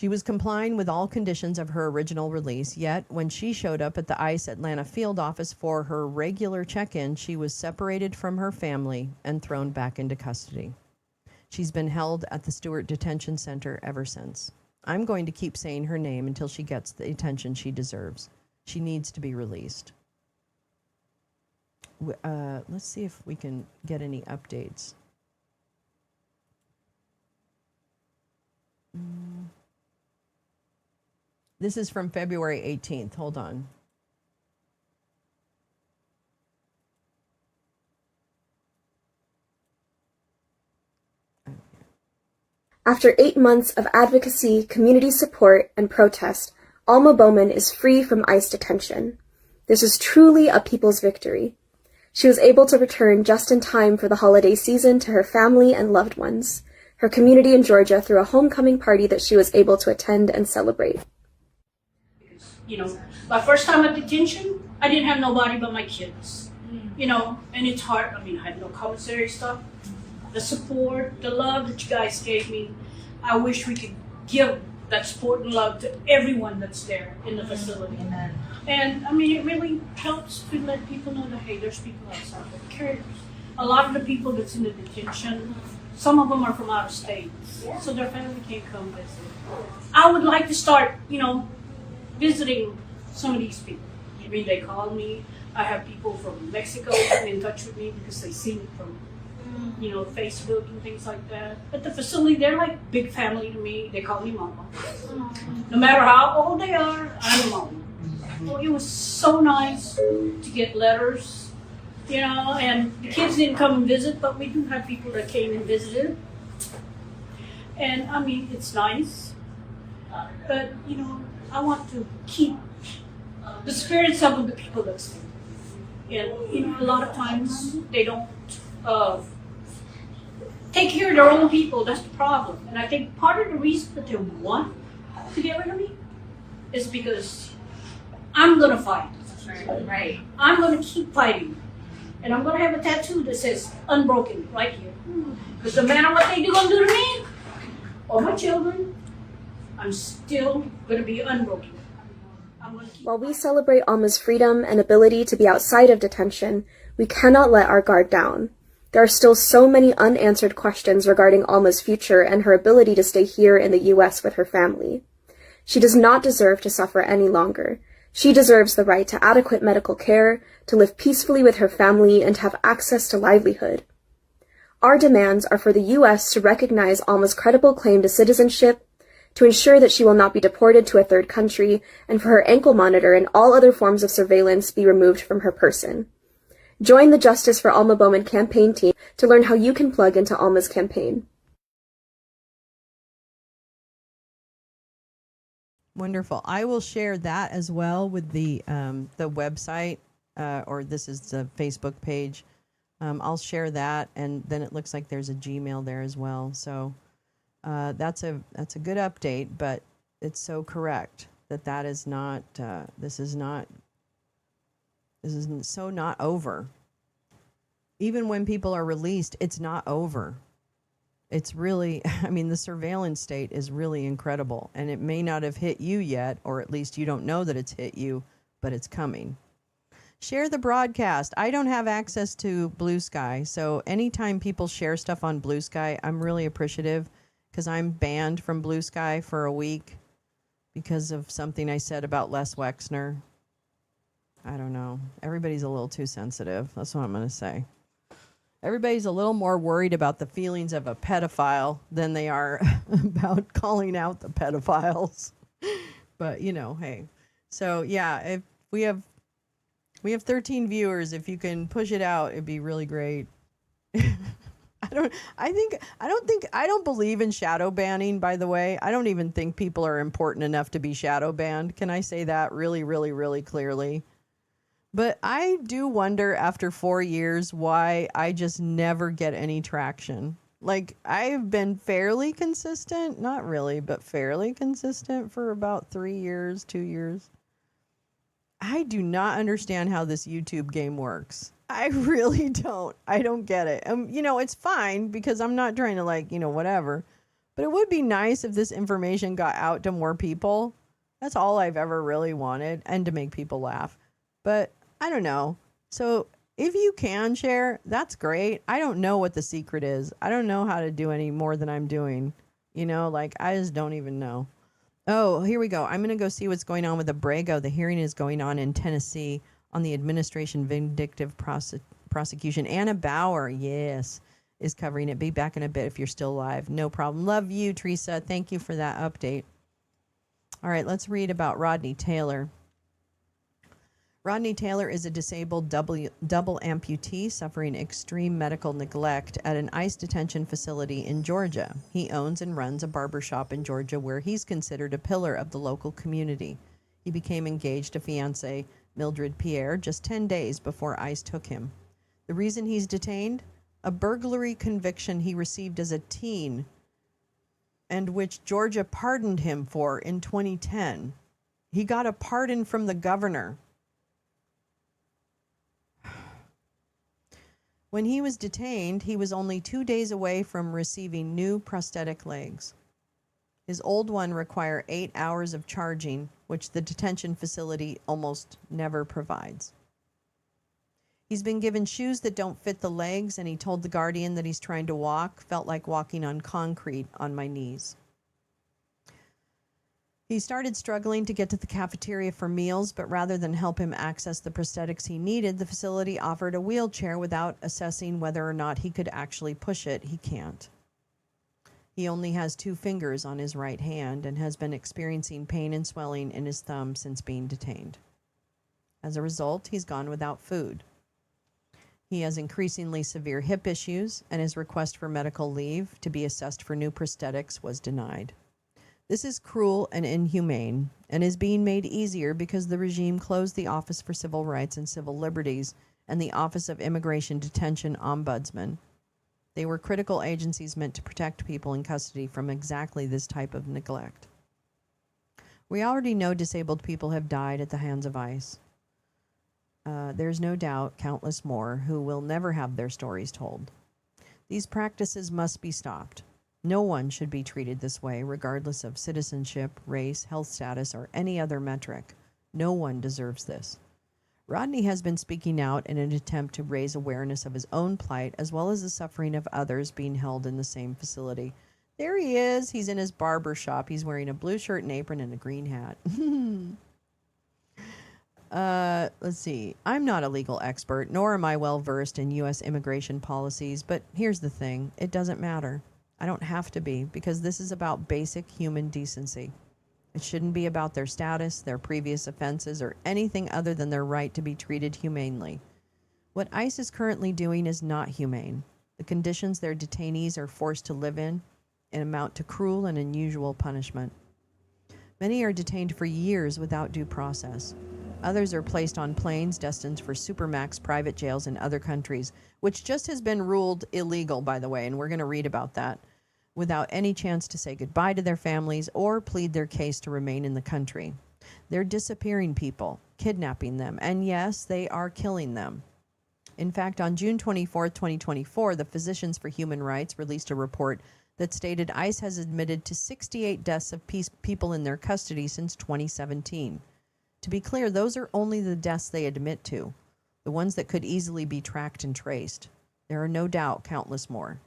She was complying with all conditions of her original release, yet when she showed up at the ICE Atlanta field office for her regular check-in, she was separated from her family and thrown back into custody. She's been held at the Stewart Detention Center ever since. I'm going to keep saying her name until she gets the attention she deserves. She needs to be released. Let's see if we can get any updates. This is from February 18th. Hold on. After 8 months of advocacy, community support, and protest, Alma Bowman is free from ICE detention. This is truly a people's victory. She was able to return just in time for the holiday season to her family and loved ones. Her community in Georgia threw a homecoming party that she was able to attend and celebrate. You know, my first time at detention, I didn't have nobody but my kids. You know, and it's hard. I mean, I had no commissary stuff. The support, the love that you guys gave me, I wish we could give that support and love to everyone that's there in the facility. Amen. And I mean, it really helps to let people know that, hey, there's people outside that cares. A lot of the people that's in the detention, some of them are from out of state, so their family can't come visit. I would like to start, you know, visiting some of these people. I mean, they call me. I have people from Mexico getting in touch with me because they see me from, you know, Facebook and things like that. At the facility, they're like big family to me. They call me mama. No matter how old they are, I'm a mama. Well, it was so nice to get letters, you know, and the kids didn't come and visit, but we do have people that came and visited. And I mean, it's nice, but you know, I want to keep the spirits up of the people that stay. And you know, a lot of times they don't take care of their own people. That's the problem. And I think part of the reason that they want to get rid of me is because I'm gonna fight. Right. I'm gonna keep fighting, and I'm gonna have a tattoo that says "Unbroken" right here. Because no matter what they gonna do to me or my children, I'm still gonna be unbroken. While we celebrate Alma's freedom and ability to be outside of detention, we cannot let our guard down. There are still so many unanswered questions regarding Alma's future and her ability to stay here in the U.S. with her family. She does not deserve to suffer any longer. She deserves the right to adequate medical care, to live peacefully with her family, and to have access to livelihood. Our demands are for the U.S. to recognize Alma's credible claim to citizenship, to ensure that she will not be deported to a third country, and for her ankle monitor and all other forms of surveillance be removed from her person. Join the Justice for Alma Bowman campaign team to learn how you can plug into Alma's campaign. Wonderful. I will share that as well with the website, or this is the Facebook page. I'll share that, and then it looks like there's a Gmail there as well. So that's a good update, but it's so correct that is not this is so not over. even when people are released, it's not over. It's really, I mean, the surveillance state is really incredible, and it may not have hit you yet, or at least you don't know that it's hit you, but it's coming. Share the broadcast. I don't have access to Blue Sky, so anytime people share stuff on Blue Sky, I'm really appreciative, because I'm banned from Blue Sky for a week because of something I said about Les Wexner. I don't know. Everybody's a little too sensitive. That's what I'm going to say. Everybody's a little more worried about the feelings of a pedophile than they are about calling out the pedophiles. But, you know, hey. So, yeah, if we have 13 viewers. If you can push it out, it'd be really great. I don't believe in shadow banning, by the way. I don't even think people are important enough to be shadow banned. Can I say that really, really, really clearly? But I do wonder after 4 years why I just never get any traction. Like, I've been fairly consistent, not really, but fairly consistent for about 3 years, 2 years. I do not understand how this YouTube game works. I really don't. I don't get it. You know, it's fine because I'm not trying to, like, you know, whatever. But it would be nice if this information got out to more people. That's all I've ever really wanted, and to make people laugh. But I don't know. So if you can share, that's great. I don't know what the secret is. I don't know how to do any more than I'm doing. You know, like, I just don't even know. Oh, here we go. I'm going to go see what's going on with Abrego. The hearing is going on in Tennessee on the administration vindictive prosecution. Anna Bauer, yes, is covering it. Be back in a bit if you're still alive. No problem. Love you, Teresa. Thank you for that update. All right, let's read about Rodney Taylor. Rodney Taylor is a disabled double amputee suffering extreme medical neglect at an ICE detention facility in Georgia. He owns and runs a barbershop in Georgia where he's considered a pillar of the local community. He became engaged to fiancée Mildred Pierre just 10 days before ICE took him. The reason he's detained? A burglary conviction he received as a teen and which Georgia pardoned him for in 2010. He got a pardon from the governor. When he was detained, he was only 2 days away from receiving new prosthetic legs. His old one required 8 hours of charging, which the detention facility almost never provides. He's been given shoes that don't fit the legs, and he told the guardian that he's trying to walk, felt like walking on concrete on my knees. He started struggling to get to the cafeteria for meals, but rather than help him access the prosthetics he needed, the facility offered a wheelchair without assessing whether or not he could actually push it. He can't. He only has 2 fingers on his right hand and has been experiencing pain and swelling in his thumb since being detained. As a result, he's gone without food. He has increasingly severe hip issues, and his request for medical leave to be assessed for new prosthetics was denied. This is cruel and inhumane, and is being made easier because the regime closed the Office for Civil Rights and Civil Liberties and the Office of Immigration Detention Ombudsman. They were critical agencies meant to protect people in custody from exactly this type of neglect. We already know disabled people have died at the hands of ICE. There's no doubt countless more who will never have their stories told. These practices must be stopped. No one should be treated this way, regardless of citizenship, race, health status, or any other metric. No one deserves this. Rodney has been speaking out in an attempt to raise awareness of his own plight, as well as the suffering of others being held in the same facility. There he is. He's in his barber shop. He's wearing a blue shirt and apron and a green hat. Let's see. I'm not a legal expert, nor am I well versed in U.S. immigration policies, but here's the thing. It doesn't matter. I don't have to be, because this is about basic human decency. It shouldn't be about their status, their previous offenses, or anything other than their right to be treated humanely. What ICE is currently doing is not humane. The conditions their detainees are forced to live in amount to cruel and unusual punishment. Many are detained for years without due process. Others are placed on planes destined for supermax private jails in other countries, which just has been ruled illegal, by the way, and we're going to read about that, without any chance to say goodbye to their families or plead their case to remain in the country. They're disappearing people, kidnapping them, and yes, they are killing them. In fact, on June 24, 2024, the Physicians for Human Rights released a report that stated ICE has admitted to 68 deaths of people in their custody since 2017. To be clear, those are only the deaths they admit to, the ones that could easily be tracked and traced. There are no doubt countless more.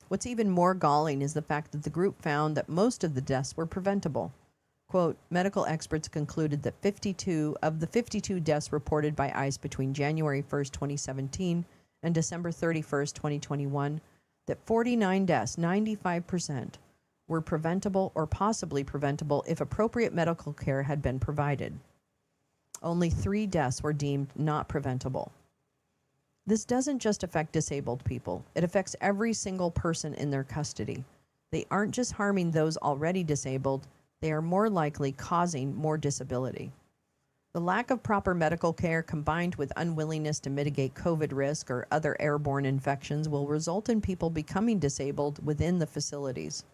What's even more galling is the fact that the group found that most of the deaths were preventable. Quote, medical experts concluded that 52 of the 52 deaths reported by ICE between January 1st, 2017 and December 31st, 2021, that 49 deaths, 95%, were preventable or possibly preventable if appropriate medical care had been provided. Only 3 deaths were deemed not preventable. This doesn't just affect disabled people. It affects every single person in their custody. They aren't just harming those already disabled, they are more likely causing more disability. The lack of proper medical care combined with unwillingness to mitigate COVID risk or other airborne infections will result in people becoming disabled within the facilities.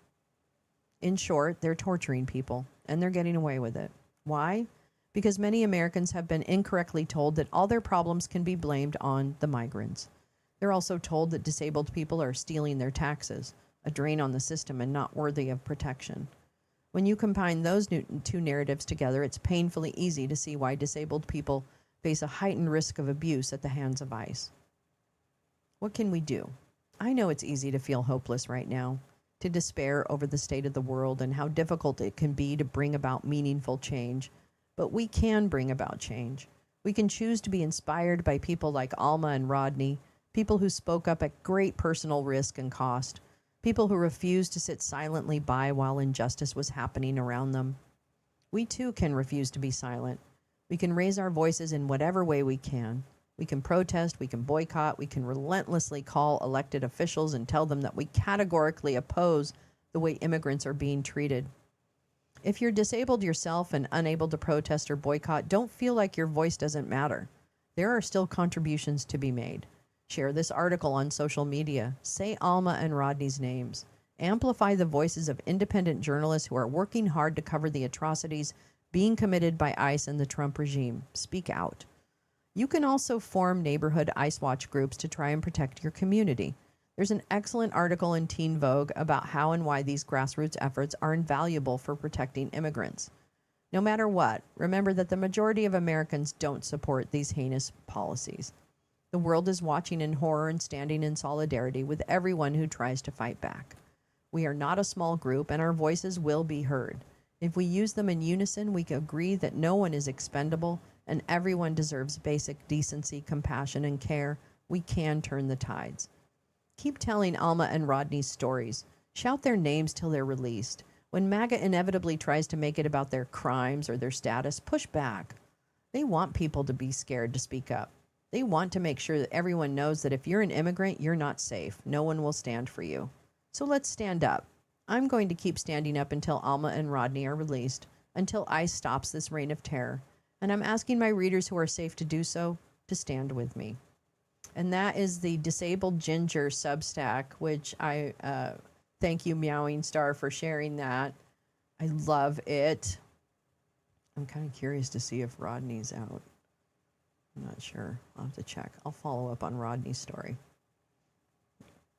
In short, they're torturing people, and they're getting away with it. Why? Because many Americans have been incorrectly told that all their problems can be blamed on the migrants. They're also told that disabled people are stealing their taxes, a drain on the system and not worthy of protection. When you combine those two narratives together, it's painfully easy to see why disabled people face a heightened risk of abuse at the hands of ICE. What can we do? I know it's easy to feel hopeless right now, to despair over the state of the world and how difficult it can be to bring about meaningful change. But we can bring about change. We can choose to be inspired by people like Alma and Rodney, people who spoke up at great personal risk and cost, people who refused to sit silently by while injustice was happening around them. We too can refuse to be silent. We can raise our voices in whatever way we can. We can protest, we can boycott, we can relentlessly call elected officials and tell them that we categorically oppose the way immigrants are being treated. If you're disabled yourself and unable to protest or boycott, don't feel like your voice doesn't matter. There are still contributions to be made. Share this article on social media. Say Alma and Rodney's names. Amplify the voices of independent journalists who are working hard to cover the atrocities being committed by ICE and the Trump regime. Speak out. You can also form neighborhood ICE Watch groups to try and protect your community. There's an excellent article in Teen Vogue about how and why these grassroots efforts are invaluable for protecting immigrants. No matter what, remember that the majority of Americans don't support these heinous policies. The world is watching in horror and standing in solidarity with everyone who tries to fight back. We are not a small group, and our voices will be heard. If we use them in unison, we can agree that no one is expendable and everyone deserves basic decency, compassion, and care. We can turn the tides. Keep telling Alma and Rodney's stories. Shout their names till they're released. When MAGA inevitably tries to make it about their crimes or their status, push back. They want people to be scared to speak up. They want to make sure that everyone knows that if you're an immigrant, you're not safe. No one will stand for you. So let's stand up. I'm going to keep standing up until Alma and Rodney are released, until ICE stops this reign of terror. And I'm asking my readers who are safe to do so to stand with me. And that is the Disabled Ginger Substack, which I thank you, Meowing Star, for sharing that. I love it. I'm kind of curious to see if Rodney's out. I'm not sure. I'll have to check. I'll follow up on Rodney's story.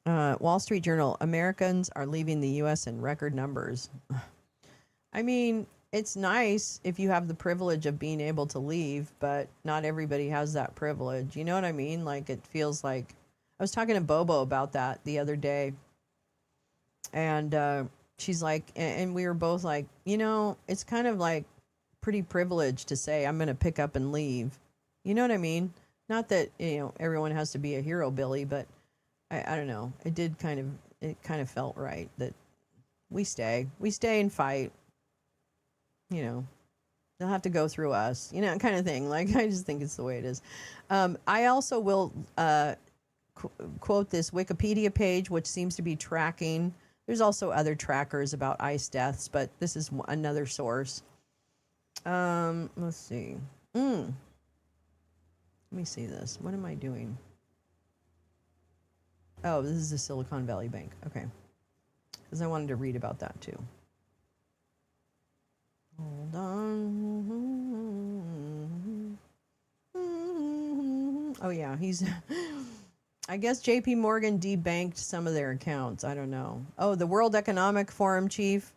Wall Street Journal, Americans are leaving the U.S. in record numbers. I mean, it's nice if you have the privilege of being able to leave, but not everybody has that privilege. You know what I mean? Like, it feels like... I was talking to Bobo about that the other day, and she's like... And we were both like, you know, it's kind of like pretty privileged to say, I'm going to pick up and leave. You know what I mean? Not that, you know, everyone has to be a hero, Billy, but I don't know. It kind of felt right that we stay and fight. You know, they'll have to go through us, you know, kind of thing. Like, I just think it's the way it is. I also will quote this Wikipedia page, which seems to be tracking. There's also other trackers about ICE deaths, but this is another source. Let's see. Let me see this. What am I doing? Oh, this is the Silicon Valley Bank. Okay. Because I wanted to read about that too. Hold on. Oh, yeah, he's... I guess JP Morgan debanked some of their accounts. I don't know. Oh, the World Economic Forum chief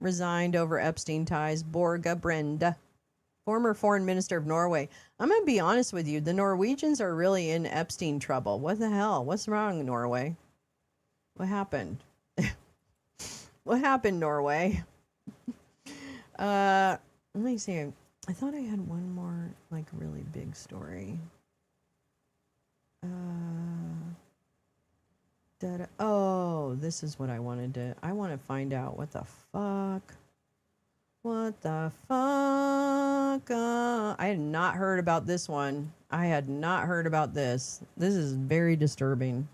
resigned over Epstein ties. Borge Brende, former foreign minister of Norway. I'm going to be honest with you. The Norwegians are really in Epstein trouble. What the hell? What's wrong, Norway? What happened? What happened, Norway? Let me see. I thought I had one more, like, really big story. Oh, this is what I wanted to... I want to find out what the fuck. What the fuck? I had not heard about this one. I had not heard about this. This is very disturbing.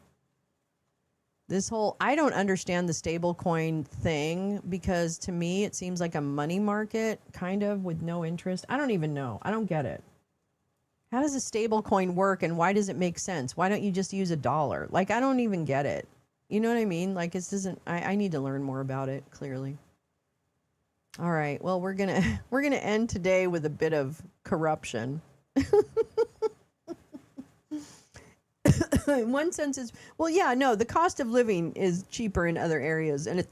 This whole... I don't understand the stablecoin thing because to me it seems like a money market, kind of, with no interest. I don't even know. I don't get it. How does a stable coin work and why does it make sense? Why don't you just use $1? Like, I don't even get it. You know what I mean? Like, this isn't... I need to learn more about it, clearly. All right. Well, we're gonna end today with a bit of corruption. In one sense, it's... Well, yeah, no, the cost of living is cheaper in other areas. And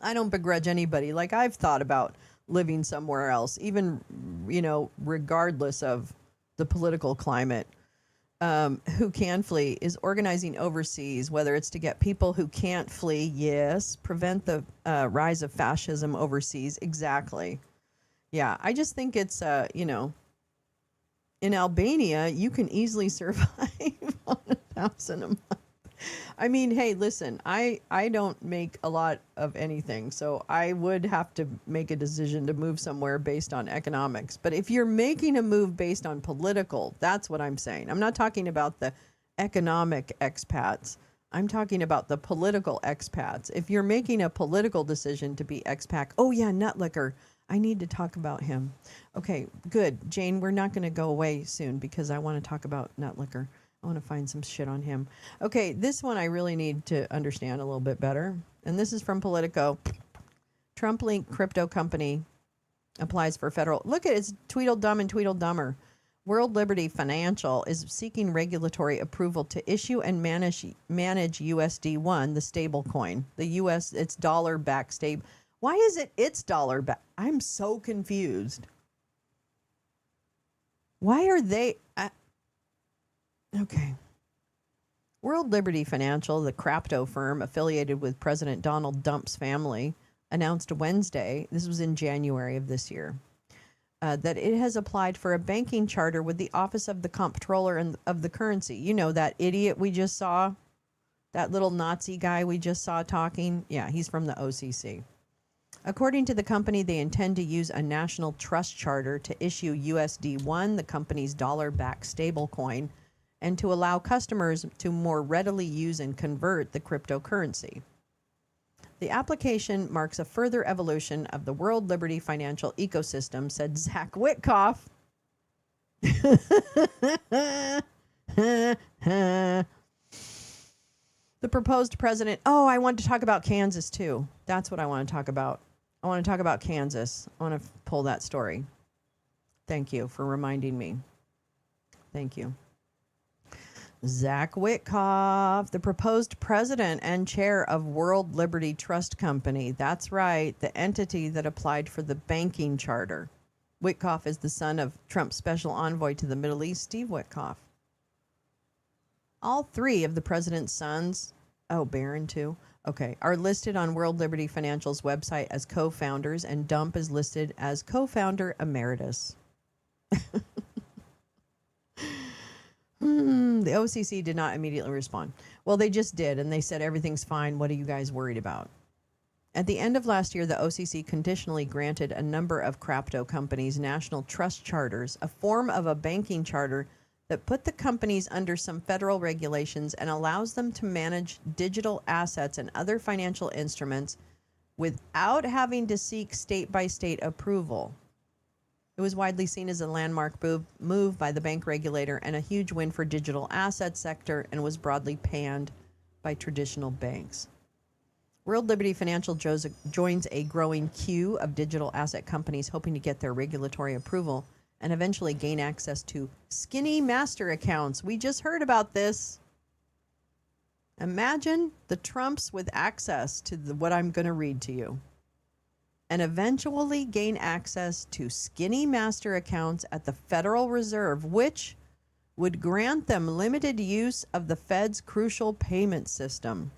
I don't begrudge anybody. Like, I've thought about living somewhere else, even, you know, regardless of the political climate. Who can flee is organizing overseas, whether it's to get people who can't flee, yes, prevent the rise of fascism overseas, exactly. Yeah, I just think it's, you know, in Albania, you can easily survive on $1,000 a month. I mean, hey, listen, I don't make a lot of anything, so I would have to make a decision to move somewhere based on economics. But if you're making a move based on political, that's what I'm saying. I'm not talking about the economic expats. I'm talking about the political expats. If you're making a political decision to be expat, oh yeah, Nutlicker, I need to talk about him. Okay, good. Jane, we're not going to go away soon because I want to talk about Nutlicker. I want to find some shit on him. Okay, this one I really need to understand a little bit better. And this is from Politico. Trump-linked crypto company applies for federal... Look at it, it's Tweedledum and Tweedledummer. World Liberty Financial is seeking regulatory approval to issue and manage USD1, the stable coin. The U.S., it's dollar-backed stable. Why is it it's dollar-backed? I'm so confused. Why are they... Okay. World Liberty Financial, the crypto firm affiliated with President Donald Trump's family, announced Wednesday, this was in January of this year, that it has applied for a banking charter with the Office of the Comptroller of the Currency. You know, that idiot we just saw? That little Nazi guy we just saw talking? Yeah, he's from the OCC. According to the company, they intend to use a national trust charter to issue USD1, the company's dollar-backed stablecoin, and to allow customers to more readily use and convert the cryptocurrency. The application marks a further evolution of the World Liberty financial ecosystem, said Zach Witkoff. The proposed president... Oh, I want to talk about Kansas, too. That's what I want to talk about. I want to talk about Kansas. I want to pull that story. Thank you for reminding me. Thank you. Zach Witkoff, the proposed president and chair of World Liberty Trust Company. That's right, the entity that applied for the banking charter. Witkoff is the son of Trump's special envoy to the Middle East, Steve Witkoff. All three of the president's sons, oh, Barron too, okay, are listed on World Liberty Financial's website as co-founders, and Dump is listed as co-founder emeritus. The OCC did not immediately respond. Well, they just did, and they said everything's fine. What are you guys worried about? At the end of last year, the OCC conditionally granted a number of crypto companies national trust charters, a form of a banking charter that put the companies under some federal regulations and allows them to manage digital assets and other financial instruments without having to seek state-by-state approval. It was widely seen as a landmark move by the bank regulator and a huge win for digital asset sector, and was broadly panned by traditional banks. World Liberty Financial joins a growing queue of digital asset companies hoping to get their regulatory approval and eventually gain access to skinny master accounts. We just heard about this. Imagine the Trumps with access to what I'm going to read to you. And eventually gain access to skinny master accounts at the Federal Reserve, which would grant them limited use of the Fed's crucial payment system.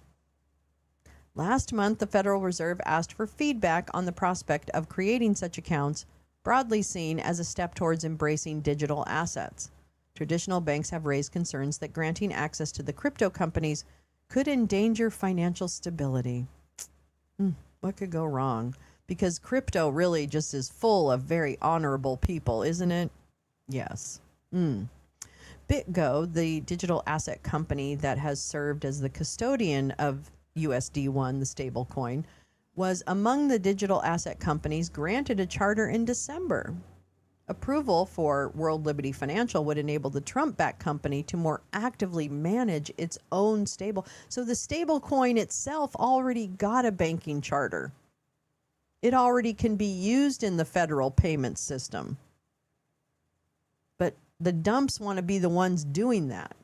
Last month, the Federal Reserve asked for feedback on the prospect of creating such accounts, broadly seen as a step towards embracing digital assets. Traditional banks have raised concerns that granting access to the crypto companies could endanger financial stability. What could go wrong? Because crypto really just is full of very honorable people, isn't it? Yes. BitGo, the digital asset company that has served as the custodian of USD1, the stable coin, was among the digital asset companies granted a charter in December. Approval for World Liberty Financial would enable the Trump-backed company to more actively manage its own stable. So the stable coin itself already got a banking charter. It already can be used in the federal payment system. But the dumps want to be the ones doing that.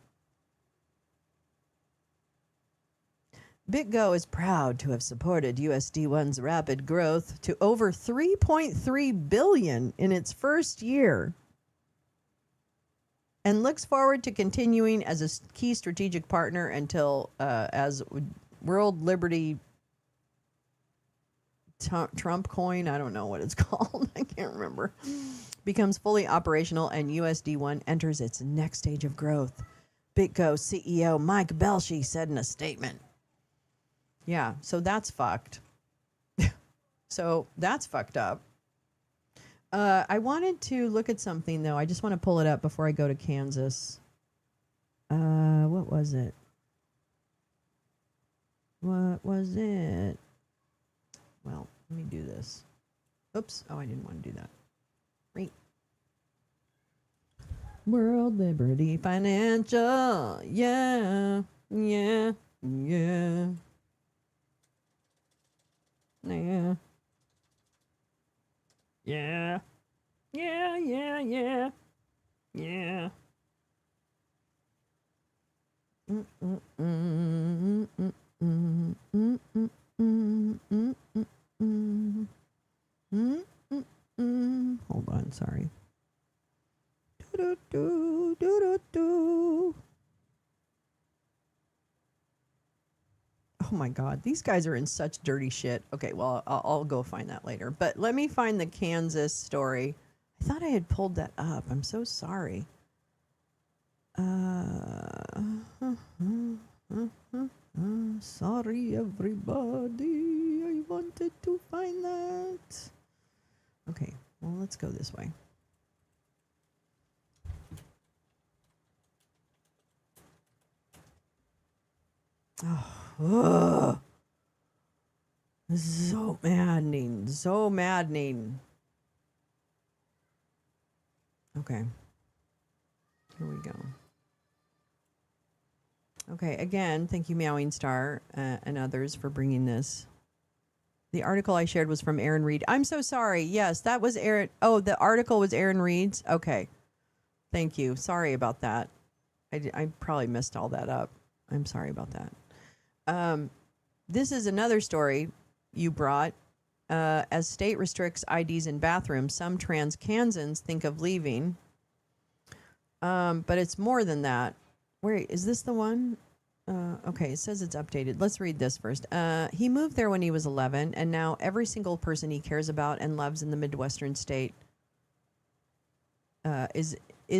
BitGo is proud to have supported USD1's rapid growth to over $3.3 billion in its first year, and looks forward to continuing as a key strategic partner until as World Liberty Trump coin, I don't know what it's called, I can't remember, becomes fully operational and USD1 enters its next stage of growth. BitGo CEO Mike Belshey said in a statement. Yeah, so that's fucked. So that's fucked up. I wanted to look at something, though. I just want to pull it up before I go to Kansas. What was it? What was it? Well, let me do this. Oops. Oh, I didn't want to do that. Right. World Liberty Financial. Yeah. Yeah. Yeah. Yeah. Yeah. Yeah, yeah, yeah. Yeah. Hold on, sorry. Oh my God, these guys are in such dirty shit. Okay, well, I'll go find that later. But let me find the Kansas story. I thought I had pulled that up. I'm so sorry. Sorry, everybody. I wanted to find that. Okay, well, let's go this way. Oh, so maddening. So maddening. Okay. Here we go. Okay, again, thank you, Meowing Star, and others for bringing this. The article I shared was from Aaron Reed. I'm so sorry. Yes, that was Aaron. Oh, the article was Aaron Reed's? Okay. Thank you. Sorry about that. I probably messed all that up. I'm sorry about that. This is another story you brought. As state restricts IDs in bathrooms, some trans Kansans think of leaving. But it's more than that. Wait, is this the one? Okay, it says it's updated. Let's read this first. He moved there when he was 11, and now every single person he cares about and loves in the Midwestern state is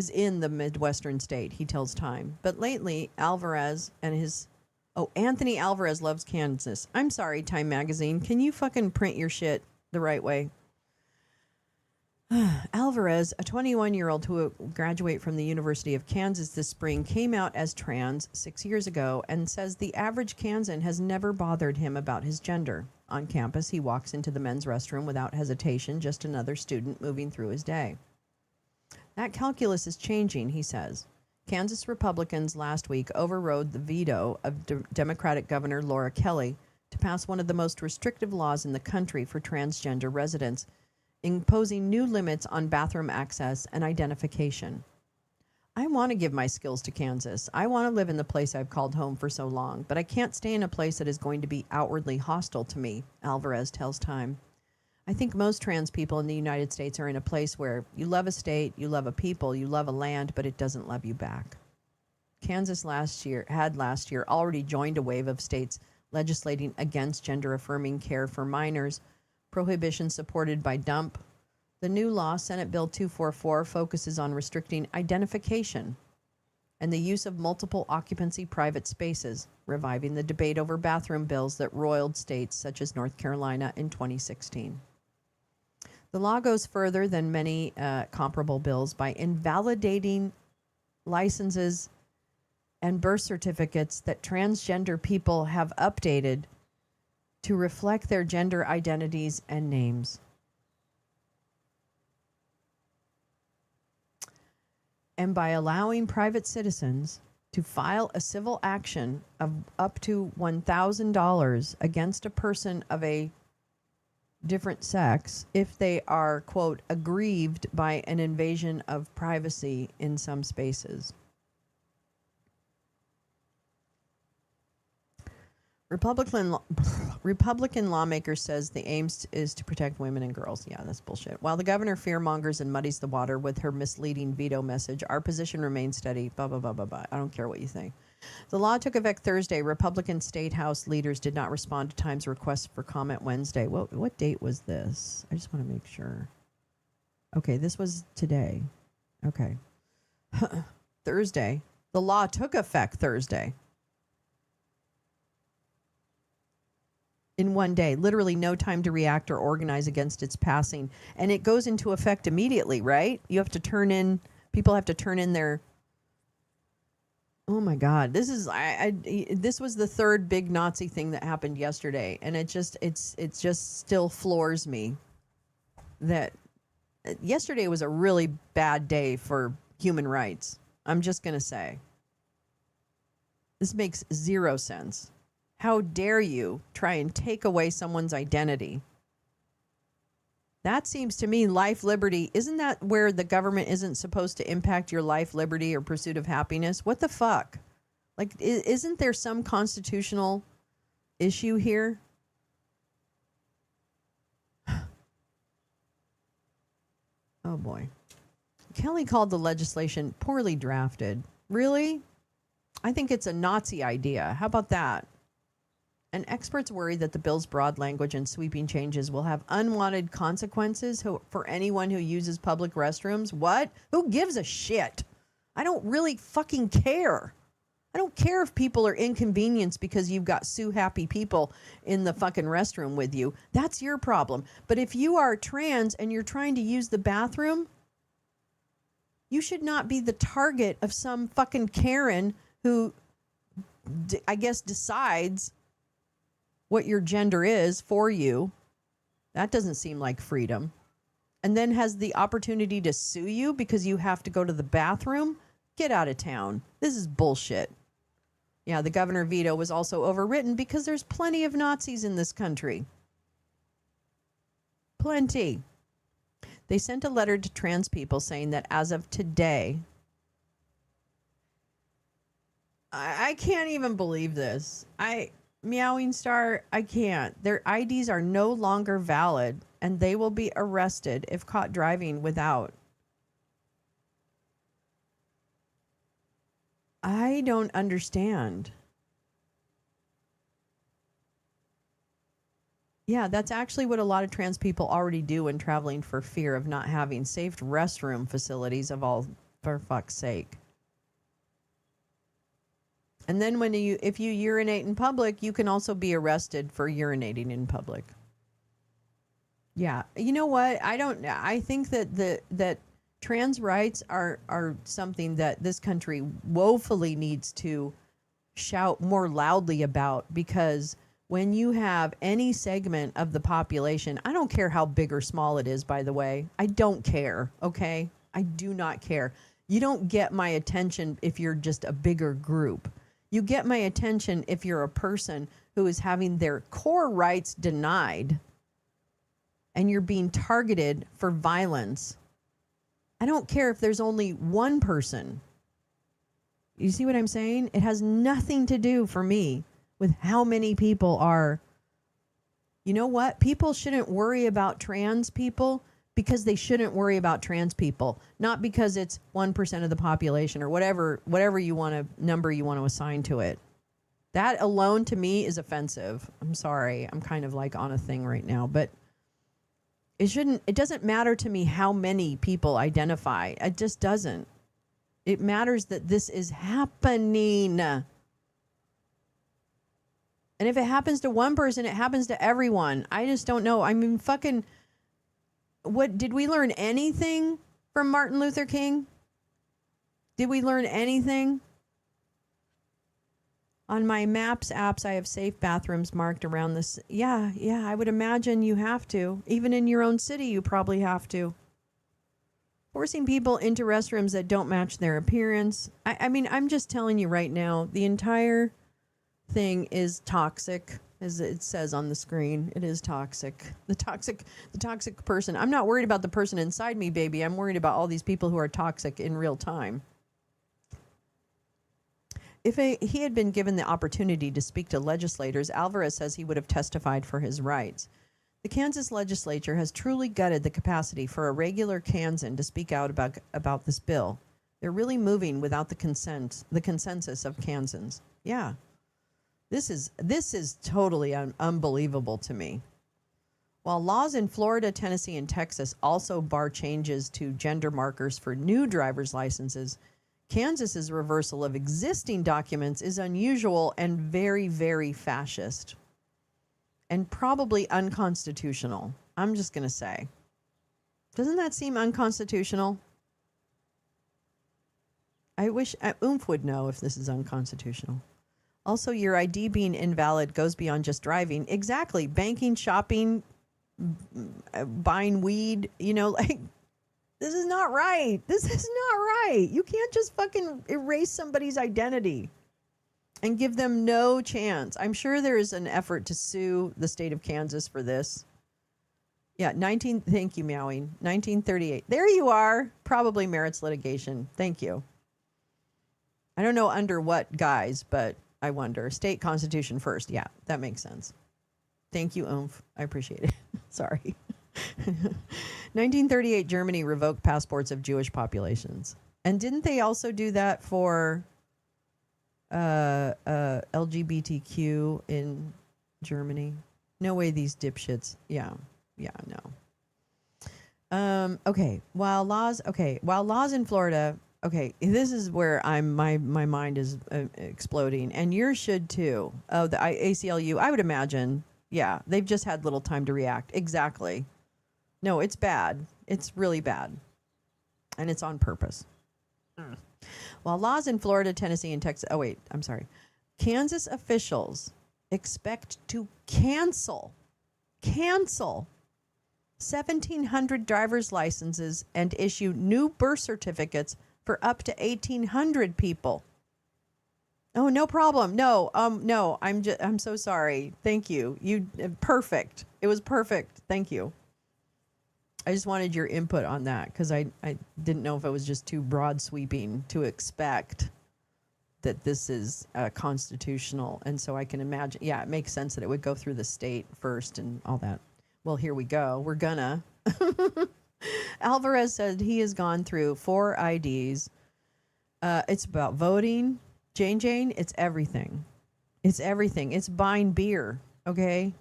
in the Midwestern state, he tells Time. But lately, Alvarez and his... Oh, Anthony Alvarez loves Kansas. I'm sorry, Time Magazine. Can you fucking print your shit the right way? Alvarez, a 21-year-old who will graduate from the University of Kansas this spring, came out as trans 6 years ago and says the average Kansan has never bothered him about his gender. On campus, he walks into the men's restroom without hesitation, just another student moving through his day. That calculus is changing, he says. Kansas Republicans last week overrode the veto of Democratic Governor Laura Kelly to pass one of the most restrictive laws in the country for transgender residents, imposing new limits on bathroom access and identification. I want to give my skills to Kansas. I want to live in the place I've called home for so long, but I can't stay in a place that is going to be outwardly hostile to me, Alvarez tells Time. I think most trans people in the United States are in a place where you love a state, you love a people, you love a land, but it doesn't love you back. Kansas last year already joined a wave of states legislating against gender-affirming care for minors, prohibition supported by DUMP. The new law, Senate Bill 244, focuses on restricting identification and the use of multiple occupancy private spaces, reviving the debate over bathroom bills that roiled states such as North Carolina in 2016. The law goes further than many comparable bills by invalidating licenses and birth certificates that transgender people have updated to reflect their gender identities and names. And by allowing private citizens to file a civil action of up to $1,000 against a person of a different sex if they are, quote, aggrieved by an invasion of privacy in some spaces. Republican lawmakers says the aim is to protect women and girls. Yeah, that's bullshit. While the governor fearmongers and muddies the water with her misleading veto message, our position remains steady. Blah, blah, blah, blah, blah. I don't care what you think. The law took effect Thursday. Republican state house leaders did not respond to Time's request for comment Wednesday. What date was this? I just want to make sure. Okay, this was today. Okay. Thursday. The law took effect Thursday. In one day, literally no time to react or organize against its passing. And it goes into effect immediately, right? You have to turn in, people have to turn in their, oh my God, this is, this was the third big Nazi thing that happened yesterday. And it just still floors me that yesterday was a really bad day for human rights. I'm just going to say. This makes zero sense. How dare you try and take away someone's identity? That seems to me life, liberty. Isn't that where the government isn't supposed to impact your life, liberty, or pursuit of happiness? What the fuck? Like, isn't there some constitutional issue here? Oh boy. Kelly called the legislation poorly drafted. Really? I think it's a Nazi idea. How about that? And experts worry that the bill's broad language and sweeping changes will have unwanted consequences for anyone who uses public restrooms. What? Who gives a shit? I don't really fucking care. I don't care if people are inconvenienced because you've got sue-happy people in the fucking restroom with you. That's your problem. But if you are trans and you're trying to use the bathroom, you should not be the target of some fucking Karen who, I guess, decides what your gender is for you. That doesn't seem like freedom. And then has the opportunity to sue you because you have to go to the bathroom. Get out of town. This is bullshit. Yeah, the governor veto was also overwritten because there's plenty of Nazis in this country. Plenty. They sent a letter to trans people saying that as of today, I can't even believe this. Meowing Star, I can't. Their IDs are no longer valid, and they will be arrested if caught driving without. I don't understand. Yeah, that's actually what a lot of trans people already do when traveling for fear of not having safe restroom facilities of all, for fuck's sake. And then if you urinate in public, you can also be arrested for urinating in public. Yeah. You know what? I think that trans rights are something that this country woefully needs to shout more loudly about, because when you have any segment of the population, I don't care how big or small it is, by the way. I don't care, okay? I do not care. You don't get my attention if you're just a bigger group. You get my attention if you're a person who is having their core rights denied and you're being targeted for violence, I don't care if there's only one person. You see what I'm saying? It has nothing to do for me with how many people are. You know what? People shouldn't worry about trans people because they shouldn't worry about trans people, not because it's 1% of the population or whatever you want to number you want to assign to it. That alone to me is offensive. I'm sorry. I'm kind of like on a thing right now, but it doesn't matter to me how many people identify. It just doesn't. It matters that this is happening. And if it happens to one person, it happens to everyone. I just don't know. I mean, what did we learn anything from Martin Luther King? Did we learn anything? On my maps apps, I have safe bathrooms marked around this. Yeah, I would imagine you have to. Even in your own city, you probably have to. Forcing people into restrooms that don't match their appearance. I mean, I'm just telling you right now, the entire thing is toxic, as it says on the screen. It is toxic. The toxic person. I'm not worried about the person inside me, baby. I'm worried about all these people who are toxic in real time. If he had been given the opportunity to speak to legislators, Alvarez says he would have testified for his rights. The Kansas legislature has truly gutted the capacity for a regular Kansan to speak out about this bill. They're really moving without the consensus of Kansans. Yeah. This is totally unbelievable to me. While laws in Florida, Tennessee, and Texas also bar changes to gender markers for new driver's licenses, Kansas's reversal of existing documents is unusual and very, very fascist. And probably unconstitutional. I'm just going to say. Doesn't that seem unconstitutional? I wish Oomph would know if this is unconstitutional. Also, your ID being invalid goes beyond just driving. Exactly. Banking, shopping, buying weed, like, this is not right. This is not right. You can't just fucking erase somebody's identity and give them no chance. I'm sure there is an effort to sue the state of Kansas for this. Yeah, thank you, Meowing. 1938. There you are. Probably merits litigation. Thank you. I don't know under what guise, but I wonder. State constitution first. Yeah, that makes sense. Thank you, Oomph. I appreciate it. Sorry. 1938, Germany revoked passports of Jewish populations. And didn't they also do that for LGBTQ in Germany? No way these dipshits. Yeah, no. Okay, while laws in Florida, okay, this is where my mind is exploding, and yours should too. Oh, the ACLU, I would imagine. Yeah, they've just had little time to react. Exactly. No, it's bad. It's really bad. And it's on purpose. While laws in Florida, Tennessee, and Texas... Oh, wait. I'm sorry. Kansas officials expect to cancel 1,700 driver's licenses and issue new birth certificates for up to 1,800 people. Oh, no problem. No, I'm so sorry. Thank you. Perfect. It was perfect. Thank you. I just wanted your input on that because I didn't know if it was just too broad sweeping to expect that this is constitutional. And so I can imagine, yeah, it makes sense that it would go through the state first and all that. Well, here we go. We're gonna. Alvarez said he has gone through 4 IDs. It's about voting. Jane, it's everything. It's everything. It's buying beer, okay?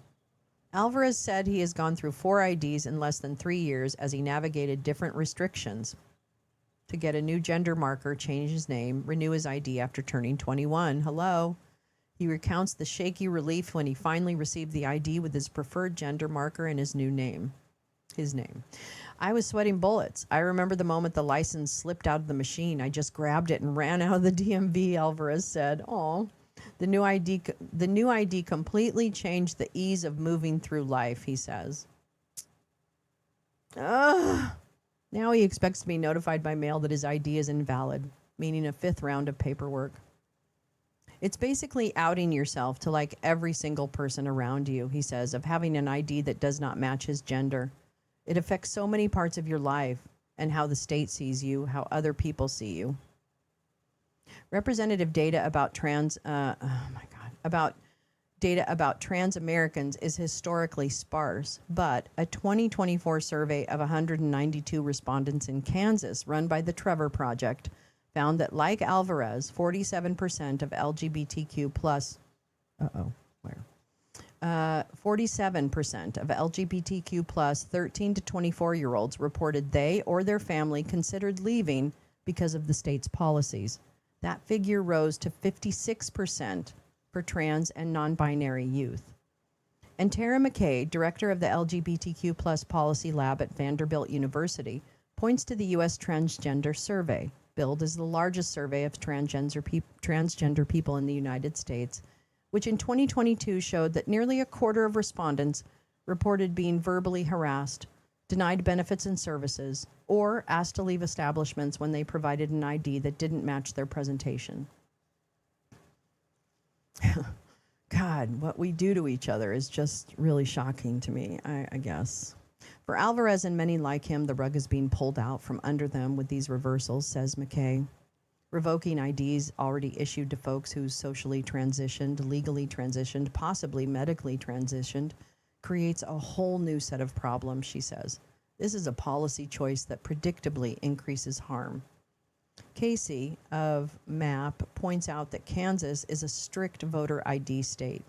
Alvarez said he has gone through 4 IDs in less than 3 years as he navigated different restrictions to get a new gender marker, change his name, renew his ID after turning 21. Hello. He recounts the shaky relief when he finally received the ID with his preferred gender marker and his new name. His name. I was sweating bullets. I remember the moment the license slipped out of the machine. I just grabbed it and ran out of the DMV, Alvarez said. Aw. The new ID completely changed the ease of moving through life, he says. Ugh. Now he expects to be notified by mail that his ID is invalid, meaning a 5th round of paperwork. It's basically outing yourself to like every single person around you, he says, of having an ID that does not match his gender. It affects so many parts of your life and how the state sees you, how other people see you. Representative data about trans Americans is historically sparse, but a 2024 survey of 192 respondents in Kansas, run by the Trevor Project, found that, like Alvarez, 47% of LGBTQ plus, 47% of LGBTQ plus 13 to 24-year-olds reported they or their family considered leaving because of the state's policies. That figure rose to 56% for trans and non-binary youth. And Tara McKay, director of the LGBTQ plus policy lab at Vanderbilt University, points to the U.S. Transgender Survey. Billed as the largest survey of transgender people in the United States, which in 2022 showed that nearly a quarter of respondents reported being verbally harassed, denied benefits and services, or asked to leave establishments when they provided an ID that didn't match their presentation. God, what we do to each other is just really shocking to me, I guess. For Alvarez and many like him, the rug is being pulled out from under them with these reversals, says McKay. Revoking IDs already issued to folks who socially transitioned, legally transitioned, possibly medically transitioned, creates a whole new set of problems, she says. This is a policy choice that predictably increases harm. Casey of MAP points out that Kansas is a strict voter ID state.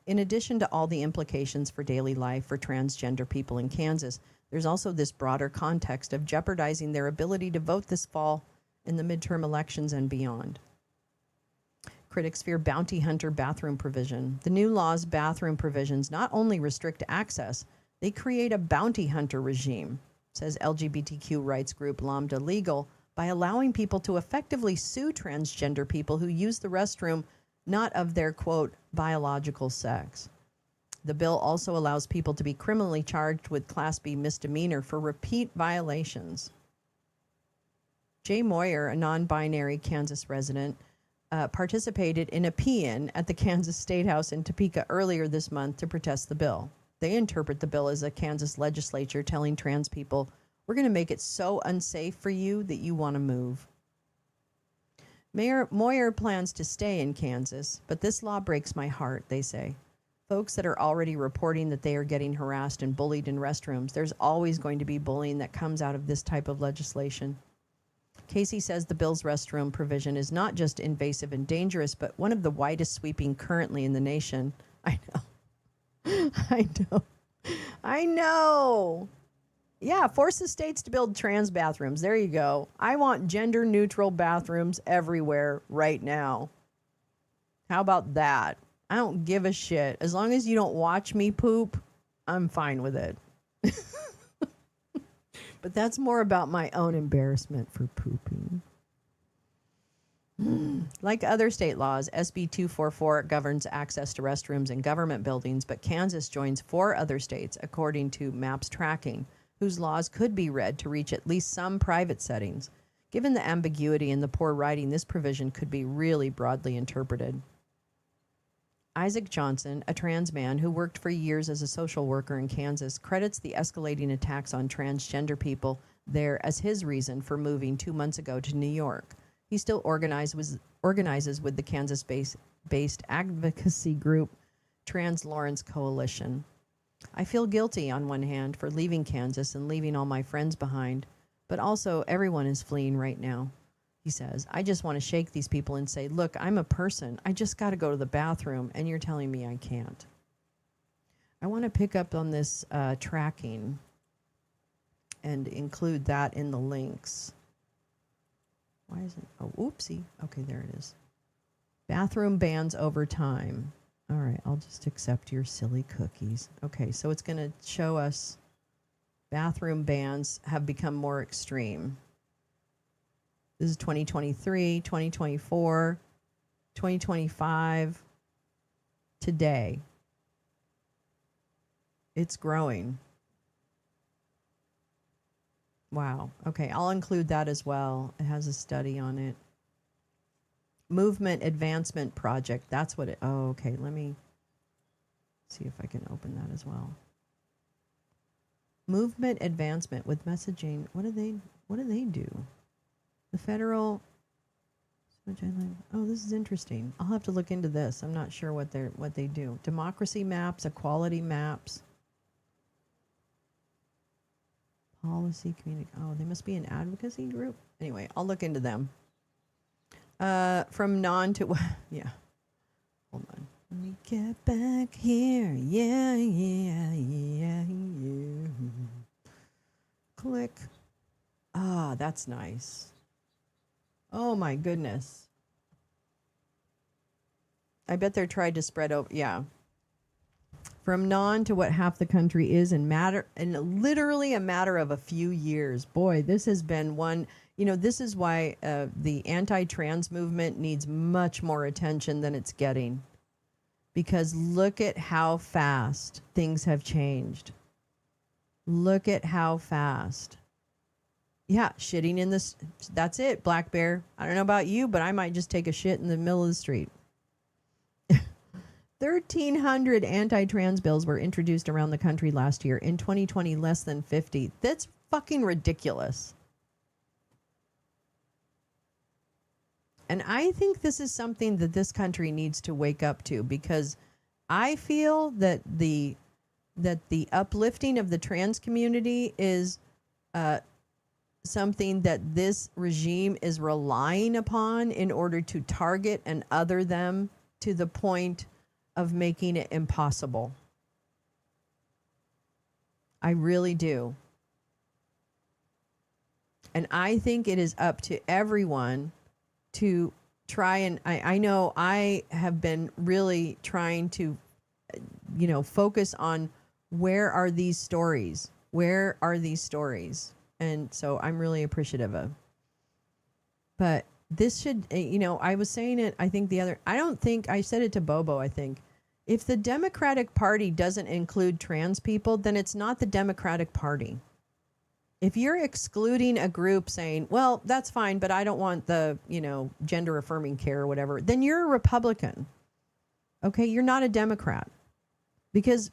In addition to all the implications for daily life for transgender people in Kansas, there's also this broader context of jeopardizing their ability to vote this fall in the midterm elections and beyond. Critics fear bounty hunter bathroom provision. The new law's bathroom provisions not only restrict access, they create a bounty hunter regime, says LGBTQ rights group Lambda Legal, by allowing people to effectively sue transgender people who use the restroom not of their, quote, biological sex. The bill also allows people to be criminally charged with Class B misdemeanor for repeat violations. Jay Moyer, a non-binary Kansas resident, participated in a pee-in at the Kansas State House in Topeka earlier this month to protest the bill. They interpret the bill as a Kansas legislature telling trans people, we're going to make it so unsafe for you that you want to move. Mayor Moyer plans to stay in Kansas, but this law breaks my heart, they say. Folks that are already reporting that they are getting harassed and bullied in restrooms, there's always going to be bullying that comes out of this type of legislation. Casey says the bill's restroom provision is not just invasive and dangerous, but one of the widest sweeping currently in the nation. I know. I know. Yeah, force the states to build trans bathrooms. There you go. I want gender-neutral bathrooms everywhere right now. How about that? I don't give a shit. As long as you don't watch me poop, I'm fine with it. But that's more about my own embarrassment for pooping. Like other state laws, SB 244 governs access to restrooms in government buildings, but Kansas joins 4 other states, according to MAP's tracking, whose laws could be read to reach at least some private settings. Given the ambiguity and the poor writing, this provision could be really broadly interpreted. Isaac Johnson, a trans man who worked for years as a social worker in Kansas, credits the escalating attacks on transgender people there as his reason for moving 2 months ago to New York. He still organizes with the Kansas-based advocacy group Trans Lawrence Coalition. I feel guilty on one hand for leaving Kansas and leaving all my friends behind, but also everyone is fleeing right now. He says, I just want to shake these people and say, look, I'm a person. I just got to go to the bathroom, and you're telling me I can't. I want to pick up on this tracking and include that in the links. Why is it? Oh, oopsie. Okay, there it is. Bathroom bans over time. All right, I'll just accept your silly cookies. Okay, so it's going to show us bathroom bans have become more extreme. This is 2023, 2024, 2025. Today. It's growing. Wow. Okay, I'll include that as well. It has a study on it. Movement Advancement Project. That's what it... Oh, okay. Let me see if I can open that as well. Movement advancement with messaging. What do they do? The federal. Oh, this is interesting. I'll have to look into this. I'm not sure what they do. Democracy maps, equality maps, policy community. Oh, they must be an advocacy group. Anyway, I'll look into them. From non to yeah. Hold on. Let me get back here. Yeah. Click. Ah, that's nice. Oh my goodness. I bet they're trying to spread over. Yeah. From non to what half the country is in literally a matter of a few years. Boy, this has been one. This is why the anti-trans movement needs much more attention than it's getting. Because look at how fast things have changed. Look at how fast. Yeah, shitting in this. That's it, Black Bear. I don't know about you, but I might just take a shit in the middle of the street. 1,300 anti-trans bills were introduced around the country last year. In 2020, less than 50. That's fucking ridiculous. And I think this is something that this country needs to wake up to, because I feel that the uplifting of the trans community is something that this regime is relying upon in order to target and other them to the point of making it impossible. I really do. And I think it is up to everyone to try and, I know I have been really trying to, focus on where are these stories? Where are these stories? And so I'm really appreciative of. But this should, I was saying it, I think I said it to Bobo, I think. If the Democratic Party doesn't include trans people, then it's not the Democratic Party. If you're excluding a group saying, well, that's fine, but I don't want the, gender affirming care or whatever, then you're a Republican. Okay, you're not a Democrat. Because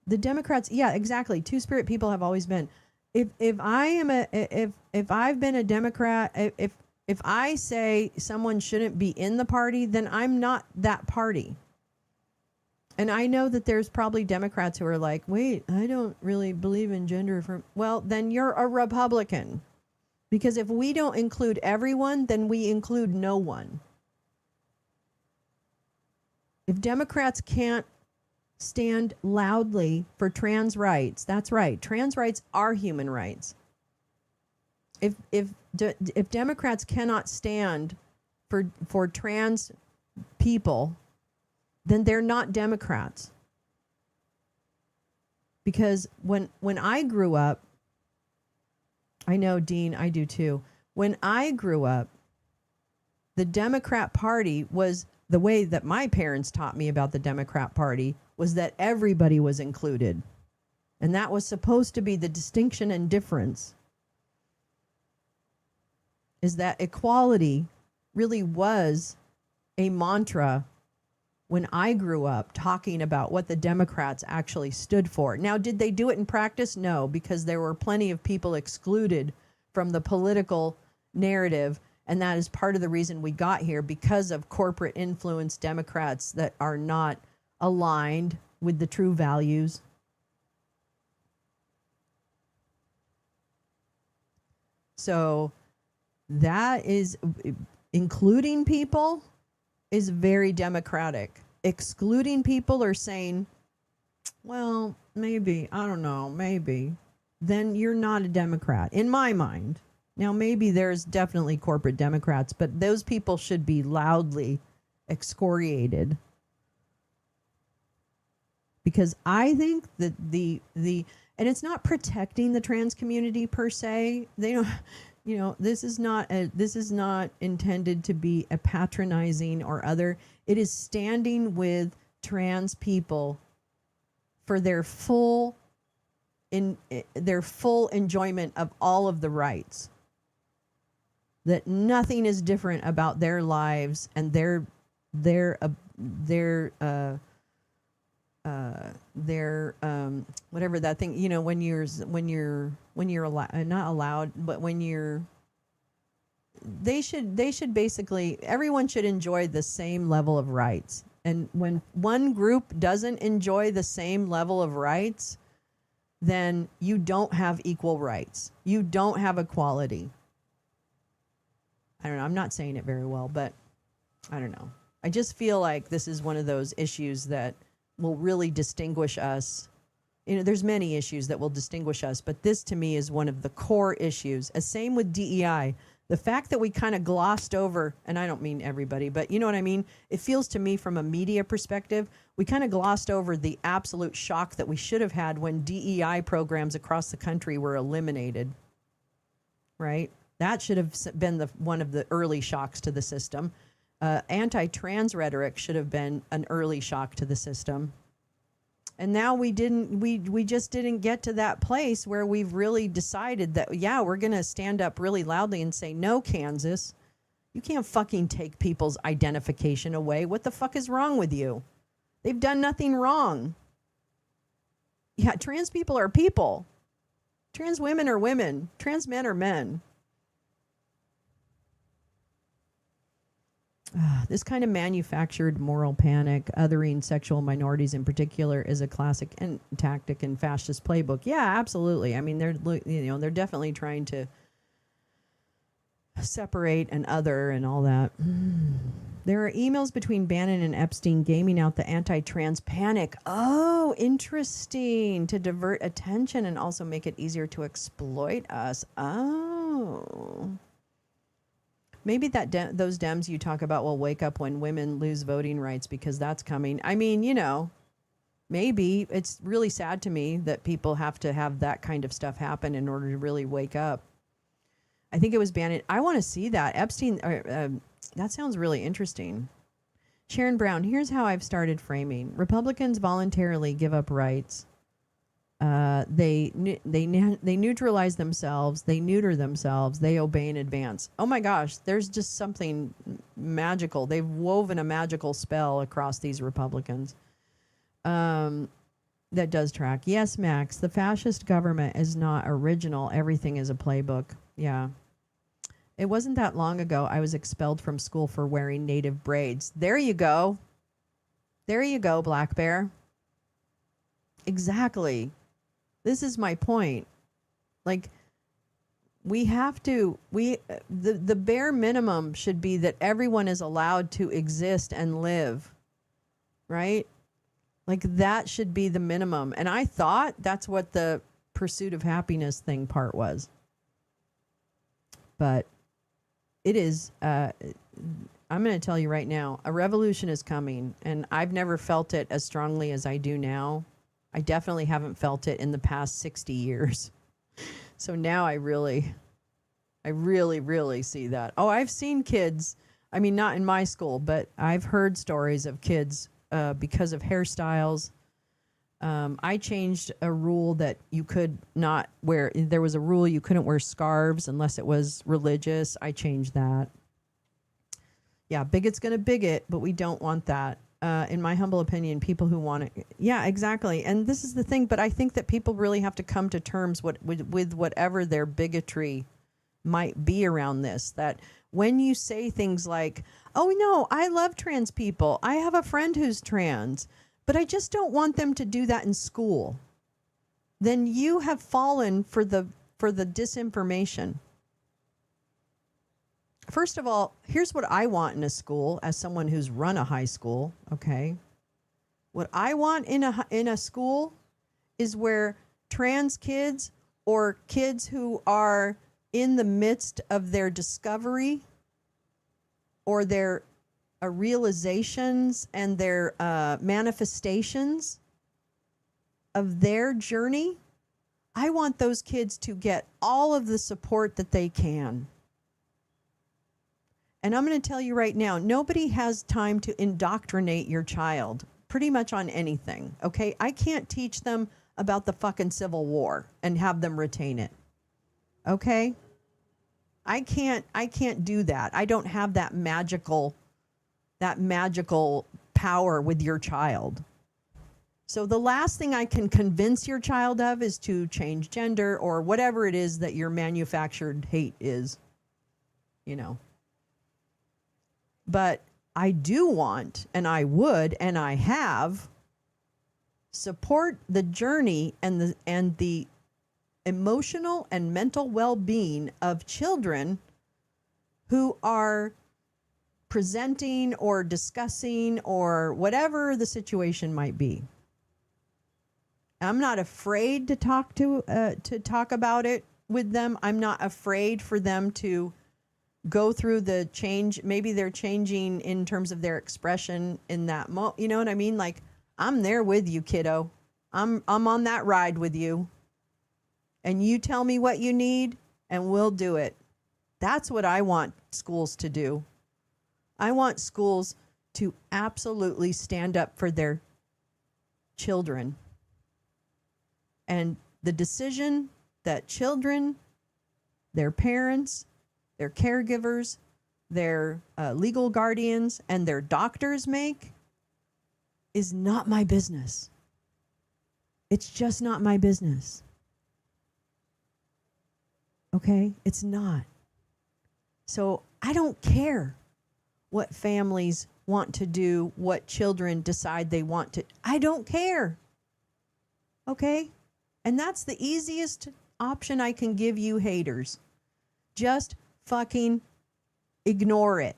the Democrats, yeah, exactly. Two-spirit people have always been. If I've been a Democrat, if I say someone shouldn't be in the party, then I'm not that party. And I know that there's probably Democrats who are like, wait, I don't really believe in gender affirm. Well, then you're a Republican. Because if we don't include everyone, then we include no one. If Democrats can't stand loudly for trans rights, that's right, trans rights are human rights. If Democrats cannot stand for trans people, then they're not Democrats. Because when I grew up, I know, Dean, I do too. When I grew up, the Democrat Party was, the way that my parents taught me about the Democrat Party was that everybody was included. And that was supposed to be the distinction and difference. Is that equality really was a mantra when I grew up, talking about what the Democrats actually stood for. Now, did they do it in practice? No, because there were plenty of people excluded from the political narrative, and that is part of the reason we got here, because of corporate influence Democrats that are not aligned with the true values. So that is, including people is very democratic. Excluding people or saying, well, maybe, I don't know, maybe, then you're not a Democrat, in my mind. Now, maybe there's definitely corporate Democrats, but those people should be loudly excoriated. Because I think that and it's not protecting the trans community per se. They don't, this is not intended to be a patronizing or other. It is standing with trans people for their full enjoyment of all of the rights. That nothing is different about their lives and their their whatever that thing, you know, when you're not allowed, but when you're, they should basically, everyone should enjoy the same level of rights. And when one group doesn't enjoy the same level of rights, then you don't have equal rights. You don't have equality. I don't know. I'm not saying it very well, but I don't know. I just feel like this is one of those issues that will really distinguish us. You know, there's many issues that will distinguish us, but this to me is one of the core issues. Same with DEI. The fact that we kind of glossed over, and I don't mean everybody, but you know what I mean? It feels to me from a media perspective, we kind of glossed over the absolute shock that we should have had when DEI programs across the country were eliminated, right? That should have been one of the early shocks to the system. Anti-trans rhetoric should have been an early shock to the system. And now we just didn't get to that place where we've really decided that, yeah, we're going to stand up really loudly and say, no, Kansas, you can't fucking take people's identification away. What the fuck is wrong with you? They've done nothing wrong. Yeah, trans people are people. Trans women are women. Trans men are men. This kind of manufactured moral panic, othering sexual minorities in particular, is a classic tactic in fascist playbook. Yeah, absolutely. I mean, they're definitely trying to separate and other and all that. There are emails between Bannon and Epstein gaming out the anti-trans panic. Oh, interesting. To divert attention and also make it easier to exploit us. Oh. Maybe those Dems you talk about will wake up when women lose voting rights, because that's coming. I mean, you know, maybe. It's really sad to me that people have to have that kind of stuff happen in order to really wake up. I think it was Bannon. I want to see that. Epstein, that sounds really interesting. Sharon Brown, here's how I've started framing. Republicans voluntarily give up rights. They neutralize themselves, they neuter themselves, they obey in advance. Oh my gosh, there's just something magical. They've woven a magical spell across these Republicans. That does track. Yes, Max, the fascist government is not original. Everything is a playbook. Yeah. It wasn't that long ago I was expelled from school for wearing native braids. There you go. There you go, Black Bear. Exactly. This is my point. Like, we have to, the bare minimum should be that everyone is allowed to exist and live, right? Like, that should be the minimum. And I thought that's what the pursuit of happiness thing part was. But it is, I'm going to tell you right now, a revolution is coming, and I've never felt it as strongly as I do now. I definitely haven't felt it in the past 60 years. So now I really see that. Oh, I've seen kids, I mean, not in my school, but I've heard stories of kids because of hairstyles. I changed a rule that you could not wear, there was a rule you couldn't wear scarves unless it was religious. I changed that. Yeah, bigot's going to bigot, but we don't want that. In my humble opinion, people who want it. Yeah, exactly. And this is the thing, but I think that people really have to come to terms with whatever their bigotry might be around this. That when you say things like, oh, no, I love trans people. I have a friend who's trans, but I just don't want them to do that in school. Then you have fallen for the disinformation. First of all, here's what I want in a school as someone who's run a high school, okay? What I want in a school is where trans kids or kids who are in the midst of their discovery or their realizations and their manifestations of their journey, I want those kids to get all of the support that they can. And I'm going to tell you right now, nobody has time to indoctrinate your child pretty much on anything, okay? I can't teach them about the fucking Civil War and have them retain it, okay? I can't do that. I don't have that magical power with your child. So the last thing I can convince your child of is to change gender or whatever it is that your manufactured hate is, you know. But I do want, and I would, and I have, support the journey and the emotional and mental well-being of children who are presenting or discussing or whatever the situation might be. I'm not afraid to talk about it with them. I'm not afraid for them to go through the change. Maybe they're changing in terms of their expression in that moment. You know what I mean? Like, I'm there with you, kiddo. I'm on that ride with you. And you tell me what you need and we'll do it. That's what I want schools to do. I want schools to absolutely stand up for their children. And the decision that children, their parents, their caregivers, their legal guardians, and their doctors make is not my business. It's just not my business. Okay? It's not. So I don't care what families want to do, what children decide they want to. I don't care. Okay? And that's the easiest option I can give you haters. Just fucking ignore it.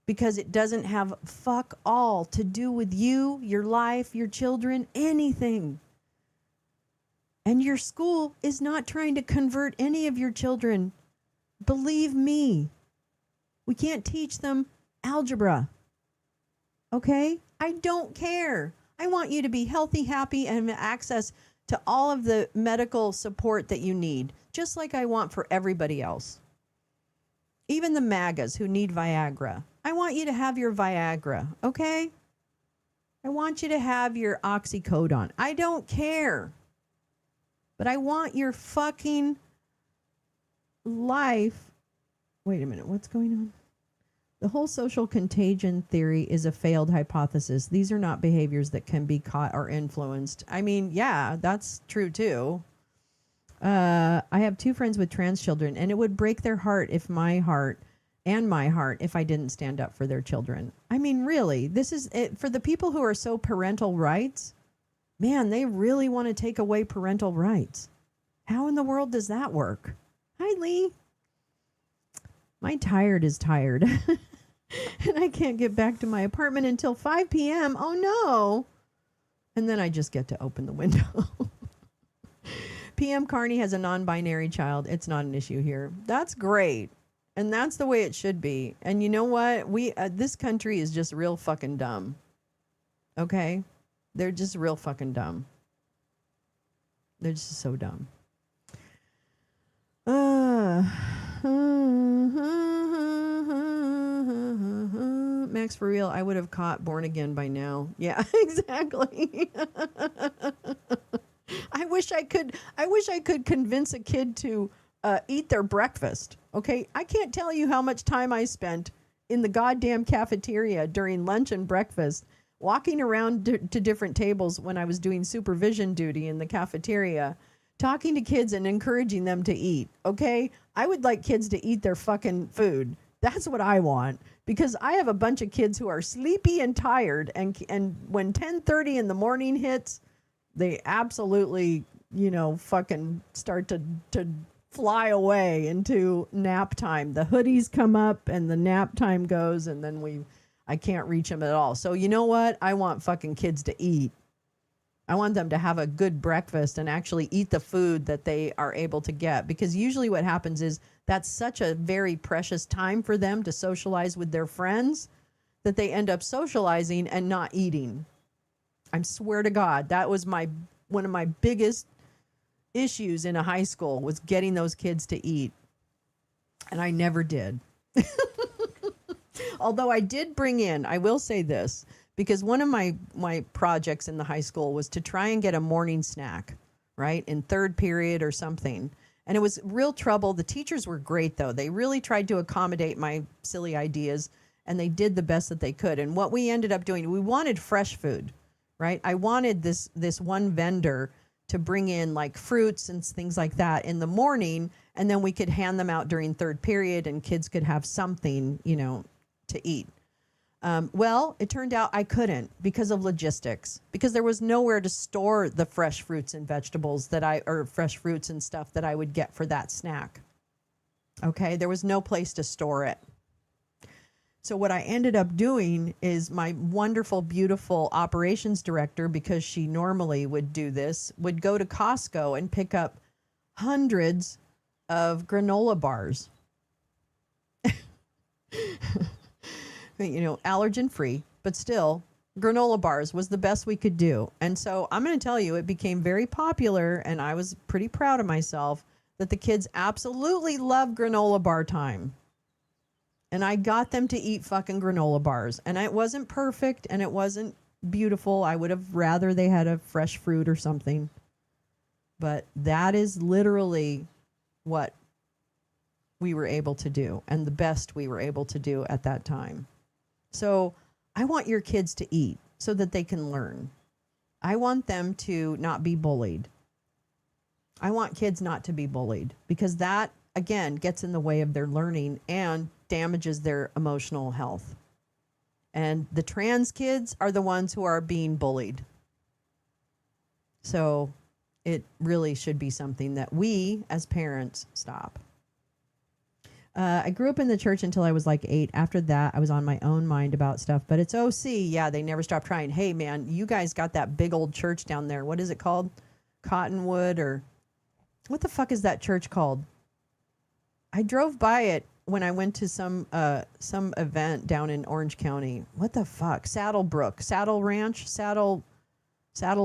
Because it doesn't have fuck all to do with you, your life, your children, anything. And your school is not trying to convert any of your children. Believe me. We can't teach them algebra. Okay? I don't care. I want you to be healthy, happy, and have access to all of the medical support that you need, just like I want for everybody else. Even the MAGAs who need Viagra. I want you to have your Viagra, okay? I want you to have your oxycodone. I don't care. But I want your fucking life. Wait a minute, what's going on? The whole social contagion theory is a failed hypothesis. These are not behaviors that can be caught or influenced. I mean, yeah, that's true too. I have 2 friends with trans children, and it would break their heart if my heart if I didn't stand up for their children. I mean, really, this is it for the people who are so parental rights. Man, they really want to take away parental rights. How in the world does that work? Hi, Lee. My tired is tired. And I can't get back to my apartment until 5 p.m. Oh, no. And then I just get to open the window. PM Carney has a non-binary child. It's not an issue here. That's great. And that's the way it should be. And you know what? This country is just real fucking dumb. Okay? They're just real fucking dumb. They're just so dumb. Max, for real, I would have caught Born Again by now. Yeah, exactly. I wish I could convince a kid to eat their breakfast. Okay, I can't tell you how much time I spent in the goddamn cafeteria during lunch and breakfast, walking around to different tables when I was doing supervision duty in the cafeteria, talking to kids and encouraging them to eat. Okay, I would like kids to eat their fucking food. That's what I want, because I have a bunch of kids who are sleepy and tired, and when 10:30 in the morning hits, they absolutely, fucking start to fly away into nap time. The hoodies come up and the nap time goes, and then I can't reach them at all. So you know what? I want fucking kids to eat. I want them to have a good breakfast and actually eat the food that they are able to get, because usually what happens is that's such a very precious time for them to socialize with their friends that they end up socializing and not eating. I swear to God, that was one of my biggest issues in a high school, was getting those kids to eat. And I never did. Although I did bring in, I will say this, because one of my projects in the high school was to try and get a morning snack, right, in 3rd period or something. And it was real trouble. The teachers were great, though. They really tried to accommodate my silly ideas, and they did the best that they could. And what we ended up doing, we wanted fresh food, right? I wanted this one vendor to bring in like fruits and things like that in the morning, and then we could hand them out during third period and kids could have something, to eat. Well, it turned out I couldn't because of logistics, because there was nowhere to store the fresh fruits and vegetables or fresh fruits and stuff that I would get for that snack. Okay, there was no place to store it. So what I ended up doing is my wonderful, beautiful operations director, because she normally would do this, would go to Costco and pick up hundreds of granola bars. Allergen free, but still, granola bars was the best we could do. And so I'm going to tell you, it became very popular, and I was pretty proud of myself that the kids absolutely love granola bar time. And I got them to eat fucking granola bars. And it wasn't perfect and it wasn't beautiful. I would have rather they had a fresh fruit or something. But that is literally what we were able to do, and the best we were able to do at that time. So I want your kids to eat so that they can learn. I want them to not be bullied. I want kids not to be bullied, because that, again, gets in the way of their learning and damages their emotional health. And the trans kids are the ones who are being bullied. So it really should be something that we as parents stop. I grew up in the church until I was like 8. After that, I was on my own mind about stuff, but it's OC. Yeah, they never stopped trying. Hey, man, you guys got that big old church down there. What is it called? Cottonwood, or what the fuck is that church called? I drove by it when I went to some event down in Orange County. What the fuck? Saddlebrook, Saddle Ranch, Saddle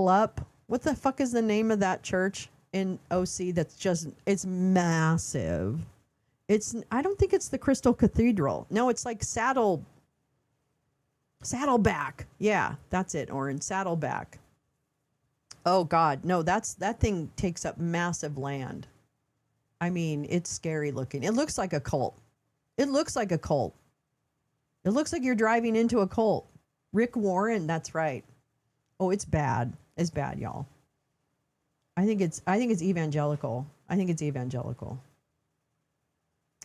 Up. What the fuck is the name of that church in OC that's just, it's massive. I don't think it's the Crystal Cathedral. No, it's like Saddleback. Yeah, that's it, Orange. Saddleback. Oh God, no, that thing takes up massive land. I mean, it's scary looking. It looks like a cult. It looks like a cult. It looks like you're driving into a cult. Rick Warren, that's right. Oh, it's bad. It's bad, y'all. I think it's evangelical. I think it's evangelical.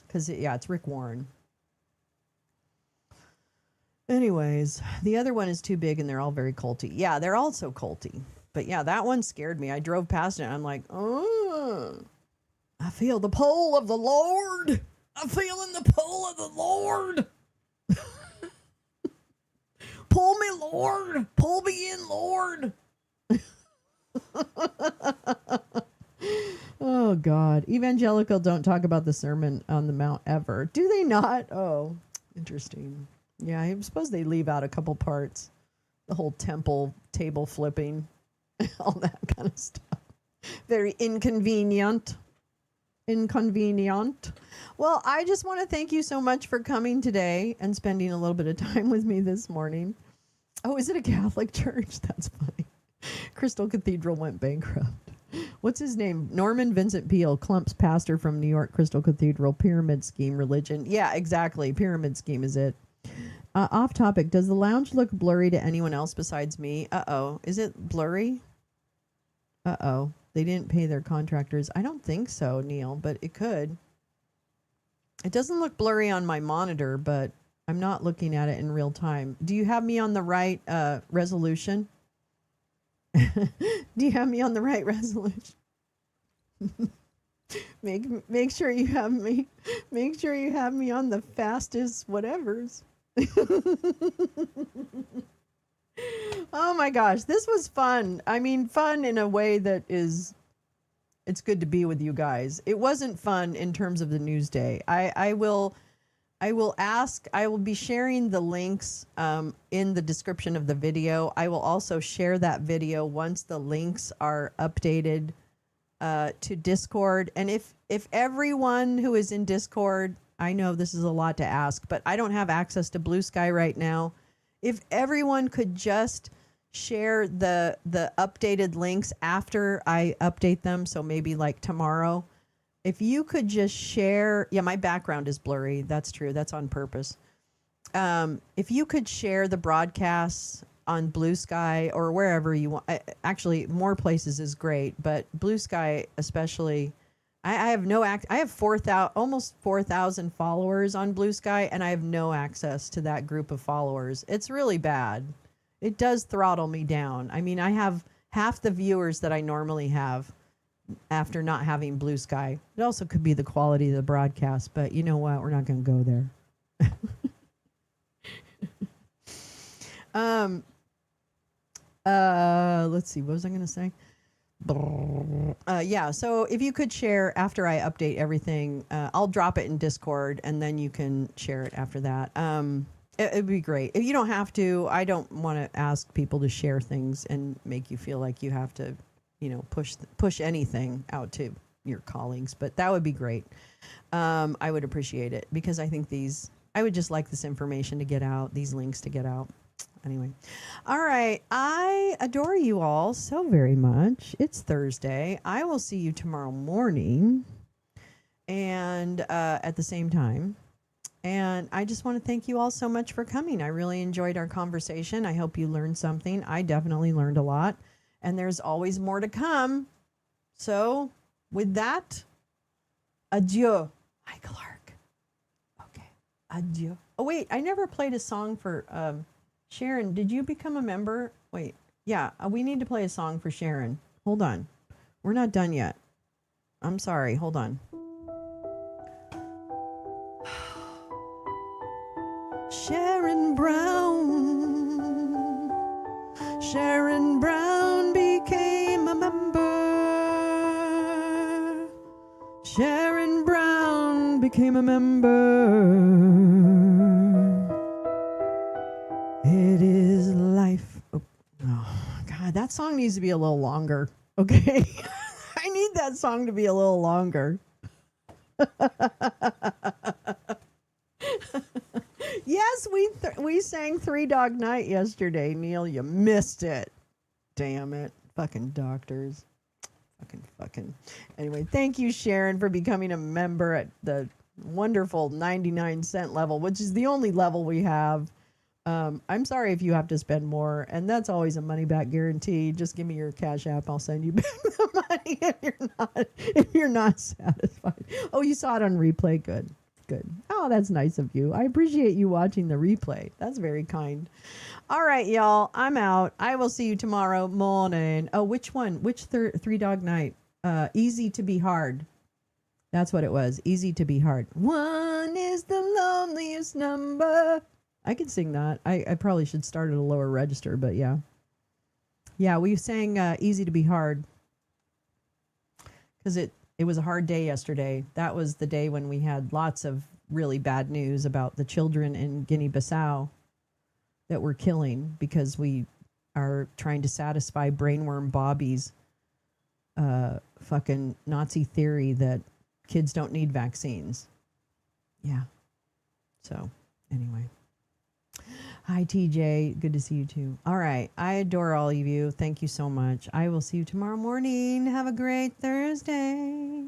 Because, yeah, it's Rick Warren. Anyways, the other one is too big and they're all very culty. Yeah, they're all so culty. But yeah, that one scared me. I drove past it and I'm like, oh, I feel the pull of the Lord. I'm feeling the pull of the Lord. Pull me, Lord. Pull me in, Lord. Oh, God. Evangelical don't talk about the Sermon on the Mount ever. Do they not? Oh, interesting. Yeah, I suppose they leave out a couple parts. The whole temple table flipping, all that kind of stuff. Very inconvenient. Well, I just want to thank you so much for coming today and spending a little bit of time with me this morning. Oh, is it a Catholic church? That's funny. Crystal Cathedral went bankrupt. What's his name? Norman Vincent Peale, Clump's pastor from New York Crystal Cathedral. Pyramid scheme religion. Yeah, exactly. Pyramid scheme is it. Off topic. Does the lounge look blurry to anyone else besides me? Uh-oh. Is it blurry? Uh-oh. They didn't pay their contractors. I don't think so, Neil, but it could. It doesn't look blurry on my monitor, but I'm not looking at it in real time. Do you have me on the right resolution? Do you have me on the right resolution? Make sure you have me. Make sure you have me on the fastest whatevers. Oh my gosh, this was fun. I mean, fun in a way that is, it's good to be with you guys. It wasn't fun in terms of the news day. I will be sharing the links in the description of the video. I will also share that video once the links are updated to Discord. And if everyone who is in Discord, I know this is a lot to ask, but I don't have access to Blue Sky right now. If everyone could just share the updated links after I update them, so maybe like tomorrow, if you could just share, yeah, my background is blurry. That's true. That's on purpose. If you could share the broadcasts on Blue Sky or wherever you want. Actually, more places is great, but Blue Sky especially. I have no I have 4,000, almost 4,000 followers on Blue Sky, and I have no access to that group of followers. It's really bad. It does throttle me down. I mean, I have half the viewers that I normally have after not having Blue Sky. It also could be the quality of the broadcast, but you know what? We're not going to go there. Let's see. What was I going to say? Yeah. So if you could share after I update everything, I'll drop it in Discord and then you can share it after that. It'd be great. If you don't have to, I don't want to ask people to share things and make you feel like you have to, you know, push anything out to your colleagues, but that would be great. I would appreciate it because I think I would just like this information to get out, these links to get out. Anyway. All right. I adore you all so very much. It's Thursday. I will see you tomorrow morning and at the same time. And I just want to thank you all so much for coming. I really enjoyed our conversation. I hope you learned something. I definitely learned a lot. And there's always more to come. So with that, adieu. Hi, Clark. Okay. Adieu. Oh, wait. I never played a song for... Sharon, did you become a member? Wait, yeah, we need to play a song for Sharon. Hold on. We're not done yet. I'm sorry. Hold on. Sharon Brown. Sharon Brown became a member. Sharon Brown became a member. It is life. Oh, God, that song needs to be a little longer. Okay. I need that song to be a little longer. Yes, we sang Three Dog Night yesterday, Neil. You missed it. Damn it. Fucking doctors. Fucking. Anyway, thank you, Sharon, for becoming a member at the wonderful 99-cent level, which is the only level we have. I'm sorry if you have to spend more, and that's always a money-back guarantee. Just give me your Cash App. I'll send you back the money if you're not satisfied. Oh, you saw it on replay. Good. Oh, that's nice of you. I appreciate you watching the replay. That's very kind. All right, y'all. I'm out. I will see you tomorrow morning. Oh, which one? Which Three Dog Night? Easy to be hard. That's what it was. Easy to be hard. One is the loneliest number. I can sing that. I probably should start at a lower register, but yeah. Yeah, we sang Easy to be Hard because it was a hard day yesterday. That was the day when we had lots of really bad news about the children in Guinea-Bissau that we're killing because we are trying to satisfy Brainworm Bobby's fucking Nazi theory that kids don't need vaccines. Yeah. So, anyway. Hi, TJ. Good to see you too. All right. I adore all of you. Thank you so much. I will see you tomorrow morning. Have a great Thursday.